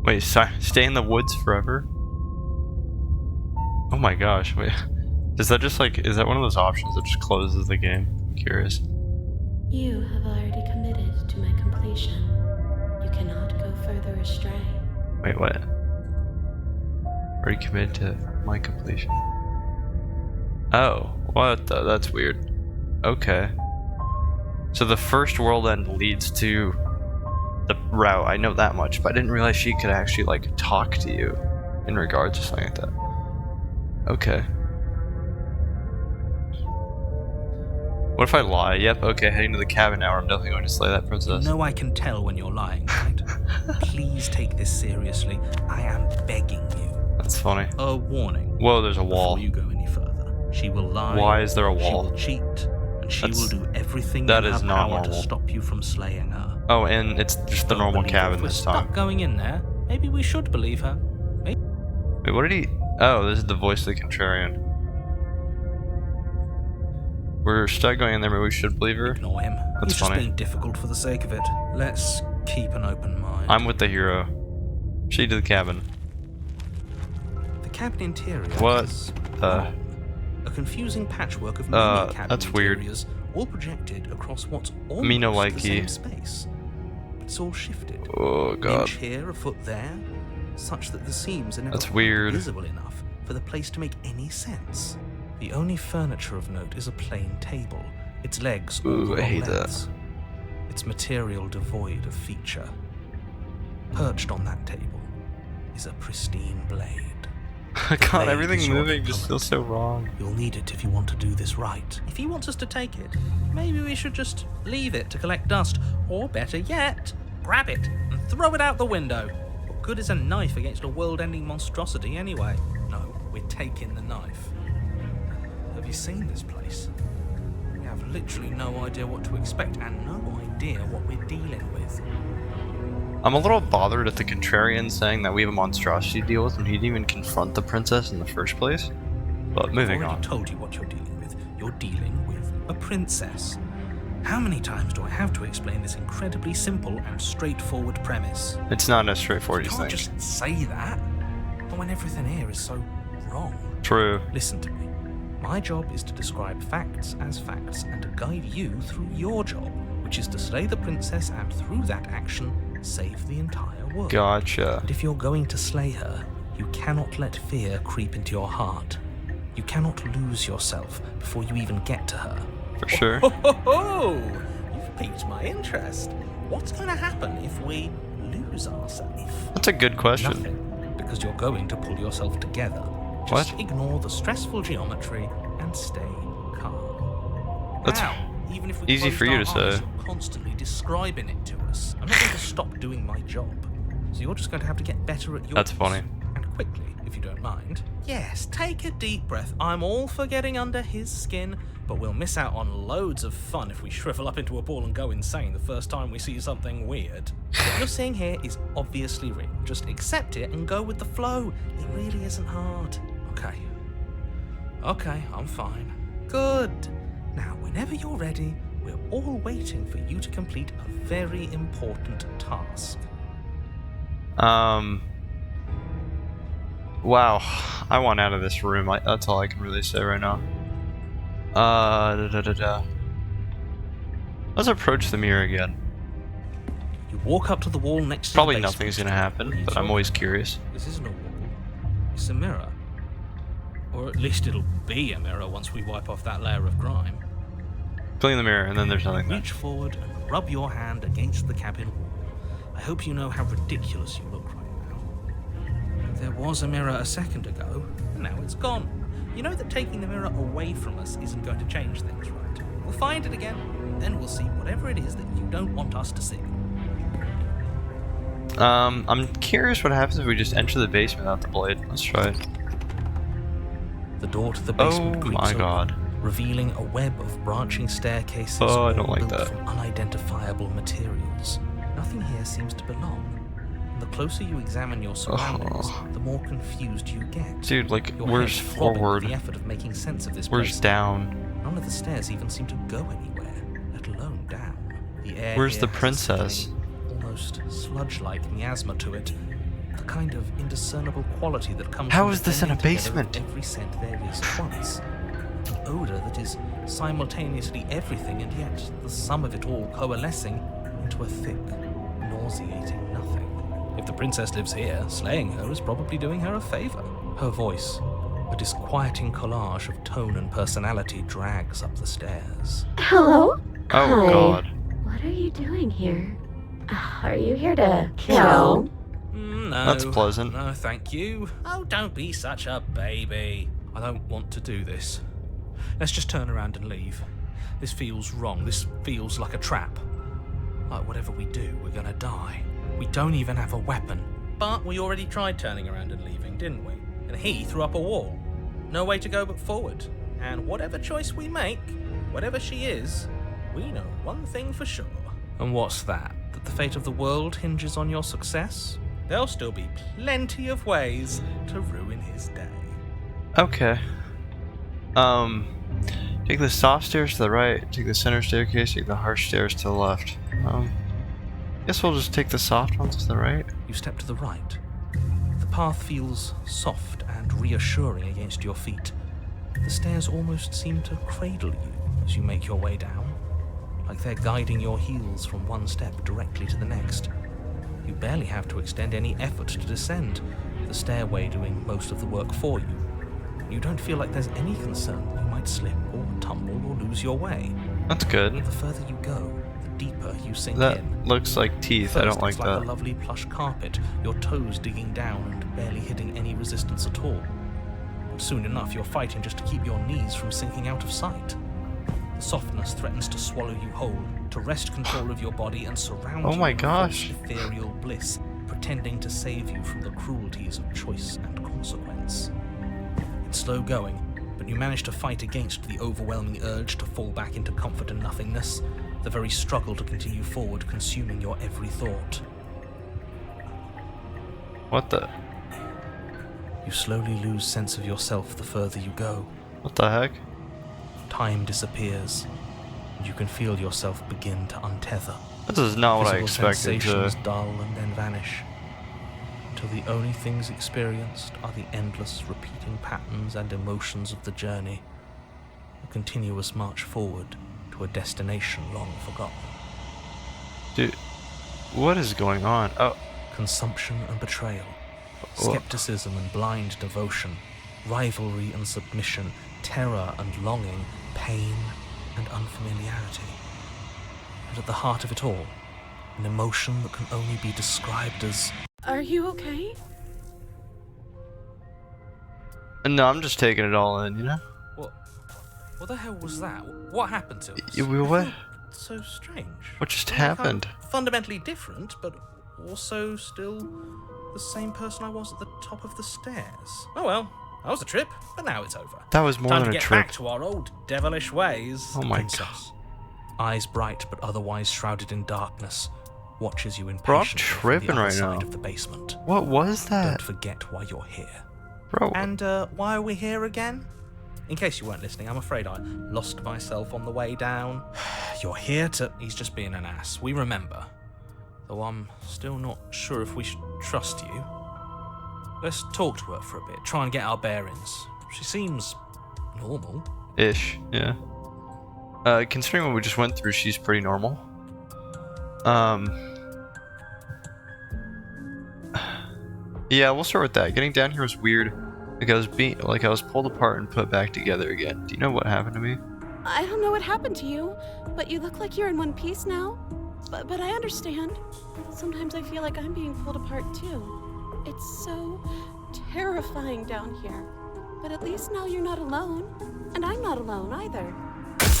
Wait, stay in the woods forever? Oh my gosh, wait. Is that just like, is that one of those options that just closes the game? I'm curious. You have already committed to my completion. You cannot go further astray. Wait, what? Already committed to my completion. Oh, what the? That's weird. Okay. So the first world end leads to the route. I know that much, but I didn't realize she could actually like talk to you in regards to something like that. Okay. What if I lie? Yep, okay, heading to the cabin now. I'm definitely going to slay that You princess. know I can tell when you're lying, right? Please take this seriously. I am begging you. That's funny. A warning. Whoa, there's a wall. Before you go any further. She will lie. Why is there a She wall? will cheat. And she That's- will do everything that in is her not power to normal. stop you from slaying her. Oh, and it's just the Don't normal believe her. cabin If we're this stuck time. going in there, maybe we should believe her. Wait, what did he... Oh, this is the voice of the contrarian. We're stuck going in there, maybe we should believe her? Ignore him. That's He's funny. just being difficult for the sake of it. Let's keep an open mind. I'm with the hero. She to the cabin. The cabin interior What is the- wrong. A confusing patchwork of many cabin that's weird. interiors, all projected across what's almost Me no the likey. same space. It's all shifted. Oh An god. inch here, a foot there, such that the seams are never That's quite weird. visible enough for the place to make any sense. The only furniture of note is a plain table, its legs all Ooh, the I wrong hate that. lengths, its material devoid of feature. Perched on that table is a pristine blade. God, blade everything is your moving just feels so implement. wrong. You'll need it if you want to do this right. If he wants us to take it, maybe we should just leave it to collect dust. Or better yet, grab it and throw it out the window. What good is a knife against a world-ending monstrosity anyway? No, we're taking the knife. Have you seen this place? literally no idea what to expect and no idea what we're dealing with. I'm a little bothered at the Contrarian saying that we have a monstrosity to deal with when he didn't even confront the princess in the first place. But moving I've already on. told you what you're dealing with. You're dealing with a princess. How many times do I have to explain this incredibly simple and straightforward premise? It's not as straightforward You as you can't think. just say that. But when everything here is so wrong. True. Listen to me. My job is to describe facts as facts and to guide you through your job, which is to slay the princess and through that action, save the entire world. Gotcha. But if you're going to slay her, you cannot let fear creep into your heart. You cannot lose yourself before you even get to her. For sure. Oh, you've piqued my interest. What's going to happen if we lose ourselves? That's a good question. Nothing, because you're going to pull yourself together. Just What? ignore the stressful geometry and stay calm. That's Now, even if we easy closed for you our to eyes, say. You're constantly describing it to us. I'm not going to stop doing my job. So you're just going to have to get better at yours. That's funny. And quickly, if you don't mind. Yes, take a deep breath. I'm all for getting under his skin, but we'll miss out on loads of fun if we shrivel up into a ball and go insane the first time we see something weird. What you're seeing here is obviously real. Just accept it and go with the flow. It really isn't hard. Okay, I'm fine. Good. Now, whenever you're ready, we're all waiting for you to complete a very important task. Wow. I want out of this room. That's all I can really say right now. Let's approach the mirror again. You walk up to the wall next to Probably the nothing's basement. gonna happen, but I'm always curious. This isn't a wall. It's a mirror. Or at least it'll be a mirror once we wipe off that layer of grime. Clean the mirror, and then there's nothing there. Reach forward and rub your hand against the cabin wall. I hope you know how ridiculous you look right now. There was a mirror a second ago, and now it's gone. You know that taking the mirror away from us isn't going to change things, right? We'll find it again, and then we'll see whatever it is that you don't want us to see. I'm curious what happens if we just enter the basement without the blade. Let's try it. The door to the basement Oh creaks my open, god. revealing a web of branching staircases Oh, I all don't like built that. from unidentifiable materials. Nothing here seems to belong. And the closer you examine your surroundings, the more confused you get. Dude, like, Your where's head throbbing with forward? The effort of making sense of this Where's place. down? None of the stairs even seem to go anywhere, let alone down. The air Where's here the has a princess? sickening, almost sludge-like miasma to it. The kind of indiscernible quality that comes How from is the this in a blending together of basement? every scent there is at once. An odor that is simultaneously everything and yet the sum of it all coalescing into a thick, nauseating nothing. If the princess lives here, slaying her is probably doing her a favor. Her voice, a disquieting collage of tone and personality, drags up the stairs. Hello? Oh Hi. god. What are you doing here? Are you here to kill? No. That's pleasant. No, thank you. Oh, don't be such a baby. I don't want to do this. Let's just turn around and leave. This feels wrong. This feels like a trap. Like whatever we do, we're gonna die. We don't even have a weapon. But we already tried turning around and leaving, didn't we? And he threw up a wall. No way to go but forward. And whatever choice we make, whatever she is, we know one thing for sure. And what's that? That the fate of the world hinges on your success? There'll still be plenty of ways to ruin his day. Okay. Take the soft stairs to the right, take the center staircase, take the harsh stairs to the left. Guess we'll just take the soft ones to the right. You step to the right. The path feels soft and reassuring against your feet. The stairs almost seem to cradle you as you make your way down, like they're guiding your heels from one step directly to the next. You barely have to extend any effort to descend, the stairway doing most of the work for you. You don't feel like there's any concern that you might slip or tumble or lose your way. That's good. The further you go, the deeper you sink That in. looks like teeth. I First, don't like it's like a that. lovely plush carpet, your toes digging down and barely hitting any resistance at all. But soon enough, you're fighting just to keep your knees from sinking out of sight. The softness threatens to swallow you whole, to wrest control of your body and surround Oh you my in gosh. false ethereal bliss, pretending to save you from the cruelties of choice and consequence. It's slow going, but you manage to fight against the overwhelming urge to fall back into comfort and nothingness, the very struggle to continue forward consuming your every thought. What the? You slowly lose sense of yourself the further you go. What the heck? Time disappears, and you can feel yourself begin to untether. This is not what I Physical expected sensations to... dull and then vanish, until the only things experienced are the endless repeating patterns and emotions of the journey, a continuous march forward to a destination long forgotten. Dude, what is going on? Oh, Consumption and betrayal, Wha- skepticism and blind devotion, rivalry and submission, terror and longing, pain and unfamiliarity. And at the heart of it all, an emotion that can only be described as... Are you okay? no, I'm just taking it all in, you know? What the hell was that? What happened to us? What? So strange. What just Well, kind of happened? Fundamentally different, but also still the same person I was at the top of the stairs. Oh well, that was a trip, but now it's over. That was more Time than to a get trip. back to our old devilish ways. Oh my Princess. Eyes bright but otherwise shrouded in darkness, watches you Bro, I'm impatiently from tripping the other right side now. of the basement. What was that? Don't forget why you're here. Bro, And why are we here again? In case you weren't listening, I'm afraid I lost myself on the way down. You're here to... He's just being an ass. We remember. Though I'm still not sure if we should trust you. Let's talk to her for a bit, try and get our bearings. She seems normal. ish, yeah. Considering what we just went through, she's pretty normal. Yeah, we'll start with that. Getting down here was weird. I was pulled apart and put back together again. Do you know what happened to me? I don't know what happened to you, but you look like you're in one piece now. But I understand. Sometimes I feel like I'm being pulled apart too. It's so terrifying down here. But at least now you're not alone. And I'm not alone either.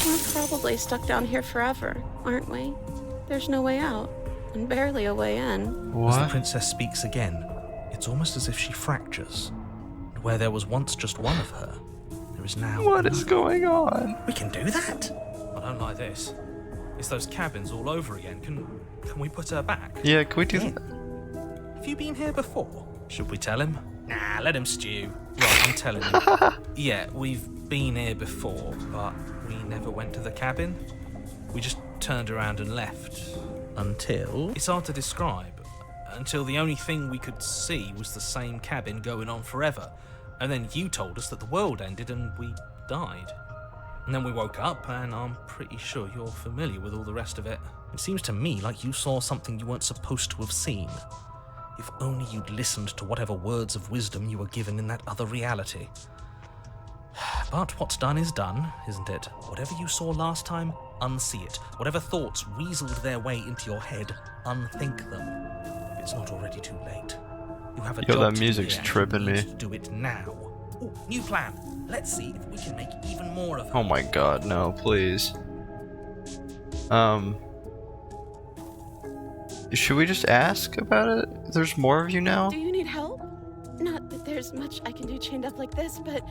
We're probably stuck down here forever, aren't we? There's no way out, and barely a way in. As the What? princess speaks again, it's almost as if she fractures. And where there was once just one of her, there is now What is another. going on? We can do that? I don't like this. It's those cabins all over again. Can we put her back? Yeah, can we do Yeah. that? Have you been here before? Should we tell him? Nah, let him stew. Right, I'm telling you. Yeah, we've been here before, but we never went to the cabin. We just turned around and left. Until... It's hard to describe. Until the only thing we could see was the same cabin going on forever. And then you told us that the world ended and we died. And then we woke up, and I'm pretty sure you're familiar with all the rest of it. It seems to me like you saw something you weren't supposed to have seen. If only you'd listened to whatever words of wisdom you were given in that other reality. But what's done is done, isn't it? Whatever you saw last time, unsee it. Whatever thoughts weaseled their way into your head, unthink them. If it's not already too late. You have a Yo, job that to do music's here, and you tripping need me. to do it now. Ooh, new plan. Let's see if we can make even more of it. Oh my god, no, please. Should we just ask about it? There's more of you now? Do you need help? Not that there's much I can do chained up like this, but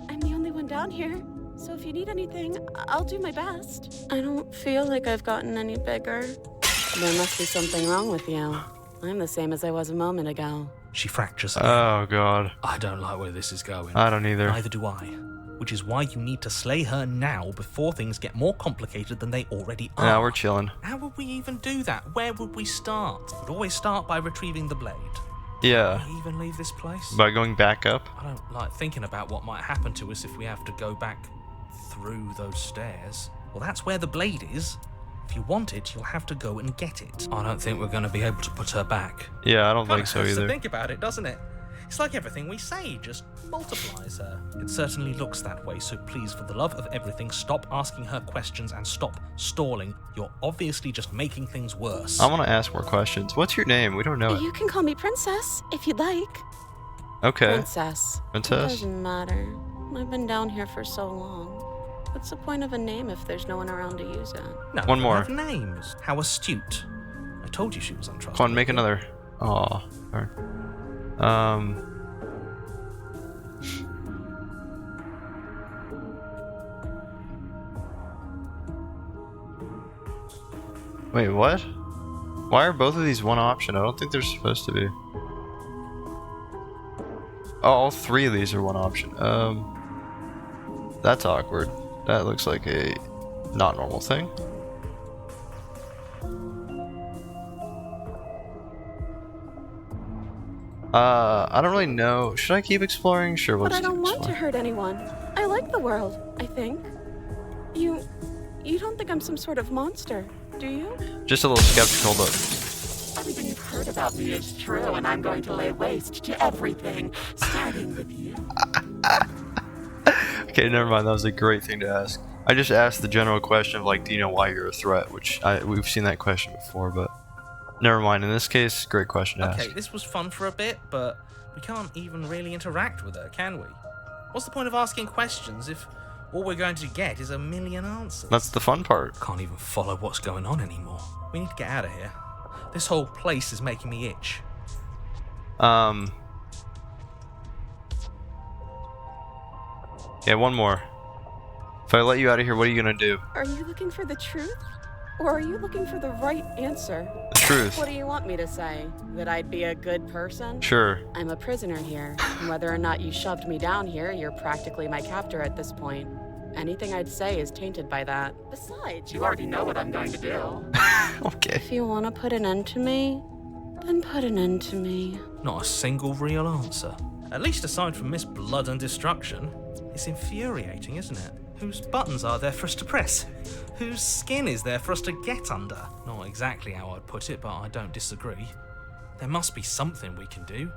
I'm the only one down here. So if you need anything, I'll do my best. I don't feel like I've gotten any bigger. There must be something wrong with you. I'm the same as I was a moment ago. She fractures again. Oh god. I don't like where this is going. I don't either. Neither do I. Which is why you need to slay her now before things get more complicated than they already are. Now we're chilling. How would we even do that? Where would we start? We'd always start by retrieving the blade. Yeah. Would we even leave this place? By going back up? I don't like thinking about what might happen to us if we have to go back through those stairs. Well, that's where the blade is. If you want it, you'll have to go and get it. I don't think we're going to be able to put her back. Yeah, I don't Kinda think so hurts to either. think about it, doesn't it? It's like everything we say just multiplies her. It certainly looks that way, so please, for the love of everything, stop asking her questions and stop stalling. You're obviously just making things worse. I want to ask more questions. What's your name? We don't know it. You can call me Princess, if you'd like. Okay. Princess. It Princess? doesn't matter. I've been down here for so long. What's the point of a name if there's no one around to use it? No, One we more. have names. How astute. I told you she was untrustworthy. Come on, make another. Aw. Darn. Wait, what? Why are both of these one option? I don't think they're supposed to be. Oh, all three of these are one option. That's awkward. That looks like a not normal thing. I don't really know. Should I keep exploring? Sure, we'll But I just keep don't want to exploring. hurt anyone. I like the world, I think. You don't think I'm some sort of monster, do you? Just a little skeptical, but Everything you've heard about me is true, and I'm going to lay waste to everything, starting with you. okay, never mind. That was a great thing to ask. I just asked the general question of like, do you know why you're a threat? Which we've seen that question before, but never mind. In this case, great question to Okay, ask. this was fun for a bit, but we can't even really interact with her, can we? What's the point of asking questions if all we're going to get is a million answers? That's the fun part. Can't even follow what's going on anymore. We need to get out of here. This whole place is making me itch. Yeah, one more. If I let you out of here, what are you gonna do? Are you looking for the truth? Or are you looking for the right answer? The truth. What do you want me to say? That I'd be a good person? Sure. I'm a prisoner here. And whether or not you shoved me down here, you're practically my captor at this point. Anything I'd say is tainted by that. Besides, You already know what I'm going to do. Okay. if you want to put an end to me, then put an end to me. Not a single real answer. At least aside from Miss Blood and Destruction. It's infuriating, isn't it? Whose buttons are there for us to press? Whose skin is there for us to get under? Not exactly how I'd put it, but I don't disagree. There must be something we can do.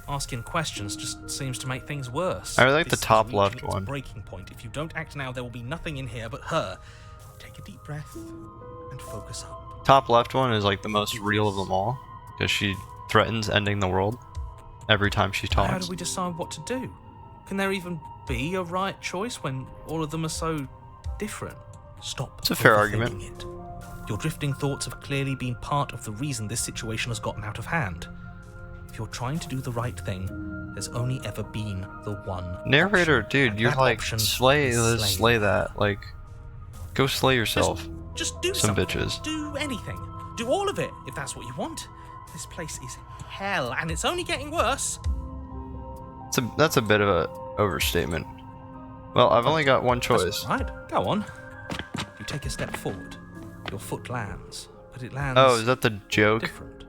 Asking questions just seems to make things worse. I really like the This top is left reaching its one. breaking point. If you don't act now, there will be nothing in here but her. Take a deep breath and focus up. Top left one is like the most real of them all, because she threatens ending the world every time she How talks. do we decide what to do? Can there even be a right choice when all of them are so different? Stop. It's a fair overthinking argument. It. Your drifting thoughts have clearly been part of the reason this situation has gotten out of hand. If you're trying to do the right thing, there's only ever been the one Narrator, option, dude, and you're that like option slay is this, slaying. slay that. Like, go slay yourself. Just do Some something. bitches. Do anything. Do all of it if that's what you want. This place is hell, and it's only getting worse. That's a bit of a overstatement. Well, I've only got one choice. That's right. Go on. You take a step forward. Your foot lands, but it lands Oh, is that the joke? different.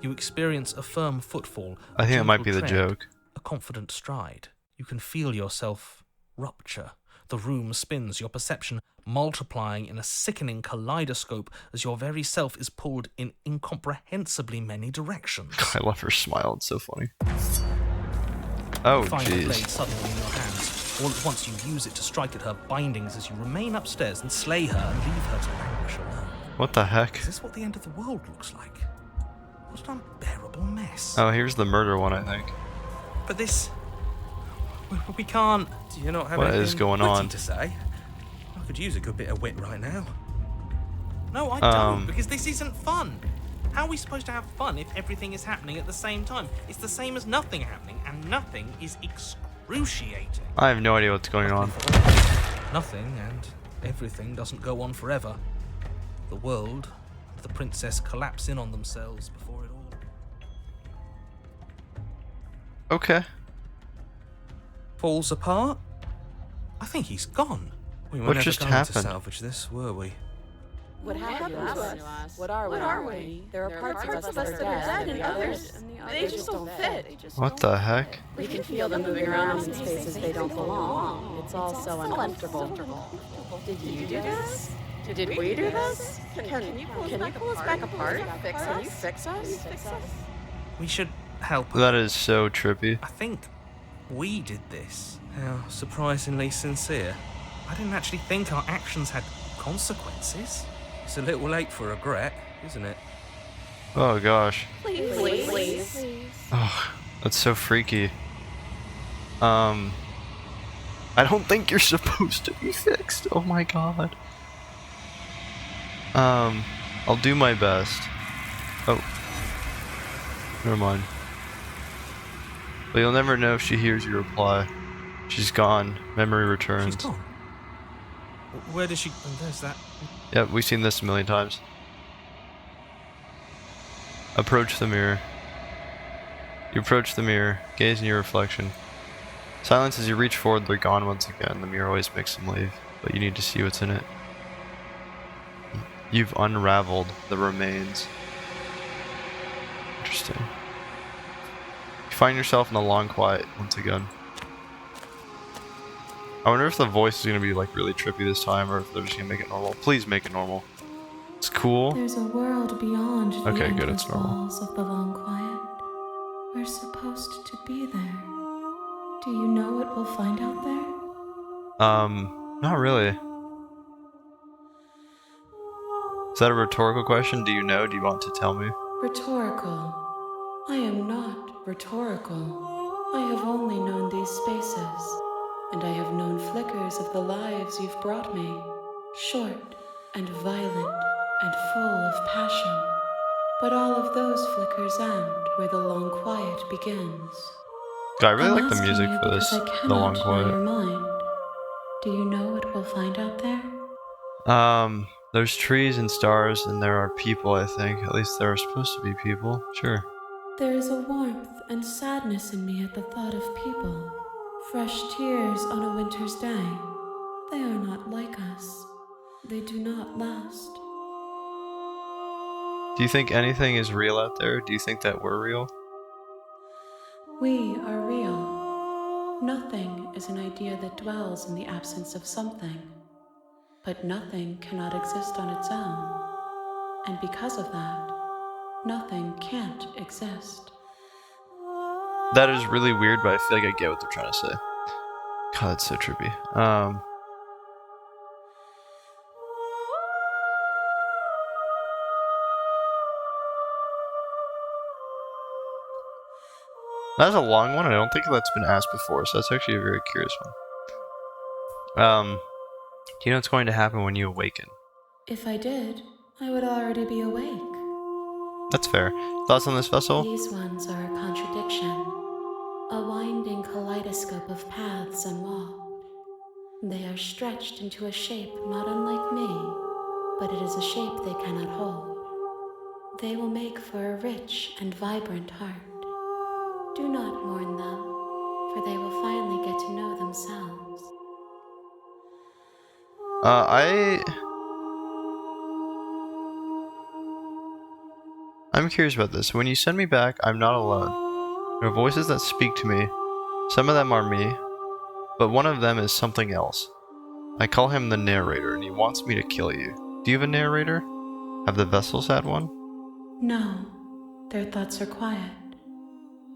You experience a firm footfall. I a think it might be gentle the tread, joke. A confident stride. You can feel yourself rupture. The room spins, your perception multiplying in a sickening kaleidoscope as your very self is pulled in incomprehensibly many directions. I love her smile. It's so funny. Oh, You find the blade jeez. suddenly in your hands. All at once you use it to strike at her bindings as you remain upstairs and slay her and leave her to languish alone. What the heck? Is this what the end of the world looks like? What an unbearable mess. Oh, here's the murder one, I think. But this... We can't... Do you not have What anything is going witty on? to say? I could use a good bit of wit right now. No, I don't, because this isn't fun. How are we supposed to have fun if everything is happening at the same time? It's the same as nothing happening, and nothing is excruciating. I have no idea what's going on. Nothing and everything doesn't go on forever. The world and the princess collapse in on themselves before it all Okay. falls apart. I think he's gone. We were What never just going happened? to salvage this, were we? What happened to us? What are we? There are parts of us that are dead, and others, they just don't fit. What the heck? We can feel them moving around in spaces they don't belong. It's all so uncomfortable. Did you do this? Did we do this? Can you pull us back apart? Can you fix us? We should help her. That is so trippy. I think we did this. How surprisingly sincere. I didn't actually think our actions had consequences. It's a little late for regret, isn't it? Oh gosh. Please. Oh, that's so freaky. I don't think you're supposed to be fixed. Oh my god. I'll do my best. Oh. Never mind. But you'll never know if she hears your reply. She's gone. Memory returns. She's gone. Where does she... There's that... Yep, we've seen this a million times. Approach the mirror. You approach the mirror, gaze in your reflection. Silence as you reach forward, they're gone once again. The mirror always makes them leave, but you need to see what's in it. You've unraveled the remains. Interesting. You find yourself in a long quiet once again. I wonder if the voice is going to be like really trippy this time, or if they're just going to make it normal. Please make it normal. It's cool. There's a world beyond the Okay, good, endless it's normal. walls of the long quiet. We're supposed to be there. Do you know what we'll find out there? Not really. Is that a rhetorical question? Do you know? Do you want to tell me? Rhetorical. I am not rhetorical. I have only known these spaces, and I have known flickers of the lives you've brought me, short and violent and full of passion. But all of those flickers end where the long quiet begins. God, I really I'm like the asking music you for this. because I The cannot long know quiet. your mind. Do you know what we'll find out there? There's trees and stars, and there are people, I think. At least there are supposed to be people. Sure. There is a warmth and sadness in me at the thought of people. Fresh tears on a winter's day. They are not like us. They do not last. Do you think anything is real out there? Do you think that we're real? We are real. Nothing is an idea that dwells in the absence of something. But nothing cannot exist on its own. And because of that, nothing can't exist. That is really weird, but I feel like I get what they're trying to say. God, that's so trippy. That's a long one. I don't think that's been asked before, so that's actually a very curious one. Do you know what's going to happen when you awaken? If I did, I would already be awake. That's fair. Thoughts on this vessel? These ones are a contradiction, a winding kaleidoscope of paths unwalked. They are stretched into a shape not unlike me, but it is a shape they cannot hold. They will make for a rich and vibrant heart. Do not mourn them, for they will finally get to know themselves. I'm curious about this. When you send me back, I'm not alone. There are voices that speak to me. Some of them are me, but one of them is something else. I call him the narrator, and he wants me to kill you. Do you have a narrator? Have the vessels had one? No, their thoughts are quiet.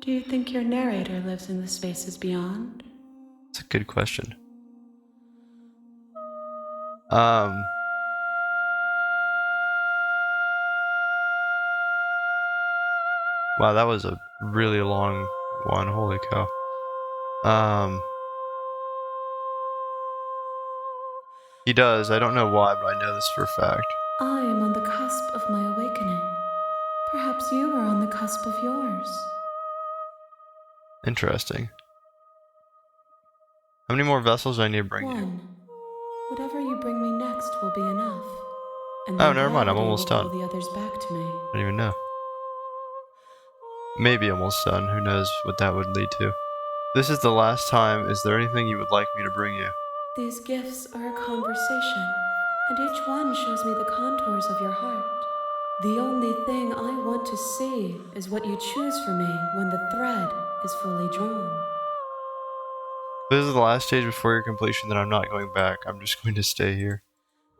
Do you think your narrator lives in the spaces beyond? It's a good question. Wow, that was a really long one. Holy cow. He does. I don't know why, but I know this for a fact. I am on the cusp of my awakening. Perhaps you are on the cusp of yours. Interesting. How many more vessels do I need to bring you? One. Whatever you bring me next will be enough. And Oh, then never mind, I'm gravity almost will done. pull the others back to me. I don't even know. Maybe almost done. Who knows what that would lead to. This is the last time. Is there anything you would like me to bring you? These gifts are a conversation, and each one shows me the contours of your heart. The only thing I want to see is what you choose for me when the thread is fully drawn. This is the last stage before your completion, then I'm not going back. I'm just going to stay here.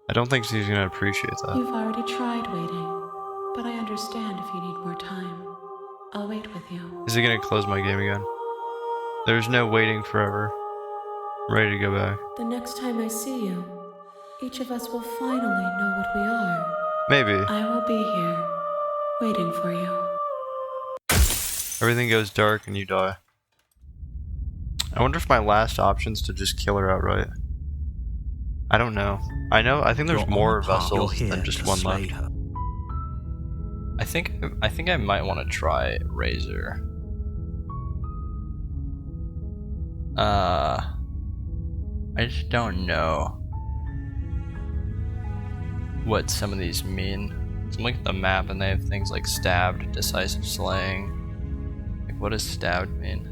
I don't think she's going to appreciate that. You've already tried waiting, but I understand if you need more time. I'll wait with you. Is it going to close my game again? There's no waiting forever. I'm ready to go back. The next time I see you, each of us will finally know what we are. Maybe. I will be here, waiting for you. Everything goes dark and you die. I wonder if my last option's to just kill her outright. I don't know. I think there's You're more on par. vessels You're here than just to one slay left. her. I think I might want to try Razor. I just don't know what some of these mean. So I'm looking at the map and they have things like stabbed, decisive slaying. Like, what does stabbed mean?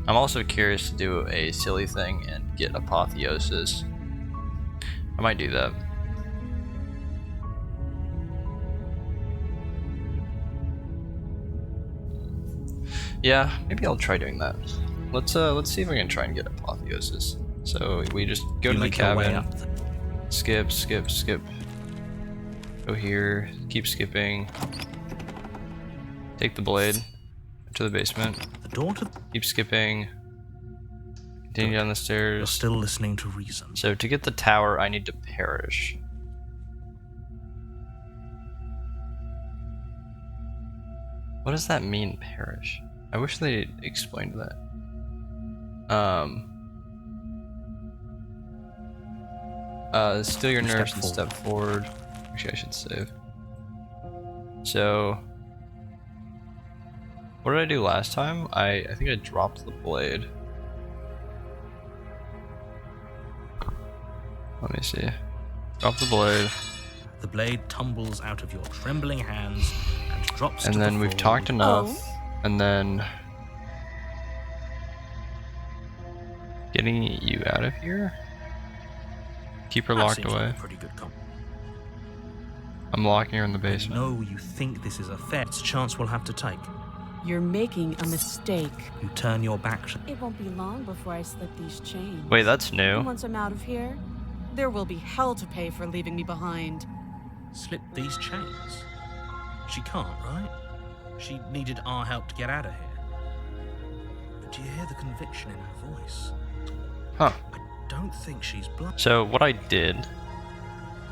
I'm also curious to do a silly thing and get apotheosis. I might do that. Yeah, maybe I'll try doing that. Let's see if we can try and get apotheosis. So we just go to the cabin. Skip. Go here. Keep skipping. Take the blade to the basement. The door to... Keep skipping. Continue down the You're stairs. still listening to reason. So to get the tower, I need to perish. What does that mean, perish? I wish they explained that. Steal your nerves and step forward. Actually, I should save. So, what did I do last time? I think I dropped the blade. Let me see. Drop the blade. The blade tumbles out of your trembling hands and drops to And the then we've floor talked with- enough. And then getting you out of here. Keep her That locked seems like away. a pretty good comp. I'm locking her in the I basement. know you think this is a fair chance we'll have to take. You're making a mistake. You turn your back to... It won't be long before I slip these chains. Wait, that's new. And once I'm out of here, there will be hell to pay for leaving me behind. Slip these chains. She can't, right? She needed our help to get out of here. But do you hear the conviction in her voice? Huh. I don't think she's blind. So what I did,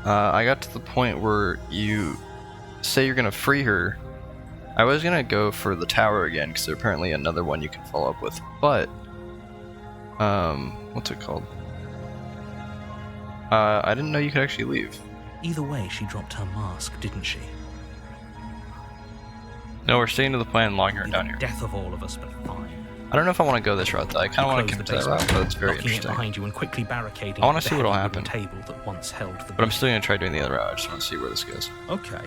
I got to the point where you say you're gonna free her. I was gonna go for the tower again because there's apparently another one you can follow up with, but what's it called? I didn't know you could actually leave. Either way, she dropped her mask, didn't she? No, we're staying to the plan and locking her Be down the here. death of all of us, but fine. I don't know if I want to go this route though. I kind of want to Close commit the to that route, basement, but it's very locking it interesting. behind you and quickly barricading I wanna the see what'll heavy happen. wooden table that once held the But I'm still gonna try doing the other route. I just want to see where this goes. Okay,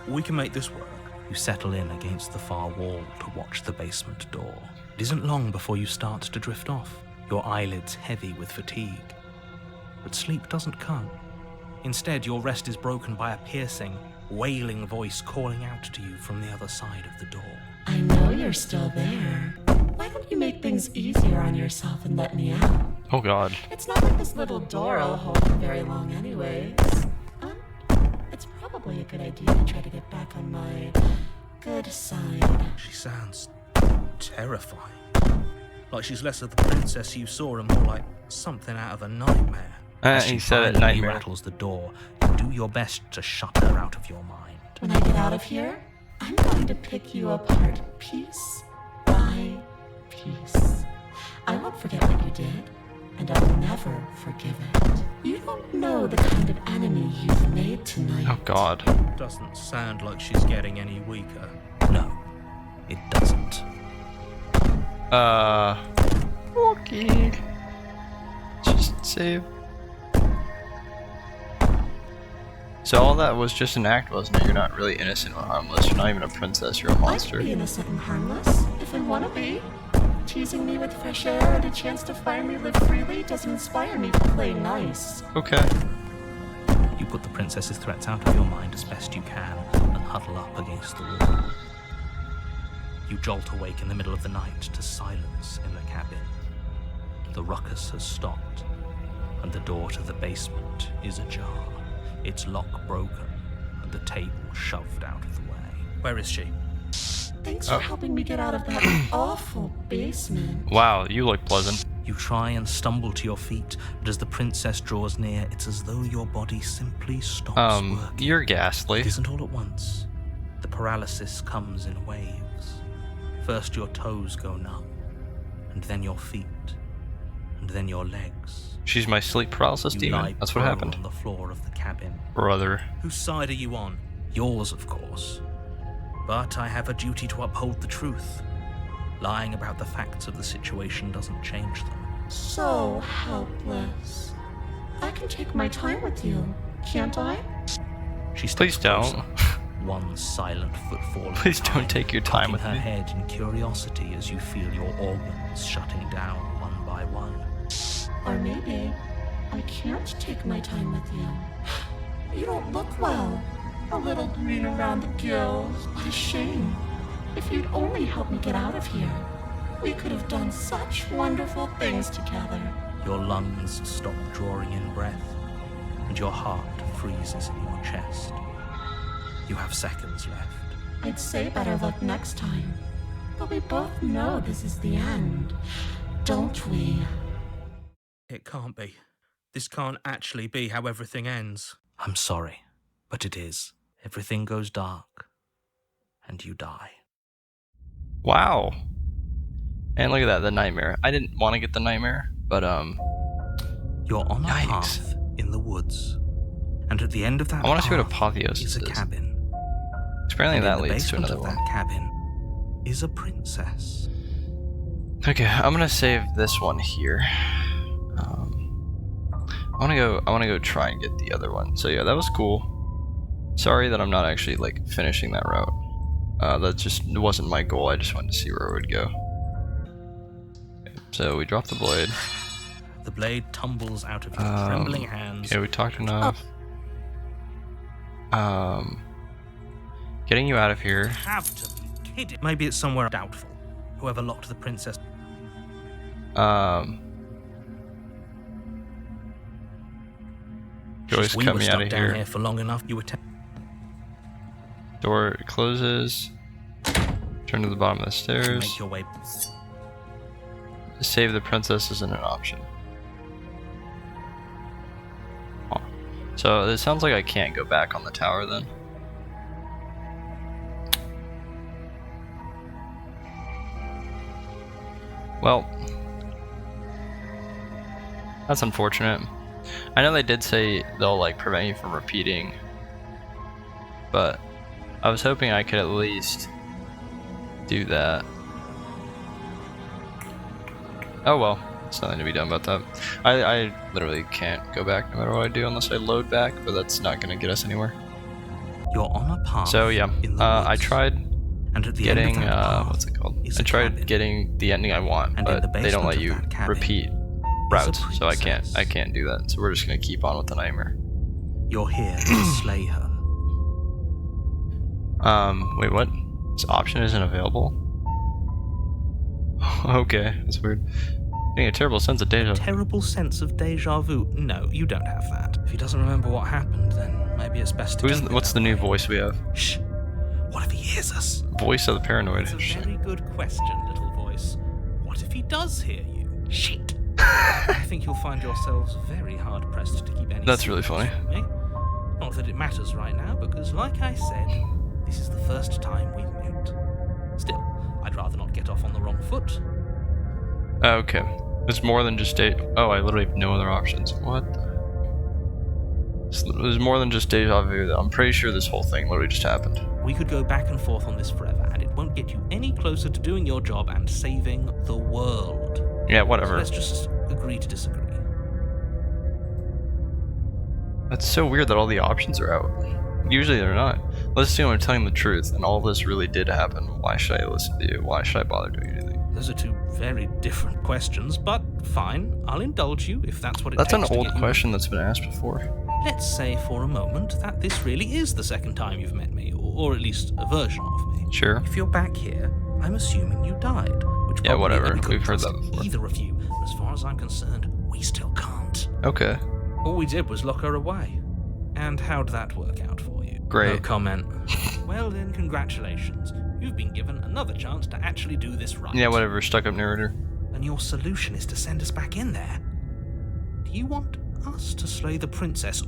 we can make this work. You settle in against the far wall to watch the basement door. It isn't long before you start to drift off, your eyelids heavy with fatigue. But sleep doesn't come. Instead, your rest is broken by a piercing, wailing voice calling out to you from the other side of the door. I know you're still there. Why don't you make things easier on yourself and let me out? Oh god. It's not like this little door will hold for very long anyways. It's probably a good idea to try to get back on my good side. She sounds terrifying. Like she's less of the princess you saw and more like something out of a nightmare. As she He said it, violently nightmare. rattles the door, you do your best to shut her out of your mind. When I get out of here, I'm going to pick you apart piece by piece. I won't forget what you did, and I'll never forgive it. You don't know the kind of enemy you've made tonight. Oh god. Doesn't sound like she's getting any weaker. No, it doesn't. Okay. Just save. So all that was just an act, wasn't it? You're not really innocent or harmless. You're not even a princess. You're a I monster. can be innocent and harmless if I want to be. Teasing me with fresh air and a chance to finally live freely doesn't inspire me to play nice. Okay. You put the princess's threats out of your mind as best you can and huddle up against the wall. You jolt awake in the middle of the night to silence in the cabin. The ruckus has stopped, and the door to the basement is ajar, its lock broken, and the table shoved out of the way. Where is she? Thanks for helping me get out of that awful basement. Wow, you look pleasant. You try and stumble to your feet, but as the princess draws near, it's as though your body simply stops working. You're ghastly. It isn't all at once. The paralysis comes in waves. First your toes go numb, and then your feet, and then your legs. She's my sleep paralysis You lie demon. That's what prone happened. on the floor of the cabin. Brother. Whose side are you on? Yours, of course. But I have a duty to uphold the truth. Lying about the facts of the situation doesn't change them. So helpless. I can take my time with you, can't I? She steps Please don't. closer, one silent footfall. Please don't take your time with her me. head in curiosity as you feel your organs shutting down one by one. Or maybe I can't take my time with you. You don't look well. A little green around the gills. What a shame. If you'd only helped me get out of here, we could have done such wonderful things together. Your lungs stop drawing in breath, and your heart freezes in your chest. You have seconds left. I'd say better luck next time. But we both know this is the end, don't we? It can't be. This can't actually be how everything ends. I'm sorry, but it is. Everything goes dark, and you die. Wow. And look at that, the nightmare. I didn't want to get the nightmare, but You're on a Yikes. path in the woods, and at the end of that I want to see what path apotheosis is a is. cabin. Apparently And that in the leads to basement another of one. that cabin is a princess. Okay, I'm gonna save this one here. I wanna go try and get the other one. So yeah, that was cool. Sorry that I'm not actually like finishing that route. That just wasn't my goal. I just wanted to see where it would go. Okay, so we dropped the blade. The blade tumbles out of your trembling hands. Okay, we talked enough. Getting you out of here. Have to be kidding. Maybe it's somewhere doubtful. Whoever locked the princess. Joyce, we cut were me stuck out of down here here. for long enough. You were. Door closes. Turn to the bottom of the stairs. Make your way. Save the princess isn't an option. Oh. So it sounds like I can't go back on the tower then. Well, that's unfortunate. I know they did say they'll like prevent you from repeating, but I was hoping I could at least do that. Oh well, there's nothing to be done about that. I literally can't go back no matter what I do unless I load back, but that's not gonna get us anywhere. You're on a path. So yeah, in the I woods, tried and at the getting end of that path what's it called? is I a tried cabin. getting the ending I want, And in but the they don't basement let of you that cabin repeat is a routes, so I princess. can't do that. So we're just gonna keep on with the nightmare. You're here to slay her. Wait, what? This option isn't available? Okay, that's weird. Getting a terrible sense of deja vu. Terrible sense of deja vu. No, you don't have that. If he doesn't remember what happened, then maybe it's best to. What's the new voice we have? Shh. What if he hears us? Voice of the paranoid. It's a very good question, little voice. What if he does hear you? Shit. I think you'll find yourselves very hard pressed to keep any. That's really funny. secrets from me. Not that it matters right now, because like I said, this is the first time we've met. Still, I'd rather not get off on the wrong foot. Okay. It's more than just oh, I literally have no other options. What? There's more than just deja vu, though. I'm pretty sure this whole thing literally just happened. We could go back and forth on this forever, and it won't get you any closer to doing your job and saving the world. Yeah, So whatever. let's just agree to disagree. That's so weird that all the options are out. Usually they're not. Let's assume I'm telling the truth, and all this really did happen. Why should I listen to you? Why should I bother doing anything? Those are two very different questions, but fine, I'll indulge you if that's what it That's an takes to old get you- question that's been asked before. Let's say for a moment that this really is the second time you've met me, or at least a version of me. Sure. If you're back here, I'm assuming you died, which Yeah, probably whatever. meant we couldn't We've heard that trust before. either of you. And as far as I'm concerned, we still can't. Okay. All we did was lock her away. And how'd that work out for you? Great. No comment. Well then, congratulations. You've been given another chance to actually do this right. Yeah, whatever. Stuck up narrator. And your solution is to send us back in there. Do you want us to slay the princess?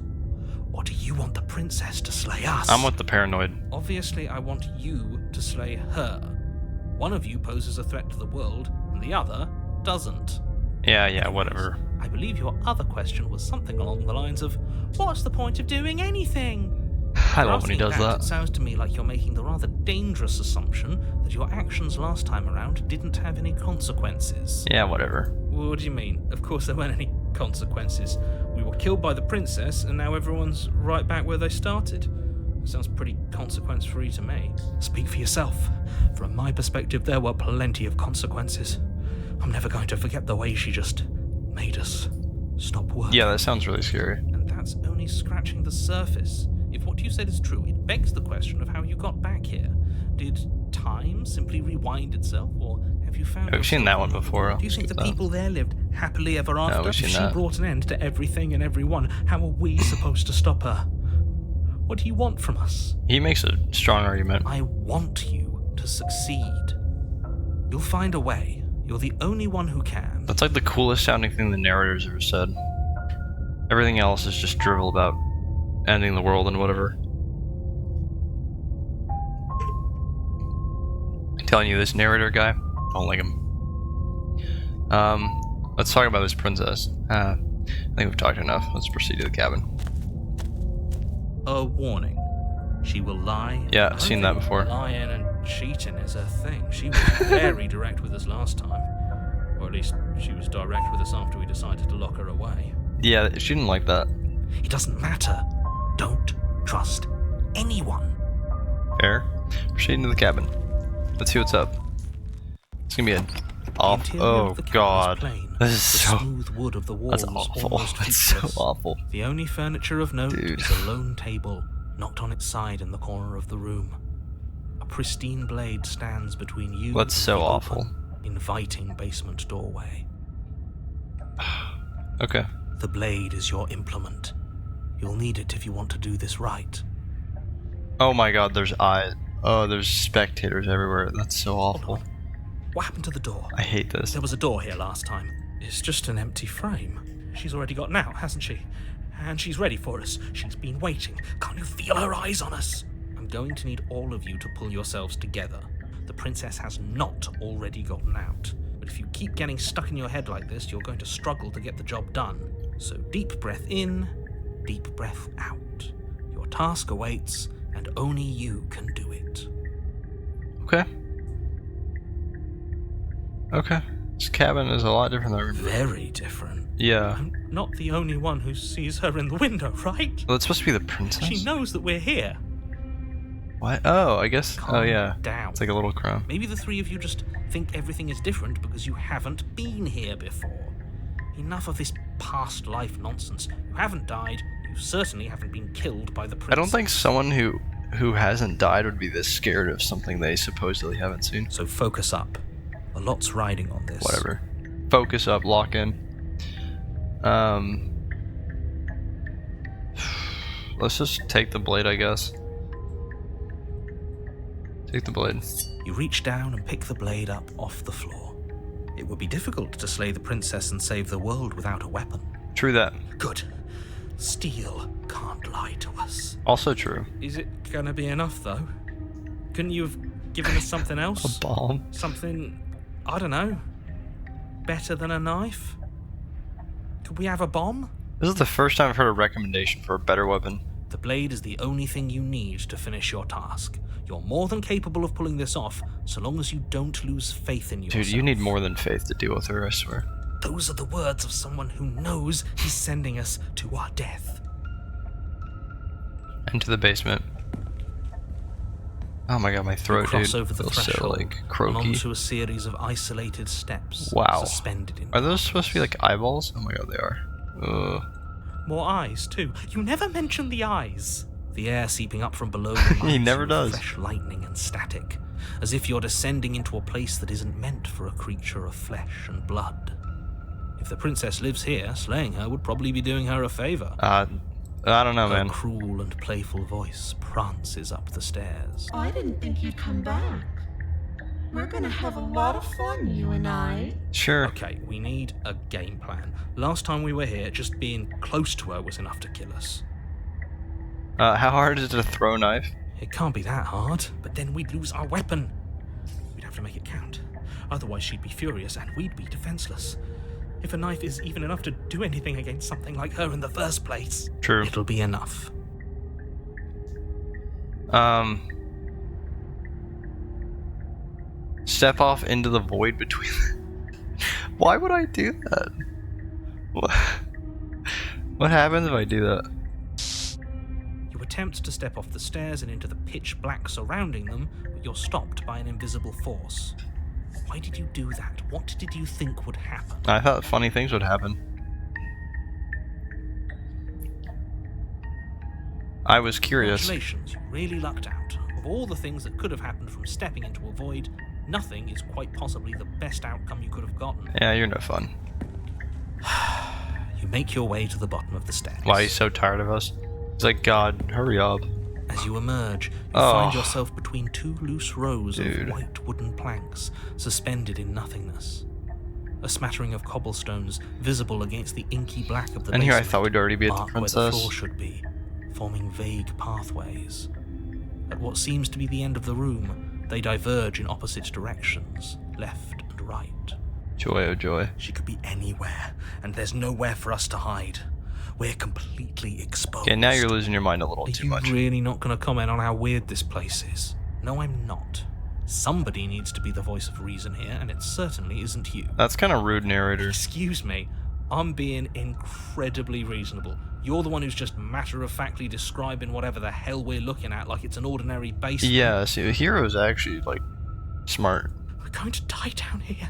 Or do you want the princess to slay us? I'm with the paranoid. Obviously, I want you to slay her. One of you poses a threat to the world, and the other doesn't. Yeah, whatever. I believe your other question was something along the lines of, what's the point of doing anything? I love when he does Asking that. It sounds to me like you're making the rather dangerous assumption that your actions last time around didn't have any consequences. Yeah, whatever. What do you mean? Of course there weren't any consequences. We were killed by the princess, and now everyone's right back where they started. Sounds pretty consequence-free to me. Speak for yourself. From my perspective, there were plenty of consequences. I'm never going to forget the way she just made us stop working. Yeah, that sounds really scary. And that's only scratching the surface. If what you said is true, it begs the question of how you got back here. Did time simply rewind itself, or have you found... I've seen that one before. Do you think the Skip that. people there lived happily ever after? we've If seen she that. brought an end to everything and everyone, how are we supposed to stop her? What do you want from us? He makes a strong argument. I want you to succeed. You'll find a way. You're the only one who can. That's like the coolest sounding thing the narrator's ever said. Everything else is just drivel about ending the world and whatever. I'm telling you, this narrator guy, don't like him. Let's talk about this princess. I think we've talked enough. Let's proceed to the cabin. A warning. She will lie. Yeah, I don't seen that think before. Lying and cheating is her thing. She was very direct with us last time. Or at least she was direct with us after we decided to lock her away. Yeah, she didn't like that. It doesn't matter. Don't trust anyone. Fair. Proceeding to the cabin. Let's see what's up. It's gonna be an off. The interior Oh of the cabin is god, plain. this is The so. smooth wood of the walls That's awful. almost That's so featureless. awful. The only furniture of note Dude. is a lone table, knocked on its side in the corner of the room. A pristine blade stands between you That's and so the awful. open, inviting basement doorway. Okay. The blade is your implement. You'll need it if you want to do this right. Oh my god, there's eyes. Oh, there's spectators everywhere. That's so awful. What happened to the door? I hate this. There was a door here last time. It's just an empty frame. She's already got out, hasn't she? And she's ready for us. She's been waiting. Can't you feel her eyes on us? I'm going to need all of you to pull yourselves together. The princess has not already gotten out. But if you keep getting stuck in your head like this, you're going to struggle to get the job done. So deep breath in, deep breath out. Your task awaits, and only you can do it. Okay. Okay. This cabin is a lot different than I remember. Very different. Yeah. I'm not the only one who sees her in the window, right? Well, it's supposed to be the princess. She knows that we're here. What? Oh, I guess. Oh Calm yeah. down. It's like a little crumb. Maybe the three of you just think everything is different because you haven't been here before. Enough of this past life nonsense. You haven't died. You certainly haven't been killed by the princess. I don't think someone who hasn't died would be this scared of something they supposedly haven't seen. So focus up. A lot's riding on this. Whatever. Focus up. Lock in. Let's just take the blade, I guess. Take the blade. You reach down and pick the blade up off the floor. It would be difficult to slay the princess and save the world without a weapon. True that. Good. Steel can't lie to us. Also true. Is it gonna be enough, though? Couldn't you have given us something else? A bomb. Something, I don't know, better than a knife? Could we have a bomb? This is the first time I've heard a recommendation for a better weapon. The blade is the only thing you need to finish your task. You're more than capable of pulling this off, so long as you don't lose faith in yourself. Dude, you need more than faith to deal with her, I swear. Those are the words of someone who knows he's sending us to our death. Into the basement. Oh my god, my You throat, cross dude. over the Feels so, threshold like, and croaky. onto a series of isolated steps Wow. suspended in Are those supposed to be like eyeballs? Oh my god, they are. Ugh. More eyes, too. You never mention the eyes. The air seeping up from below He reminds never you does. of fresh lightning and static, as if you're descending into a place that isn't meant for a creature of flesh and blood. If the princess lives here, slaying her would probably be doing her a favor. I don't know, Her man. cruel and playful voice prances up the stairs. I didn't think you'd come back. We're gonna have a lot of fun, you and I. Sure. Okay, we need a game plan. Last time we were here, just being close to her was enough to kill us. How hard is it to throw a knife? It can't be that hard, but then we'd lose our weapon. We'd have to make it count. Otherwise she'd be furious and we'd be defenseless. If a knife is even enough to do anything against something like her in the first place, True. it'll be enough. Step off into the void between. Why would I do that? What happens if I do that? You attempt to step off the stairs and into the pitch black surrounding them, but you're stopped by an invisible force. Why did you do that? What did you think would happen? I thought funny things would happen. I was curious. Congratulations, you really lucked out. Of all the things that could have happened from stepping into a void, nothing is quite possibly the best outcome you could have gotten. Yeah, you're no fun. You make your way to the bottom of the stairs. Why he's so tired of us? He's like, God, hurry up. As you emerge, you Oh. find yourself between two loose rows Dude. of white wooden planks, suspended in nothingness. A smattering of cobblestones visible against the inky black of the And here I basement thought we'd already be at the mark where the princess. floor should be, forming vague pathways. At what seems to be the end of the room, they diverge in opposite directions, left and right. Joy, oh joy. She could be anywhere, and there's nowhere for us to hide. We're completely exposed. Okay, now you're losing your mind a little Are too you much. really not going to comment on how weird this place is? No, I'm not. Somebody needs to be the voice of reason here, and it certainly isn't you. That's kind of rude, narrator. Excuse me, I'm being incredibly reasonable. You're the one who's just matter-of-factly describing whatever the hell we're looking at like it's an ordinary basement. Yeah, see, the hero's actually, like, smart. We're going to die down here.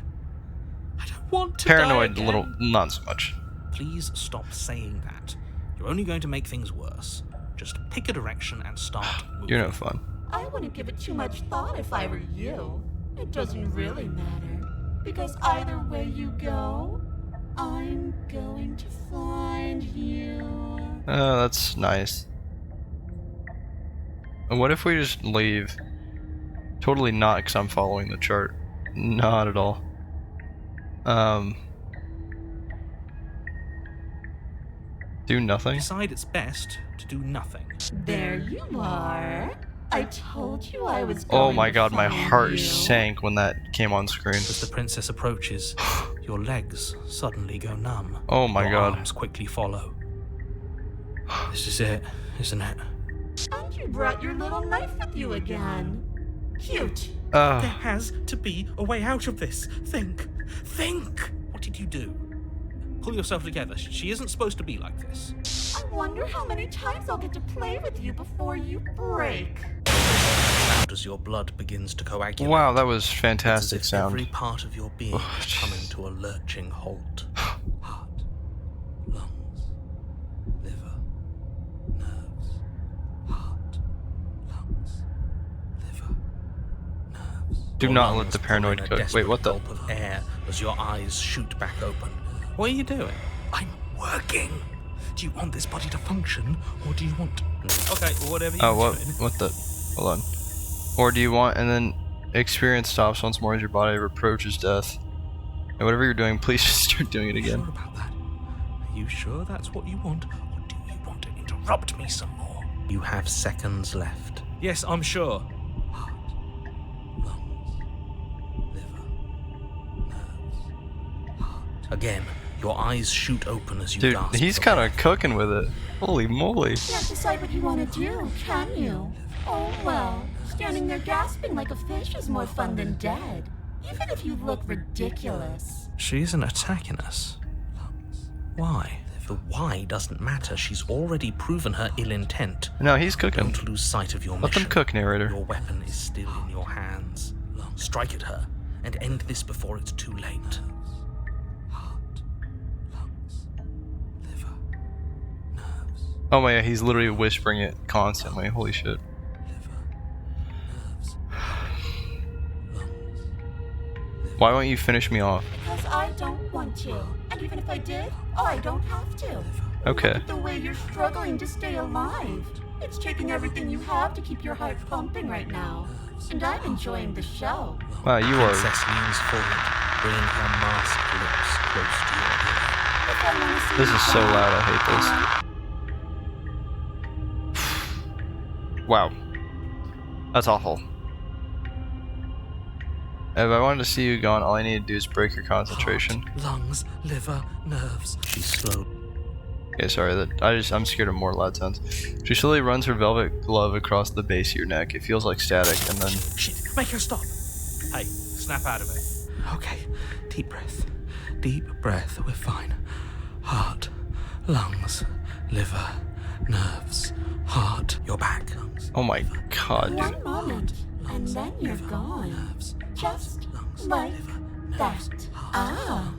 I don't want to Paranoid, die a little, again. not so much. Please stop saying that. You're only going to make things worse. Just pick a direction and start moving. You're no fun. I wouldn't give it too much thought if I were you. It doesn't really matter. Because either way you go, I'm going to find you. Oh, that's nice. And what if we just leave? Totally not, because I'm following the chart. Not at all. Do nothing? Decide it's best to do nothing. There you are. I told you I was Oh going my to god, my find heart you. sank when that came on screen. As the princess approaches, your legs suddenly go numb. Oh my your god. arms quickly follow. This is it, isn't it? And you brought your little knife with you again. Cute. There has to be a way out of this. Think. What did you do? Pull yourself together. She isn't supposed to be like this. I wonder how many times I'll get to play with you before you break. Sound as your blood begins to coagulate. Wow, that was It's as fantastic if sound. every part of your being Oh, is coming jeez. to a lurching halt. Heart, lungs, liver, nerves. Heart, lungs, liver, nerves. Do Your not let lungs the paranoid pull in a cook. Wait, desperate what the? gulp of air as your eyes shoot back open. What are you doing? I'm working. Do you want this body to function, or do you want? Okay, whatever you're Oh, what? doing. What the? Hold on. Or do you want, and then experience stops once more as your body approaches death. And whatever you're doing, please just start doing it again. Sure about that? Are you sure that's what you want, or do you want to interrupt me some more? You have seconds left. Yes, I'm sure. Heart, lungs, liver, nerves, heart. Again, your eyes shoot open as you Dude, gasp. he's for kind of breath. cooking with it. Holy moly. Can't decide what you want to do, can you? Oh well, standing there gasping like a fish is more fun than dead. Even if you look ridiculous. She isn't attacking us. Why? The why doesn't matter. She's already proven her ill intent. No, he's cooking. Don't lose sight of your Let mission. them cook, narrator. Your weapon is still in your hands. Strike at her and end this before it's too late. Heart, lungs, liver, nerves, Oh my god, he's literally whispering it constantly. Holy shit. liver, nerves, lungs. Why won't you finish me off? Because I don't want to. And even if I did, I don't have to. Okay. Look at the way you're struggling to stay alive. It's taking everything you have to keep your heart pumping right now. And I'm enjoying the show. Wow, you are. Princess leans forward, bringing her masked lips close to your ear. If I wanna see This you is so die, loud, I hate this. Wow. That's awful. If I wanted to see you gone, all I need to do is break your concentration. Heart, lungs, liver, nerves. She slowly. Okay, sorry, I'm scared of more loud sounds. She slowly runs her velvet glove across the base of your neck. It feels like static, and then Shit, make her stop. Hey, snap out of it. Okay, deep breath. Deep breath. We're fine. heart, lungs, liver, nerves, heart. You're back. Oh my god, dude. One moment, and then you're gone. Just like that. Ah,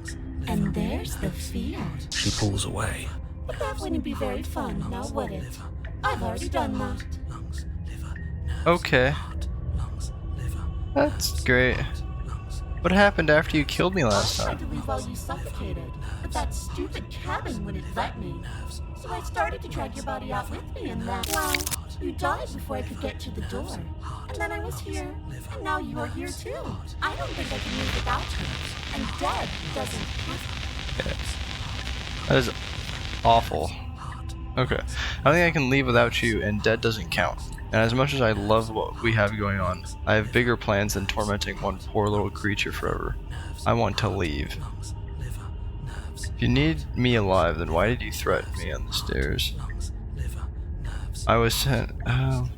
and there's the fear. She pulls away. But that wouldn't be very fun, now would it? I've already done that. Okay. That's great. What happened after you killed me last I tried time? to leave while you suffocated, but that stupid cabin wouldn't let me. So I started to drag your body out with me, and then, well, you died before I could get to the door. And then I was here, and now you are here too. I don't think I can live without you. And dead doesn't count. That is awful. Okay. I don't think I can leave without you, and dead doesn't count. And as much as I love what we have going on, I have bigger plans than tormenting one poor little creature forever. I want to leave. If you need me alive, then why did you threaten me on the stairs? I was sent... Oh.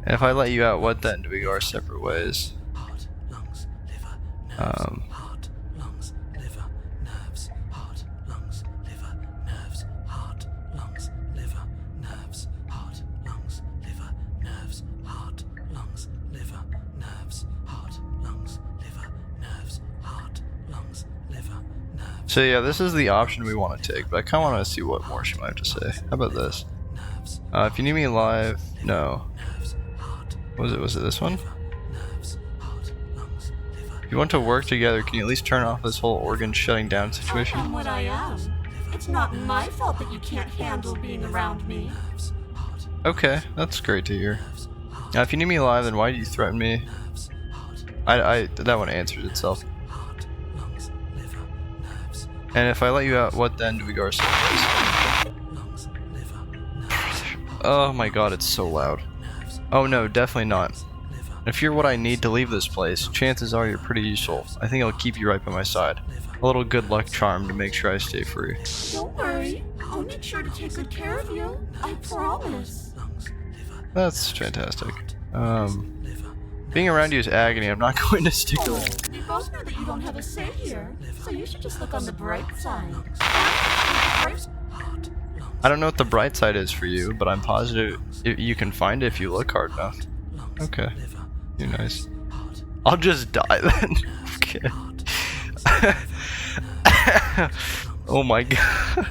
And if I let you out, what then? Do we go our separate ways? So yeah, this is the option we want to take, but I kind of want to see what more she might have to say. How about this? If you need me alive, no. Was it this one? If you want to work together, can you at least turn off this whole organ shutting down I situation? am what I am. It's not my fault that you can't handle being around me. Okay, that's great to hear. If you need me alive, then why did you threaten me? That one answers itself. And if I let you out, what then? Do we go our separate ways? Oh my god, it's so loud. Oh no, definitely not. If you're what I need to leave this place, chances are you're pretty useful. I think I'll keep you right by my side. A little good luck charm to make sure I stay free. Don't worry. I'll make sure to take good care of you. I promise. That's fantastic. Being around you is agony. I'm not going to stick around. We both know that you don't have a say here, so you should just look on the bright side. I don't know what the bright side is for you, but I'm positive you can find it if you look hard enough. Okay. You're nice. I'll just die then. Okay. Oh my god.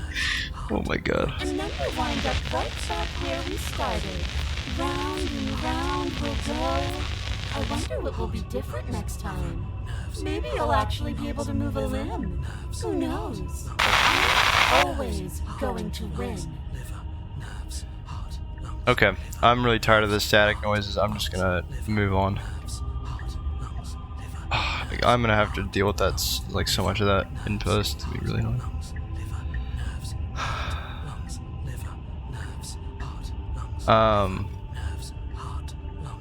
Oh my god. And then we'll wind up right back where we started. Round and round we'll go. I wonder what will be different next time. Maybe you'll actually be able to move a limb. Who knows? But I'm always going to win. Okay, I'm really tired of the static noises. I'm just gonna move on. I'm gonna have to deal with that, like so much of that in post. It's gonna be really annoying.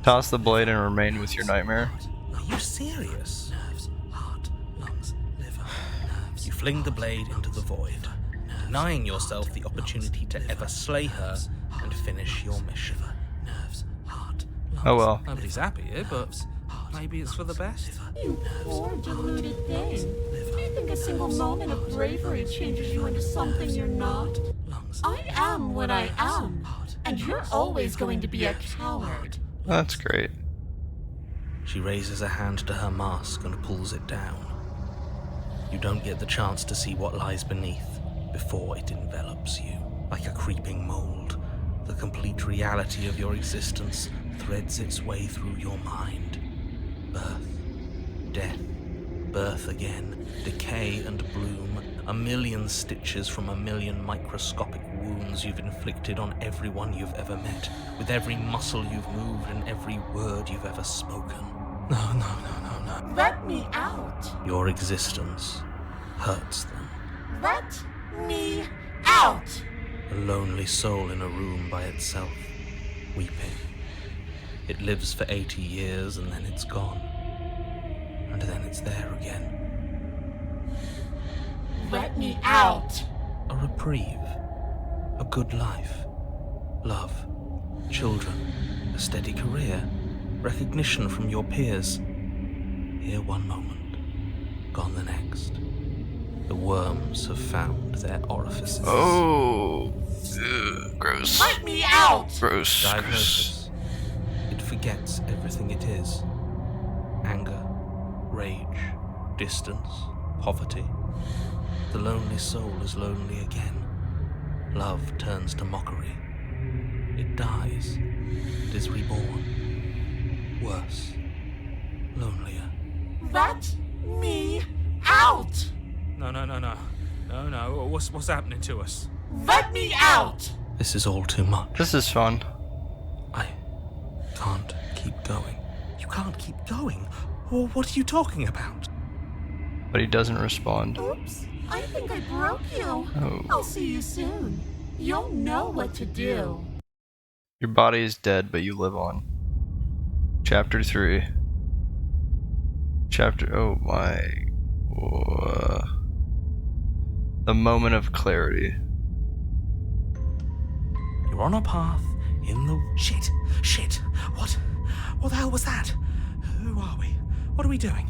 Toss the blade and remain with your nightmare. Are you serious? You fling the blade into the void, denying yourself the opportunity to ever slay her and finish your mission. Oh well. Nobody's happy here, but maybe it's for the best. You poor deluded thing. Do you think a single moment of bravery changes you into something you're not? I am what I am, and you're always going to be a coward. That's great. She raises a hand to her mask and pulls it down. You don't get the chance to see what lies beneath before it envelops you. Like a creeping mold, the complete reality of your existence threads its way through your mind. Birth, death, birth again, decay and bloom, a million stitches from a million microscopic wounds you've inflicted on everyone you've ever met, with every muscle you've moved and every word you've ever spoken. No. Let me out. Your existence hurts them. Let me out. A lonely soul in a room by itself, weeping. It lives for 80 years and then it's gone. And then it's there again. Let me out. A reprieve. A good life. Love. Children. A steady career. Recognition from your peers. Here one moment. Gone the next. The worms have found their orifices. Oh, gross. Let me out! Gross. Diagnosis. It forgets everything it is. Anger, rage, distance, poverty. The lonely soul is lonely again. Love turns to mockery. It dies. It is reborn. Worse. Lonelier. Let me out! No. What's happening to us? Let me out! This is all too much. This is fun. I can't keep going. You can't keep going? Well, what are you talking about? But he doesn't respond. Oops, I think I broke you. Oh. I'll see you soon. You'll know what to do. Your body is dead, but you live on. Chapter 3. Oh my. The moment of clarity. You're on a path in the... Shit! What the hell was that? Who are we? What are we doing?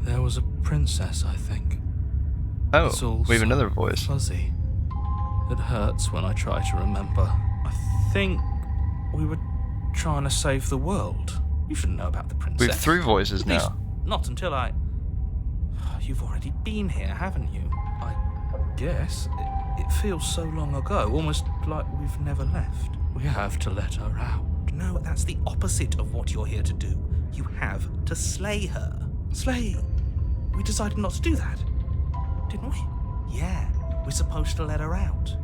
There was a princess, I think. It's all Oh, we have so another voice. Fuzzy. It hurts when I try to remember. I think we were trying to save the world. You should know about the princess. We have 3 voices At least now. not until I... You've already been here, haven't you? I guess. It feels so long ago, almost like we've never left. We have to let her out. No, that's the opposite of what you're here to do. You have to slay her. Slay? We decided not to do that, didn't we? Yeah, we're supposed to let her out.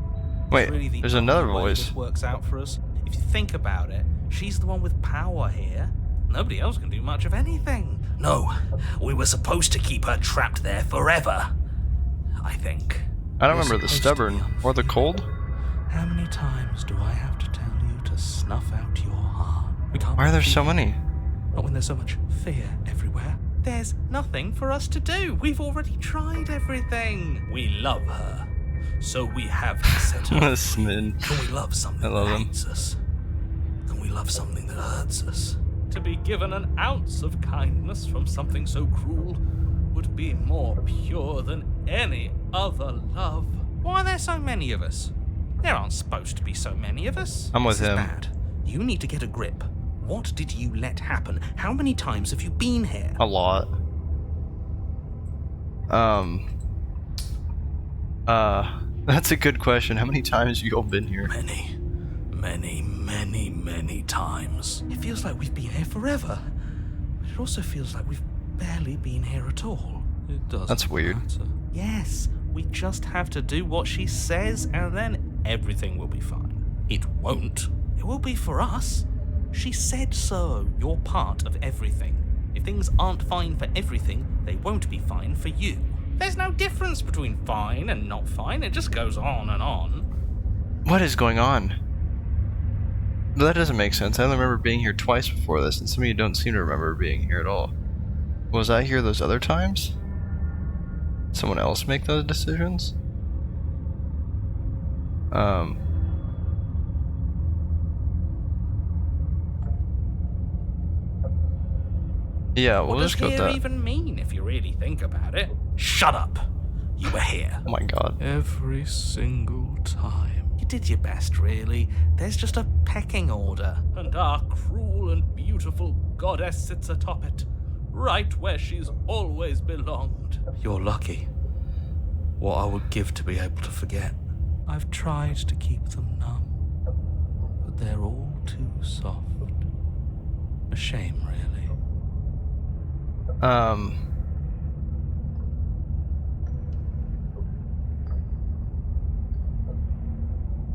Wait, It's really the there's another only way voice. This works out for us. If you think about it, she's the one with power here. Nobody else can do much of anything. No, we were supposed to keep her trapped there forever. I think. I don't We're remember the supposed to stubborn be or the cold. How many times do I have to tell you to snuff out your heart? We can't. Why are there be so fear. many? Not when there's so much fear everywhere. There's nothing for us to do. We've already tried everything. We love her, so we have to set her. Smid. Can we love something I love that him. hates us? Can we love something that hurts us? To be given an ounce of kindness from something so cruel would be more pure than any other love. Why are there so many of us? There aren't supposed to be so many of us. I'm with This is him. bad. You need to get a grip. What did you let happen? How many times have you been here? A lot. That's a good question. How many times have you all been here? Many times. It feels like we've been here forever, but it also feels like we've barely been here at all. It doesn't. That's weird. matter. Yes, we just have to do what she says, and then everything will be fine. It won't. It will be for us. She said so. You're part of everything. If things aren't fine for everything, they won't be fine for you. There's no difference between fine and not fine. It just goes on and on. What is going on? That doesn't make sense. I only remember being here twice before this, and some of you don't seem to remember being here at all. Was I here those other times? Someone else make those decisions? Yeah, we'll What does just go with here that. even mean if you really think about it? Shut up. You were here. Oh my god. Every single time. You did your best, really. There's just a pecking order. And our cruel and beautiful goddess sits atop it, right where she's always belonged. You're lucky. What I would give to be able to forget. I've tried to keep them numb, but they're all too soft. A shame, really.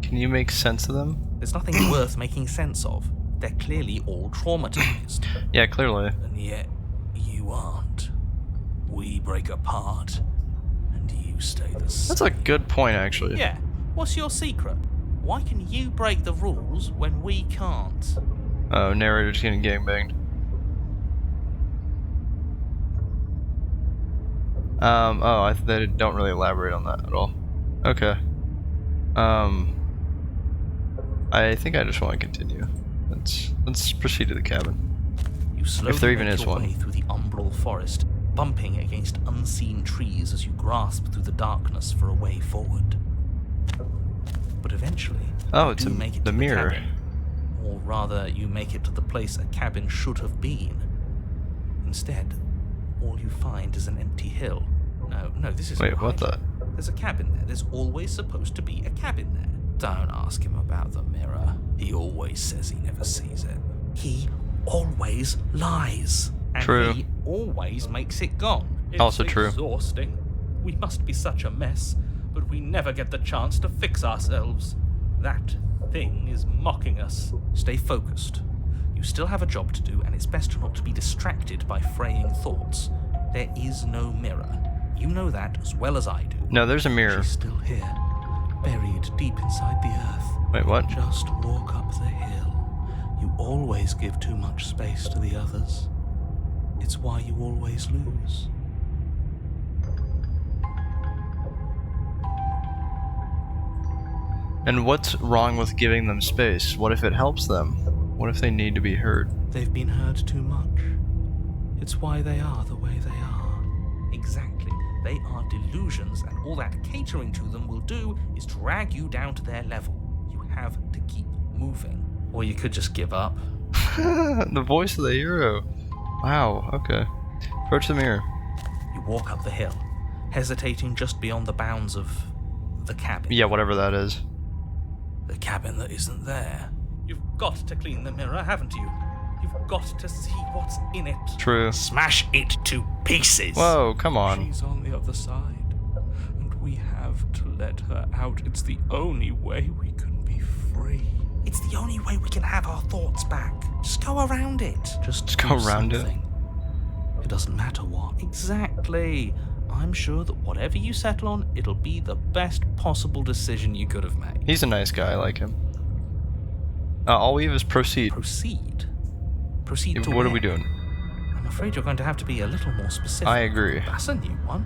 Can you make sense of them? There's nothing worth making sense of. They're clearly all traumatized. Yeah, clearly. And yet, you aren't. We break apart, and you stay the same. That's a good point, actually. Yeah. What's your secret? Why can you break the rules when we can't? Oh, narrator's getting gangbanged. They don't really elaborate on that at all. Okay. I think I just want to continue. Let's proceed to the cabin. You slowly If there even make is your one. way through the umbral forest, bumping against unseen trees as you grasp through the darkness for a way forward. But eventually, Oh, you it's do make it the to mirror. cabin. Or rather, you make it to the place a cabin should have been. Instead, all you find is an empty hill. No, this isn't Wait, what right. the? There's a cabin there. There's always supposed to be a cabin there. Don't ask him about the mirror. He always says he never sees it. He always lies. And True. he always makes it gone. It's Also true. exhausting. We must be such a mess, but we never get the chance to fix ourselves. That thing is mocking us. Stay focused. You still have a job to do, and it's best not to be distracted by fraying thoughts. There is no mirror. You know that as well as I do. No, there's a mirror. She's still here, buried deep inside the earth. Wait, what? Just walk up the hill. You always give too much space to the others. It's why you always lose. And what's wrong with giving them space? What if it helps them? What if they need to be heard? They've been heard too much. It's why they are the way they are. Exactly. They are delusions, and all that catering to them will do is drag you down to their level. You have to keep moving. Or you could just give up. The voice of the hero. Wow, okay. Approach the mirror. You walk up the hill, hesitating just beyond the bounds of the cabin. Yeah, whatever that is. The cabin that isn't there. You've got to clean the mirror, haven't you? You've got to see what's in it. True. Smash it to pieces. Whoa, come on. She's on the other side, and we have to let her out. It's the only way we can be free. It's the only way we can have our thoughts back. Just go around it. Just go do around it? something. It doesn't matter what. Exactly. I'm sure that whatever you settle on, it'll be the best possible decision you could have made. He's a nice guy, I like him. All we have is proceed. Proceed. Proceed to What are where? we doing? I'm afraid you're going to have to be a little more specific. I agree. That's a new one.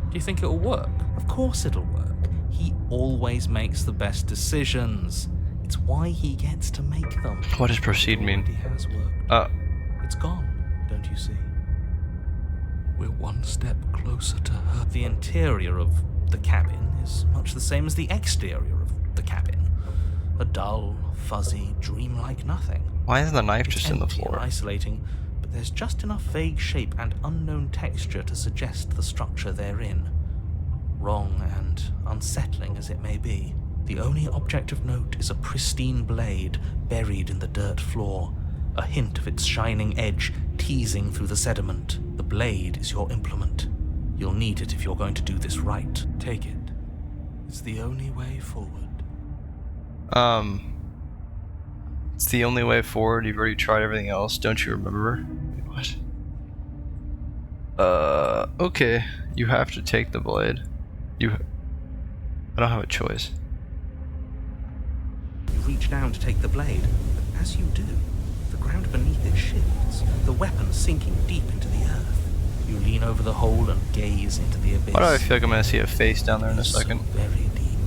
Do you think it'll work? Of course it'll work. He always makes the best decisions. It's why he gets to make them. What does proceed It mean? already has worked. It's gone, don't you see? We're one step closer to her. The interior of the cabin is much the same as the exterior of the cabin. A dull, fuzzy, dreamlike nothing. Why isn't the knife It's just in the empty and floor? isolating, but there's just enough vague shape and unknown texture to suggest the structure they're in. Wrong and unsettling as it may be, the only object of note is a pristine blade buried in the dirt floor, a hint of its shining edge teasing through the sediment. The blade is your implement. You'll need it if you're going to do this right. Take it. It's the only way forward. It's the only way forward. You've already tried everything else. Don't you remember? Wait, what? Okay. You have to take the blade. I don't have a choice. You reach down to take the blade, but as you do, the ground beneath it shifts, the weapon sinking deep into the earth. You lean over the hole and gaze into the abyss. Why do I feel like I'm gonna see a face down there in a It's so second? very deep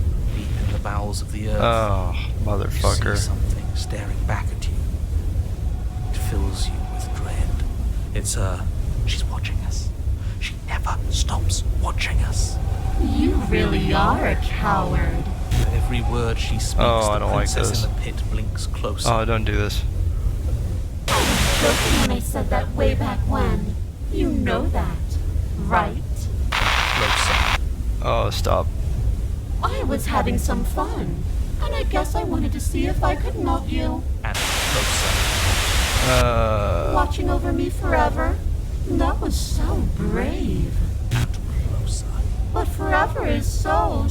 in the bowels of the earth. Oh, You motherfucker. see something staring back at you. It fills you with dread. It's her. She's watching us. She never stops watching us. You really are a coward. With every word she speaks, Oh, I the don't like princess this. in the pit blinks closer. Oh, don't do this. Joking when I said that way back when. You know that, right? Closer. Oh, stop. I was having some fun, and I guess I wanted to see if I could melt you. And closer. Watching over me forever? That was so brave. And closer. But forever is so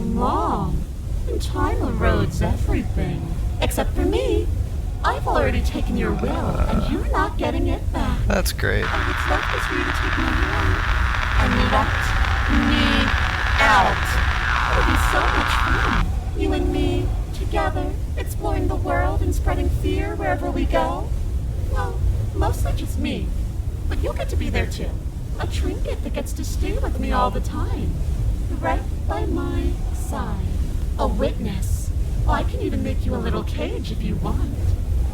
long. And time erodes everything. Except for me. I've already taken your will, and you're not getting it back. That's great. And what's left is for you to take my hand and let me out. It'll be so much fun. You and me, together, exploring the world and spreading fear wherever we go. Well, mostly just me. But you'll get to be there too. A trinket that gets to stay with me all the time. Right by my side. A witness. I can even make you a little cage if you want.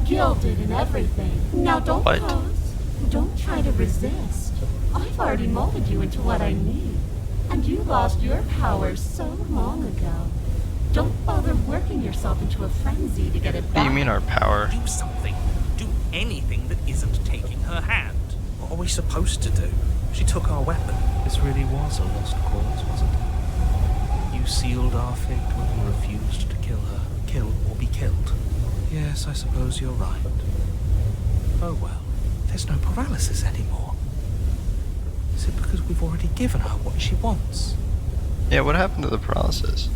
Gilded and everything. Now don't What? pose. Don't try to resist. I've already molded you into what I need, and you lost your powers so long ago. Don't bother working yourself into a frenzy to get it What back. do you mean our power? Do something. Do anything that isn't taking her hand. What are we supposed to do? She took our weapon. This really was a lost cause, wasn't it? You sealed our fate when you refused to kill her. Kill or be killed. Yes, I suppose you're right. Oh well. There's no paralysis anymore. Is it because we've already given her what she wants? Yeah, what happened to the paralysis?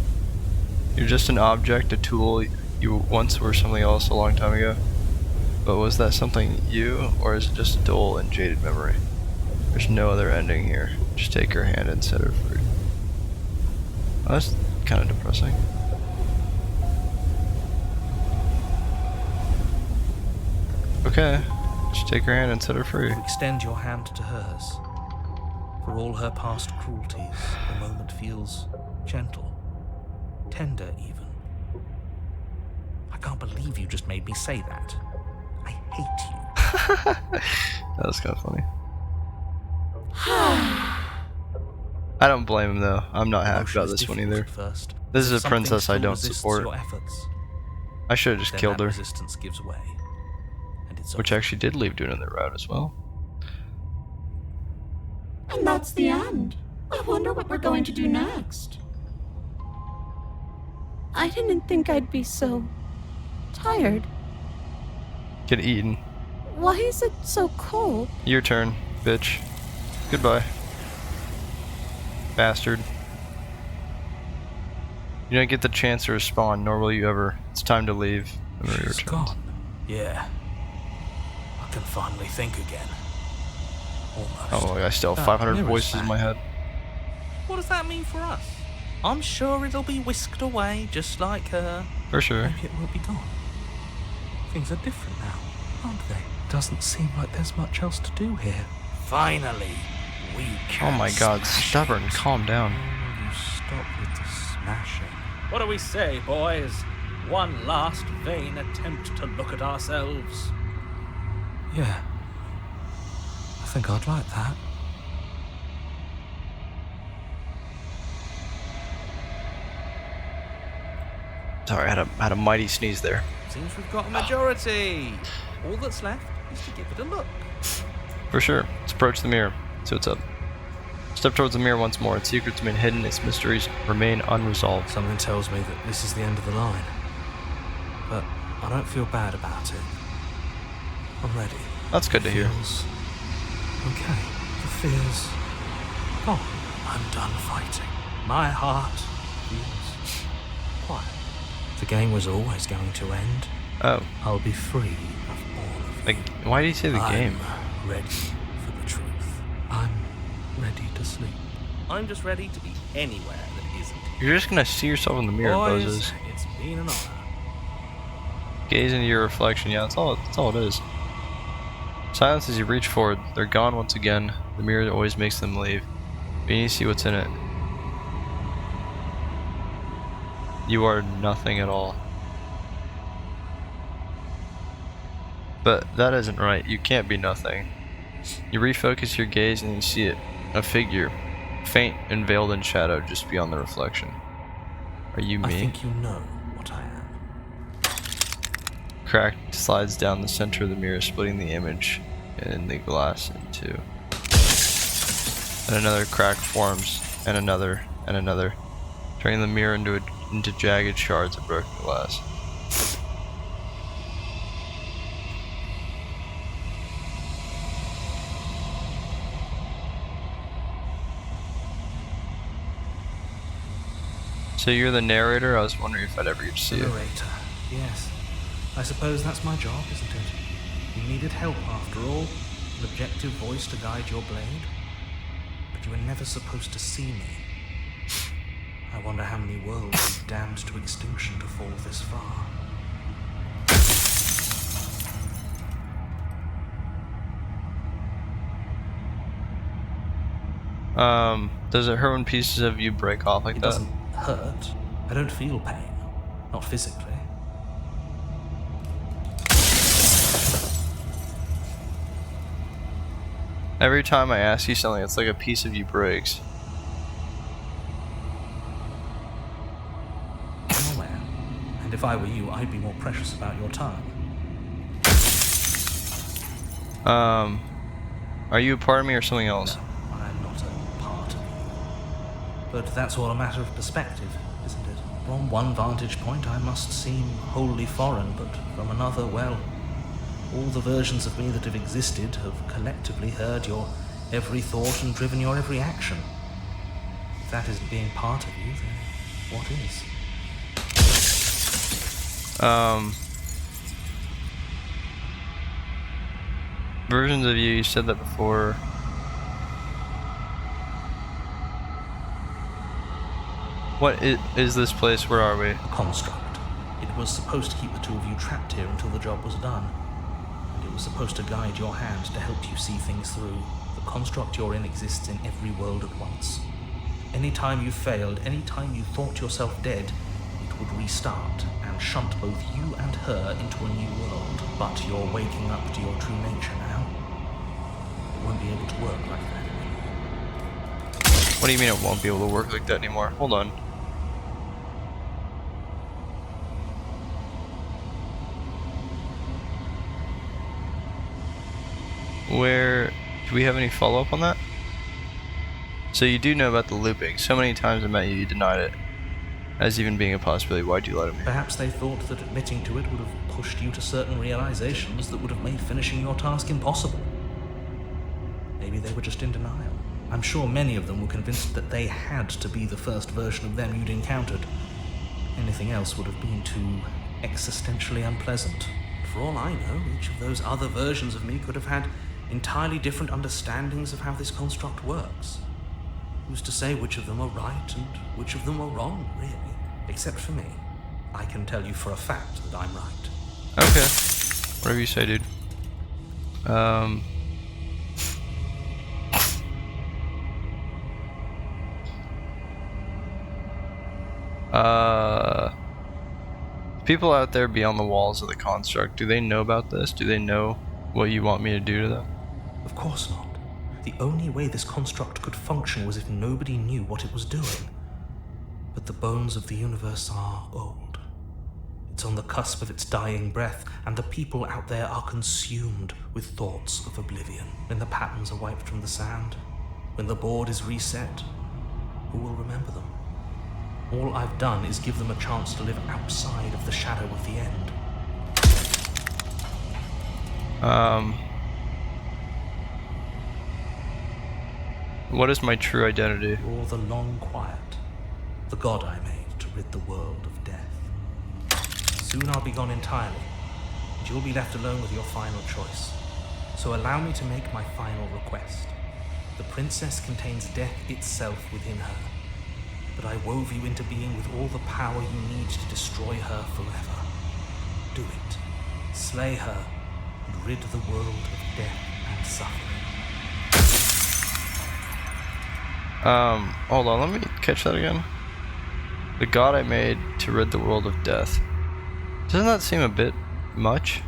You're just an object, a tool. You once were something else a long time ago. But was that something you, or is it just a dull and jaded memory? There's no other ending here. Just take her hand and set her free. Oh, that's kind of depressing. Okay, just take her hand and set her free. Extend your hand to hers. For all her past cruelties, the moment feels gentle, tender even. I can't believe you just made me say that. I hate you. That was kind of funny. I don't blame him though. I'm not happy Emotion about is this one difficult either. at first. This is a Something princess I still don't resists support. Your efforts. I should have just Then killed that her, resistance gives way, and it's which over. actually did leave doing another route as well. And that's the end. I wonder what we're going to do next. I didn't think I'd be so tired. Get eaten. Why is it so cold? Your turn, bitch. Goodbye. Bastard. You don't get the chance to respawn, nor will you ever. It's time to leave. And She's return. gone. Yeah. I can finally think again. Almost. Oh, I still have That 500 mirror's voices in back. my head. What does that mean for us? I'm sure it'll be whisked away, just like her. For sure. Maybe it will be gone. Things are different now, aren't they? Doesn't seem like there's much else to do here. Finally, we can. Oh my god, smash stubborn, it. calm down. Oh, you stop with the smashing. What do we say, boys? One last vain attempt to look at ourselves. Yeah. I think I'd like that. Sorry, I had a mighty sneeze there. Seems we've got a majority. All that's left is to give it a look. For sure. Let's approach the mirror. See what's up. Step towards the mirror once more. Its secrets remain hidden. Its mysteries remain unresolved. Something tells me that this is the end of the line. But I don't feel bad about it. I'm ready. That's good to hear. Feels okay. The fear's gone. I'm done fighting. My heart feels quiet. The game was always going to end. Oh, I'll be free of all of like, why did you say the game? I'm ready for the truth. I'm ready to sleep. I'm just ready to be anywhere that isn't here. You're just gonna see yourself in the mirror, Boys, Bozos. it's been an honor. Gaze into your reflection. Yeah, that's all it is. Silence as you reach forward. They're gone once again. The mirror always makes them leave. But you need to see what's in it. You are nothing at all. But that isn't right. You can't be nothing. You refocus your gaze and you see it. A figure. Faint and veiled in shadow just beyond the reflection. Are you I me? think you know what I am. Crack slides down the center of the mirror, splitting the image and the glass in two. And another crack forms, and another, turning the mirror into jagged shards of broken glass. So you're the narrator? I was wondering if I'd ever get to see you. Narrator. Yes. I suppose that's my job, isn't it? You needed help after all. An objective voice to guide your blade. But you were never supposed to see me. I wonder how many worlds you've damned to extinction to fall this far. Does it hurt when pieces of you break off like It that? doesn't hurt. I don't feel pain. Not physically. Every time I ask you something, it's like a piece of you breaks. I'm aware. And if I were you, I'd be more precious about your time. Are you a part of me or something else? No, I'm not a part of you. But that's all a matter of perspective, isn't it? From one vantage point, I must seem wholly foreign, but from another, well, all the versions of me that have existed have collectively heard your every thought and driven your every action. If that isn't being part of you, then what is? Versions of you said that before. What is this place? Where are we? A construct. It was supposed to keep the two of you trapped here until the job was done. And it was supposed to guide your hand to help you see things through. The construct you're in exists in every world at once. Any time you failed, any time you thought yourself dead, it would restart and shunt both you and her into a new world. But you're waking up to your true nature now. It won't be able to work like that anymore. What do you mean it won't be able to work like that anymore? Hold on. Where... do we have any follow-up on that? So you do know about the looping. So many times I met you, you denied it. As even being a possibility. Why'd you let him? Perhaps they thought that admitting to it would have pushed you to certain realizations that would have made finishing your task impossible. Maybe they were just in denial. I'm sure many of them were convinced that they had to be the first version of them you'd encountered. Anything else would have been too existentially unpleasant. For all I know, each of those other versions of me could have had entirely different understandings of how this construct works. Who's to say which of them are right and which of them are wrong, really? Except for me. I can tell you for a fact that I'm right. Okay. Whatever you say, dude. People out there beyond the walls of the construct, do they know about this? Do they know what you want me to do to them? Of course not. The only way this construct could function was if nobody knew what it was doing. But the bones of the universe are old. It's on the cusp of its dying breath, and the people out there are consumed with thoughts of oblivion. When the patterns are wiped from the sand, when the board is reset, who will remember them? All I've done is give them a chance to live outside of the shadow of the end. What is my true identity? You're the long quiet, the god I made to rid the world of death. Soon I'll be gone entirely, and you'll be left alone with your final choice. So allow me to make my final request. The princess contains death itself within her, but I wove you into being with all the power you need to destroy her forever. Do it. Slay her, and rid the world of death and suffering. Hold on, let me catch that again. The god I made to rid the world of death. Doesn't that seem a bit much?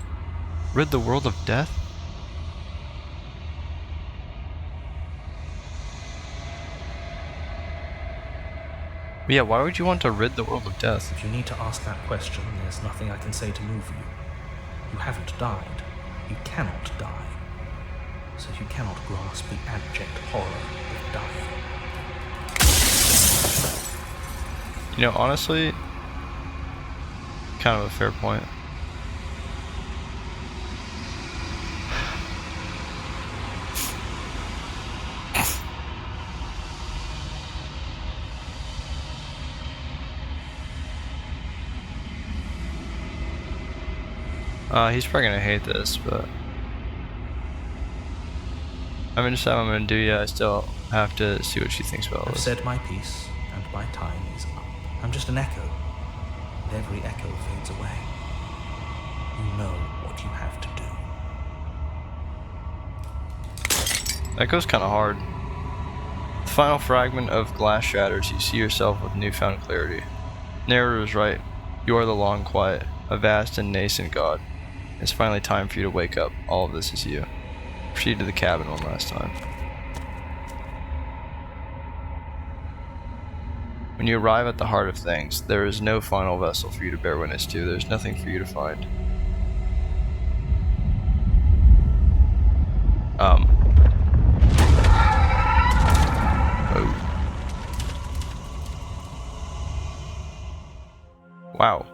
Rid the world of death? Yeah, why would you want to rid the world of death? If you need to ask that question, there's nothing I can say to move you. You haven't died. You cannot die. So you cannot grasp the abject horror of dying. You know, honestly, kind of a fair point. He's probably gonna hate this, but I'm gonna decide what I'm gonna do. Yeah, I still have to see what she thinks about all I've this. said my piece, and my time is up. I'm just an echo, and every echo fades away. You know what you have to do. That goes kind of hard. The final fragment of glass shatters. You see yourself with newfound clarity. Narrator is right. You are the long quiet, a vast and nascent god. It's finally time for you to wake up. All of this is you. Proceed to the cabin one last time. When you arrive at the heart of things, there is no final vessel for you to bear witness to. There's nothing for you to find. Oh. Wow.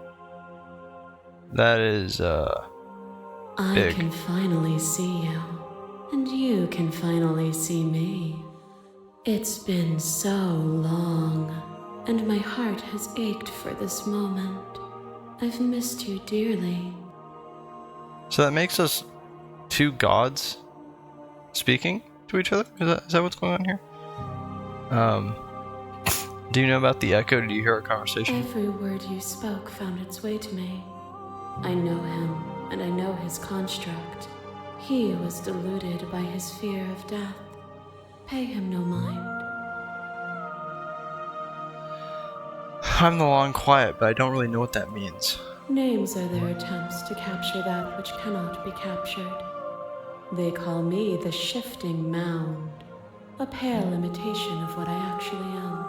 That is, I big. can finally see you, and you can finally see me. It's been so long, and my heart has ached for this moment. I've missed you dearly. So that makes us two gods speaking to each other? Is that what's going on here? Do you know about the echo? Did you hear our conversation? Every word you spoke found its way to me. I know him, and I know his construct. He was deluded by his fear of death. Pay him no mind. I'm the long quiet, but I don't really know what that means. Names are their attempts to capture that which cannot be captured. They call me the Shifting Mound, a pale imitation of what I actually am.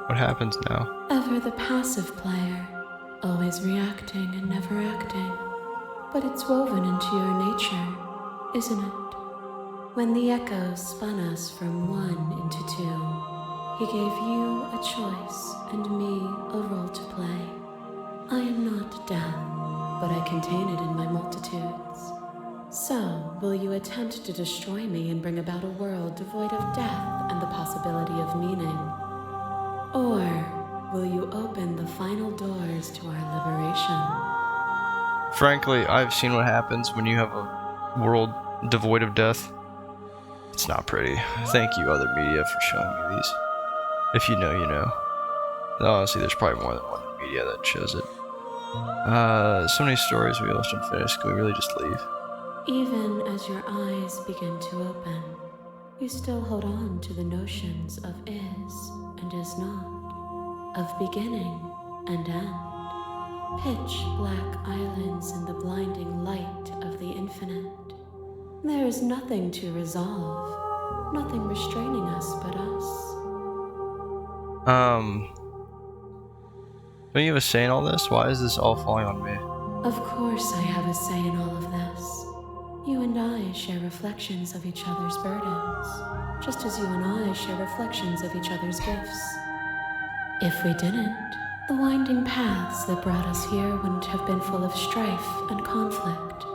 What happens now? Ever the passive player, always reacting and never acting. But it's woven into your nature, isn't it? When the echo spun us from one into two, he gave you a choice and me a role to play. I am not death, but I contain it in my multitudes. So, will you attempt to destroy me and bring about a world devoid of death and the possibility of meaning? Or will you open the final doors to our liberation? Frankly, I've seen what happens when you have a world devoid of death. It's not pretty. Thank you, other media, for showing me these. If you know, you know. Honestly, there's probably more than one media that shows it. So many stories we left unfinished. Can we really just leave? Even as your eyes begin to open, you still hold on to the notions of is and is not, of beginning and end. Pitch black islands in the blinding light of the infinite. There is nothing to resolve, nothing restraining us but us. Don't you have a say in all this? Why is this all falling on me? Of course I have a say in all of this. You and I share reflections of each other's burdens, just as you and I share reflections of each other's gifts. If we didn't, the winding paths that brought us here wouldn't have been full of strife and conflict.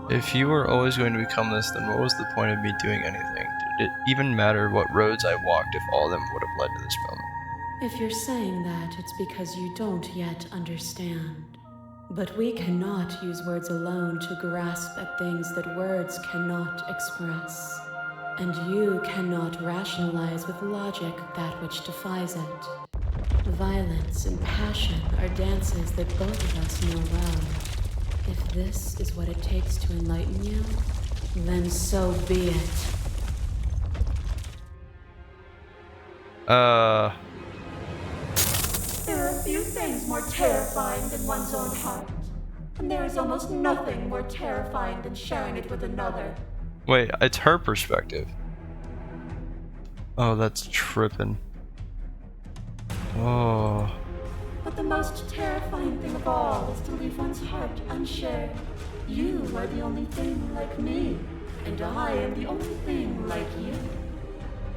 If you were always going to become this, then what was the point of me doing anything? Did it even matter what roads I walked if all of them would have led to this moment? If you're saying that, it's because you don't yet understand. But we cannot use words alone to grasp at things that words cannot express. And you cannot rationalize with logic that which defies it. Violence and passion are dances that both of us know well. If this is what it takes to enlighten you, then so be it. There are few things more terrifying than one's own heart. And there is almost nothing more terrifying than sharing it with another. Wait, it's her perspective. Oh, that's tripping. Oh. But the most terrifying thing of all is to leave one's heart unshared. You are the only thing like me, and I am the only thing like you.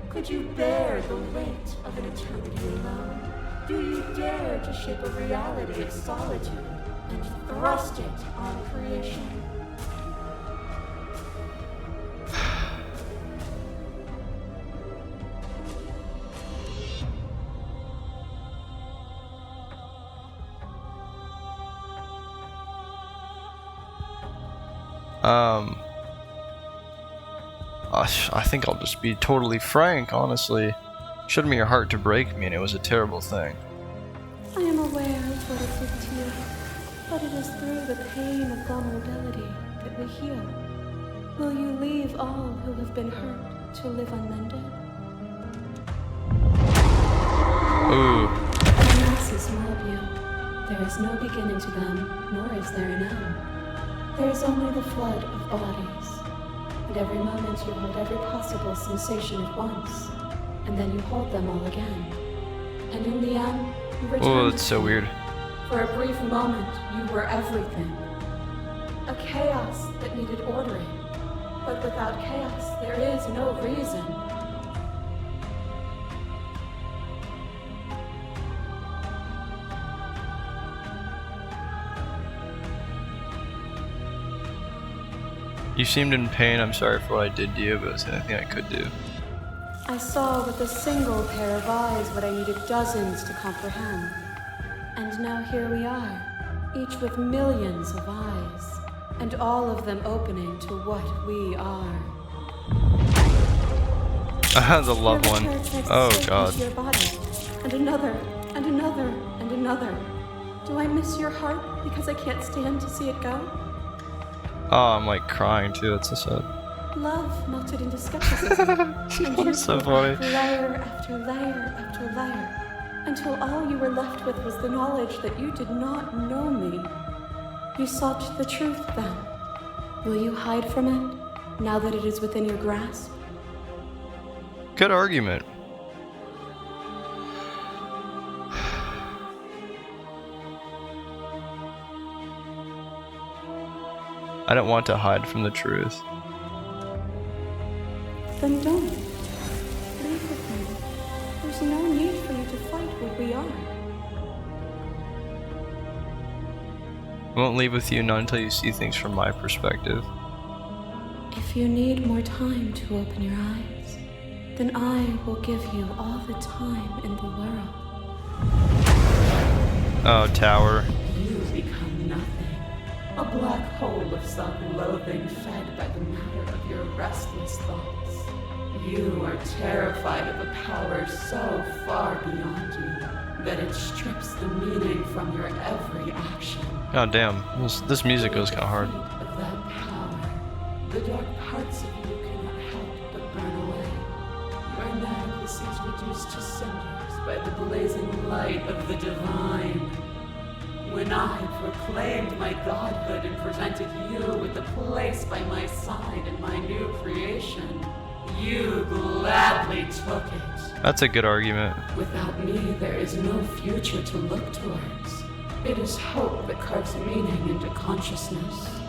Could you bear the weight of an eternity alone? Do you dare to shape a reality of solitude and thrust it on creation? I think I'll just be totally frank, honestly. Showed me your heart to break me, and it was a terrible thing. I am aware of what it did to you, but it is through the pain of vulnerability that we heal. Will you leave all who have been hurt to live unmended? Ooh. The masses mob you. There is no beginning to them, nor is there an end. There is only the flood of bodies. And every moment you hold every possible sensation at once, and then you hold them all again. And in the end, you return. Oh, that's so weird. For a brief moment, you were everything. A chaos that needed ordering. But without chaos, there is no reason. You seemed in pain. I'm sorry for what I did to you, but it was the only thing I could do. I saw with a single pair of eyes what I needed dozens to comprehend. And now here we are, each with millions of eyes, and all of them opening to what we are. I had the loved one. Oh god. Your body, and another, and another, and another. Do I miss your heart because I can't stand to see it go? Oh, I'm like crying too. It's so sad. Love melted into skepticism, and you That's so peeled funny. back layer after layer after layer, until all you were left with was the knowledge that you did not know me. You sought the truth then. Will you hide from it, now that it is within your grasp? Good argument. I don't want to hide from the truth. Then don't. Leave with me. There's no need for you to fight what we are. I won't leave with you not until you see things from my perspective. If you need more time to open your eyes, then I will give you all the time in the world. Oh, tower. You become nothing. A black hole of self-loathing fed by the matter of your restless thoughts. You are terrified of a power so far beyond you that it strips the meaning from your every action. God damn. This music goes kind of hard. Of that power, the dark parts of you cannot help but burn away. Your inadequacy is reduced to cinders by the blazing light of the divine. When I proclaimed my godhood and presented you with a place by my side in my new creation, you gladly took it. That's a good argument. Without me, there is no future to look towards. It is hope that carves meaning into consciousness.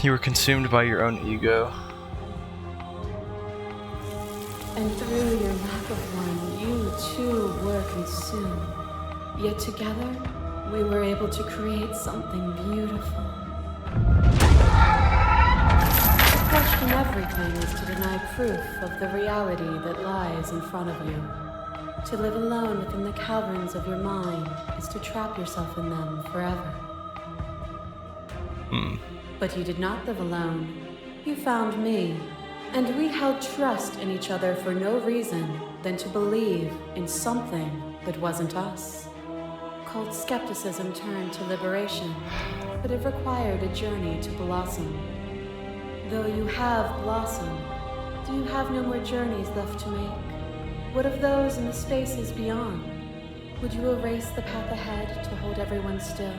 You were consumed by your own ego. And through your lack of one, you too were consumed. Yet together, we were able to create something beautiful. To question everything is to deny proof of the reality that lies in front of you. To live alone within the caverns of your mind is to trap yourself in them forever. But you did not live alone. You found me, and we held trust in each other for no reason than to believe in something that wasn't us. Cold skepticism turned to liberation, but it required a journey to blossom. Though you have blossomed, do you have no more journeys left to make? What of those in the spaces beyond? Would you erase the path ahead to hold everyone still?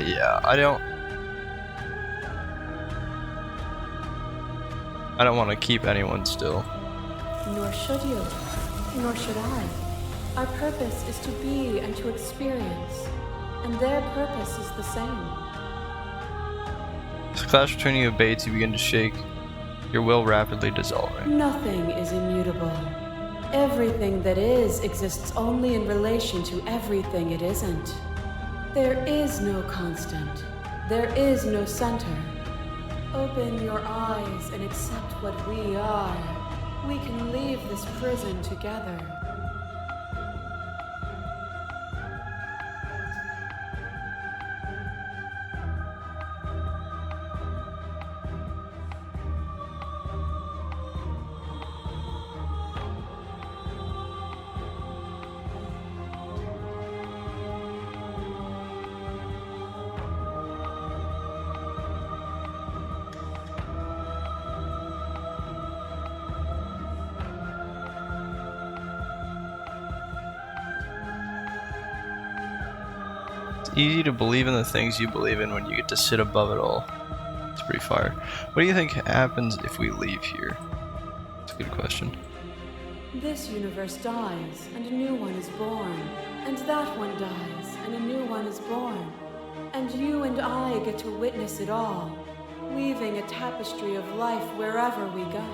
Yeah, I don't want to keep anyone still. Nor should you, nor should I. Our purpose is to be and to experience, and their purpose is the same. As the clash between you abates, you begin to shake, your will rapidly dissolving. Nothing is immutable. Everything that is exists only in relation to everything it isn't. There is no constant. There is no center. Open your eyes and accept what we are. We can leave this prison together. It's easy to believe in the things you believe in when you get to sit above it all. It's pretty fire. What do you think happens if we leave here? That's a good question. This universe dies, and a new one is born. And that one dies, and a new one is born. And you and I get to witness it all, weaving a tapestry of life wherever we go.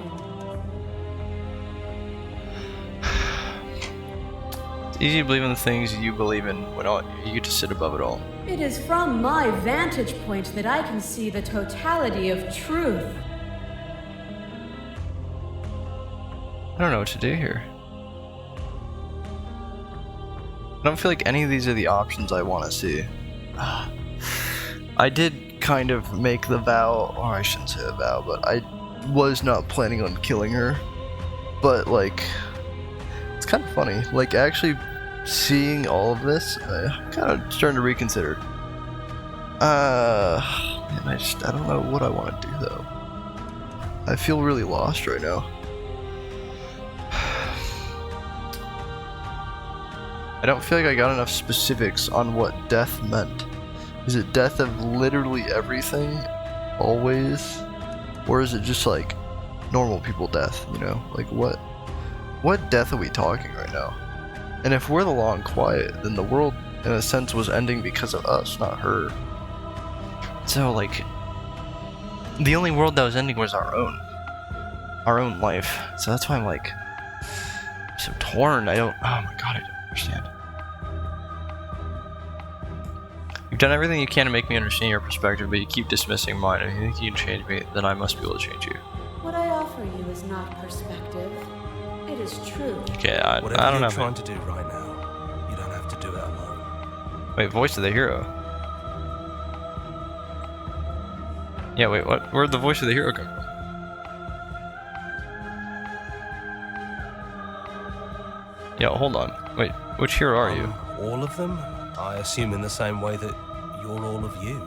It's easy to believe in the things you believe in when you get to sit above it all. It is from my vantage point that I can see the totality of truth. I don't know what to do here. I don't feel like any of these are the options I want to see. I did kind of make the vow, or I shouldn't say a vow, but I was not planning on killing her. But like, it's kind of funny. Like actually seeing all of this, I'm kind of starting to reconsider. Man, I don't know what I want to do though. I feel really lost right now. I don't feel like I got enough specifics on what death meant. Is it death of literally everything? Always? Or is it just like normal people death, you know? Like what death are we talking right now? And if we're the long quiet, then the world in a sense was ending because of us, not her. So like, the only world that was ending was our own life. So that's why I'm like, so torn. Oh my god, I don't understand. You've done everything you can to make me understand your perspective, but you keep dismissing mine. If you think you can change me, then I must be able to change you. What I offer you is not perspective. It is truth. Okay, I Whatever don't know. you're trying to do right now, you don't have to do it alone. Wait, voice of the hero. Yeah, wait, what? Where'd the voice of the hero come from? Yeah, hold on. Wait, which hero are you? All of them? I assume in the same way that you're all of you.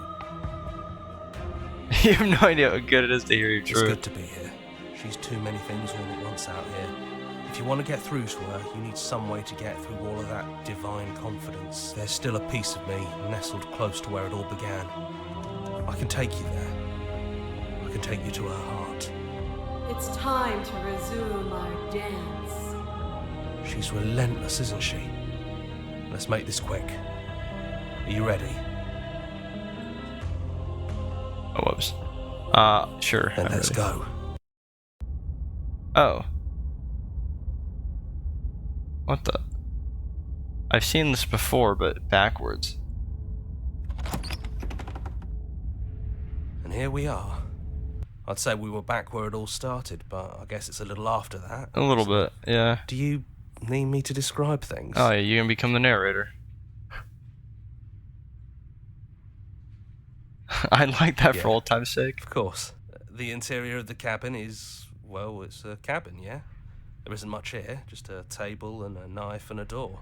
You have no idea how good it is to hear your It's truth. good to be here. She's too many things all at once out here. If you want to get through to her, you need some way to get through all of that divine confidence. There's still a piece of me nestled close to where it all began. I can take you there. I can take you to her heart. It's time to resume our dance. She's relentless, isn't she? Let's make this quick. Are you ready? Oh, whoops. Sure. Then I'm let's ready. go. Oh. What the? I've seen this before, but backwards. And here we are. I'd say we were back where it all started, but I guess it's a little after that. A little bit, yeah. Do you need me to describe things? Oh, yeah, you can become the narrator. I like that for Yeah. old time's sake. Of course. The interior of the cabin is, well, it's a cabin, yeah? There isn't much here, just a table and a knife and a door.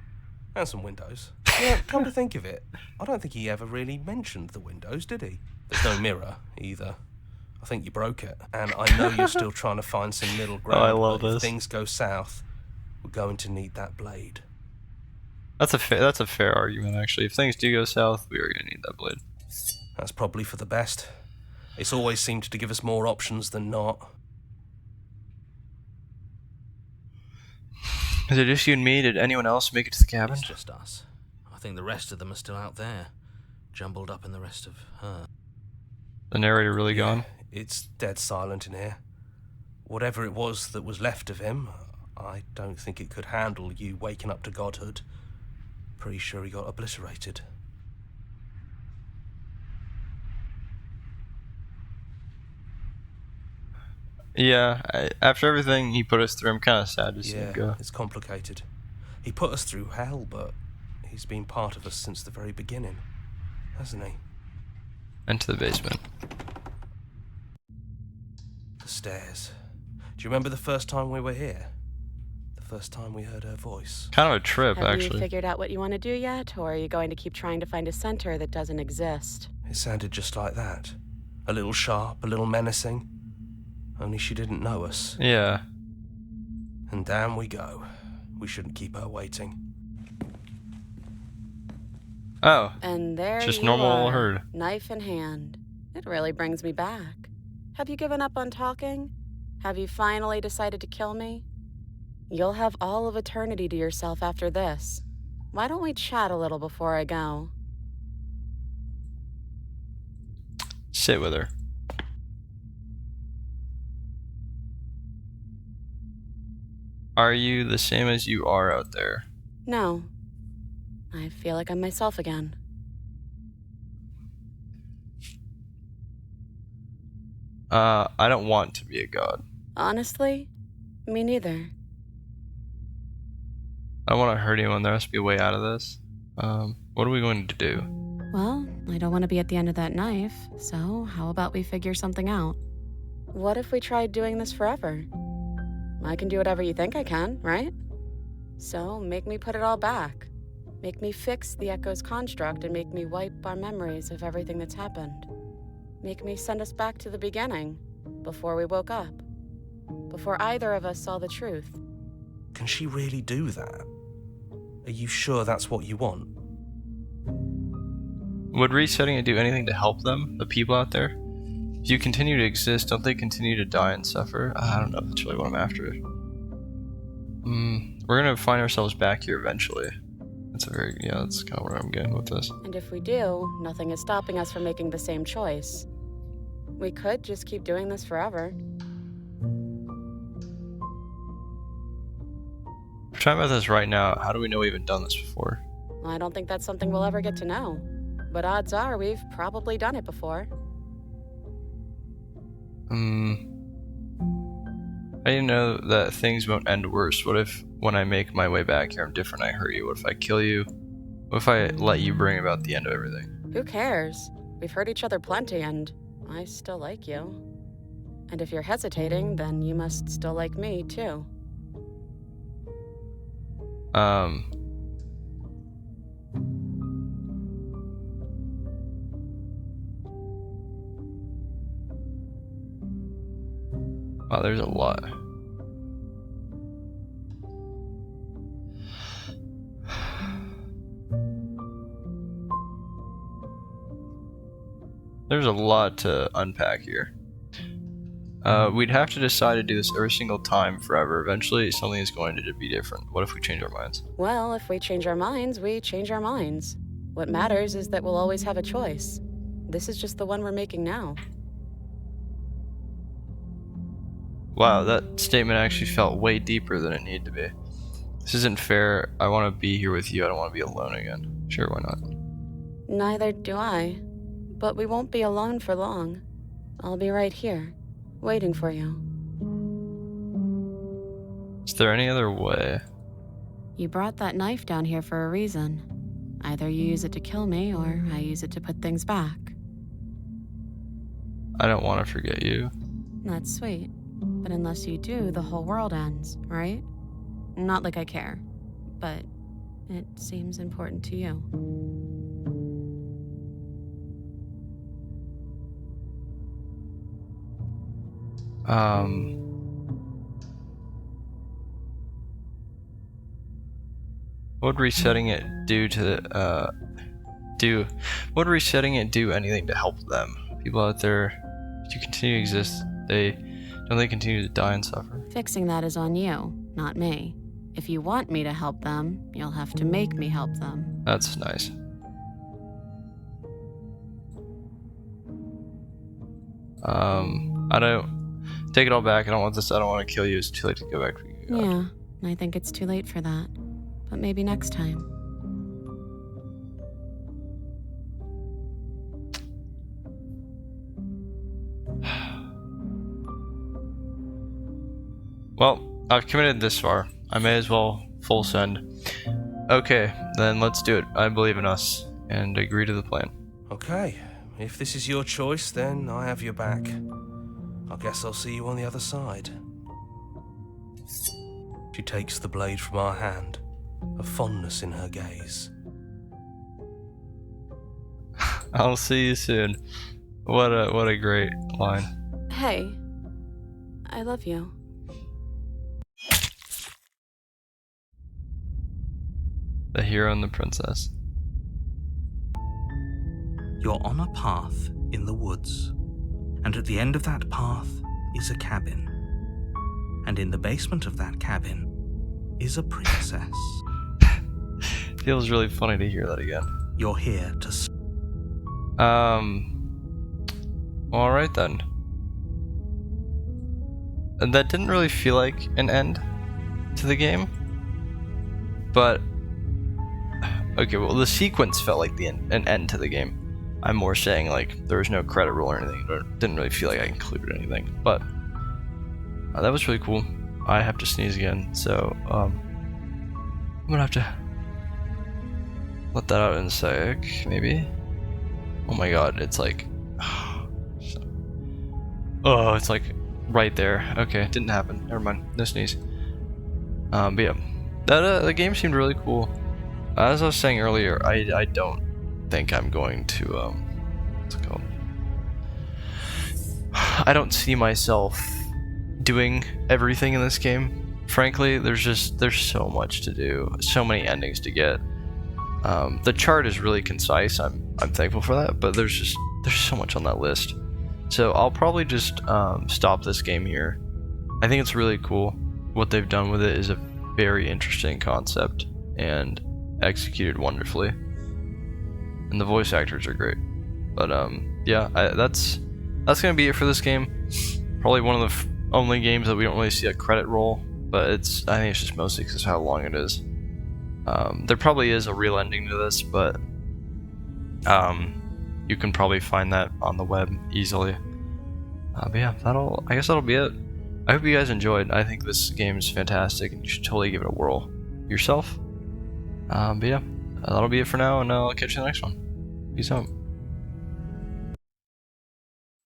And some windows. Yeah, come to think of it, I don't think he ever really mentioned the windows, did he? There's no mirror, either. I think you broke it. And I know you're still trying to find some middle ground. I love but if this. things go south, we're going to need that blade. That's a fair argument, actually. If things do go south, we are gonna need that blade. That's probably for the best. It's always seemed to give us more options than not. Is it just you and me? Did anyone else make it to the cabin? It's just us. I think the rest of them are still out there, jumbled up in the rest of her. The narrator really gone? It's dead silent in here. Whatever it was that was left of him, I don't think it could handle you waking up to godhood. Pretty sure he got obliterated. Yeah, after everything he put us through, I'm kind of sad to see him go. It's complicated. He put us through hell, but he's been part of us since the very beginning, hasn't he? Into the basement. The stairs. Do you remember the first time we were here? The first time we heard her voice? Kind of a trip, Have you actually. figured out what you want to do yet, or are you going to keep trying to find a center that doesn't exist? It sounded just like that. A little sharp, a little menacing. Only she didn't know us. Yeah. And down we go. We shouldn't keep her waiting. Oh, And there just you normal are, herd. knife in hand. It really brings me back. Have you given up on talking? Have you finally decided to kill me? You'll have all of eternity to yourself after this. Why don't we chat a little before I go? Sit with her. Are you the same as you are out there? No. I feel like I'm myself again. I don't want to be a god. Honestly, me neither. I don't want to hurt anyone. There has to be a way out of this. What are we going to do? Well, I don't want to be at the end of that knife, so how about we figure something out? What if we tried doing this forever? I can do whatever you think I can, right? So make me put it all back. Make me fix the Echo's construct and make me wipe our memories of everything that's happened. Make me send us back to the beginning, before we woke up. Before either of us saw the truth. Can she really do that? Are you sure that's what you want? Would resetting it do anything to help them, the people out there? If you continue to exist, don't they continue to die and suffer? I don't know if that's really what I'm after. We're gonna find ourselves back here eventually. That's kind of where I'm getting with this. And if we do, nothing is stopping us from making the same choice. We could just keep doing this forever. We're talking about this right now. How do we know we've even done this before? I don't think that's something we'll ever get to know. But odds are we've probably done it before. I didn't know that things won't end worse. What if when I make my way back here I'm different, I hurt you? What if I kill you? What if I let you bring about the end of everything? Who cares? We've hurt each other plenty and I still like you. And if you're hesitating, then you must still like me too. Wow, there's a lot. There's a lot to unpack here. We'd have to decide to do this every single time forever. Eventually, something is going to be different. What if we change our minds? Well, if we change our minds, we change our minds. What matters is that we'll always have a choice. This is just the one we're making now. Wow, that statement actually felt way deeper than it needed to be. This isn't fair. I want to be here with you. I don't want to be alone again. Sure, why not? Neither do I. But we won't be alone for long. I'll be right here, waiting for you. Is there any other way? You brought that knife down here for a reason. Either you use it to kill me, or I use it to put things back. I don't want to forget you. That's sweet. But unless you do, the whole world ends, right? Not like I care, but it seems important to you. What would resetting it do to would resetting it do anything to help them? People out there, if you continue to exist, don't they continue to die and suffer? Fixing that is on you, not me. If you want me to help them, you'll have to make me help them. That's nice. I don't take it all back. I don't want this. I don't want to kill you. It's too late to go back for you. Yeah, I think it's too late for that. But maybe next time. Well, I've committed this far. I may as well full send. Okay, then let's do it. I believe in us and agree to the plan. Okay, if this is your choice, then I have your back. I guess I'll see you on the other side. She takes the blade from our hand, a fondness in her gaze. I'll see you soon. What a great line. Hey, I love you. The hero and the princess. You're on a path in the woods, and at the end of that path is a cabin. And in the basement of that cabin is a princess. Feels really funny to hear that again. You're here to... Alright then. And that didn't really feel like an end to the game. But... okay, well the sequence felt like an end to the game. I'm more saying like there was no credit roll or anything. Or didn't really feel like I included anything. But that was really cool. I have to sneeze again, so I'm gonna have to let that out in a sec, maybe. Oh my god, it's like, oh, it's like right there. Okay, it didn't happen. Never mind. No sneeze. But yeah, that the game seemed really cool. As I was saying earlier, I don't think I'm going to what's it called? I don't see myself doing everything in this game. Frankly, there's so much to do, so many endings to get. The chart is really concise. I'm thankful for that, but there's so much on that list. So I'll probably just stop this game here. I think it's really cool. What they've done with it is a very interesting concept and executed wonderfully. And the voice actors are great. But yeah, that's gonna be it for this game. Probably one of the only games that we don't really see a credit roll, but I think it's just mostly because of how long it is. There probably is a real ending to this, but you can probably find that on the web easily. But yeah, I guess that'll be it. I hope you guys enjoyed. I think this game is fantastic, and you should totally give it a whirl yourself. But yeah, that'll be it for now, and I'll catch you in the next one. Peace out.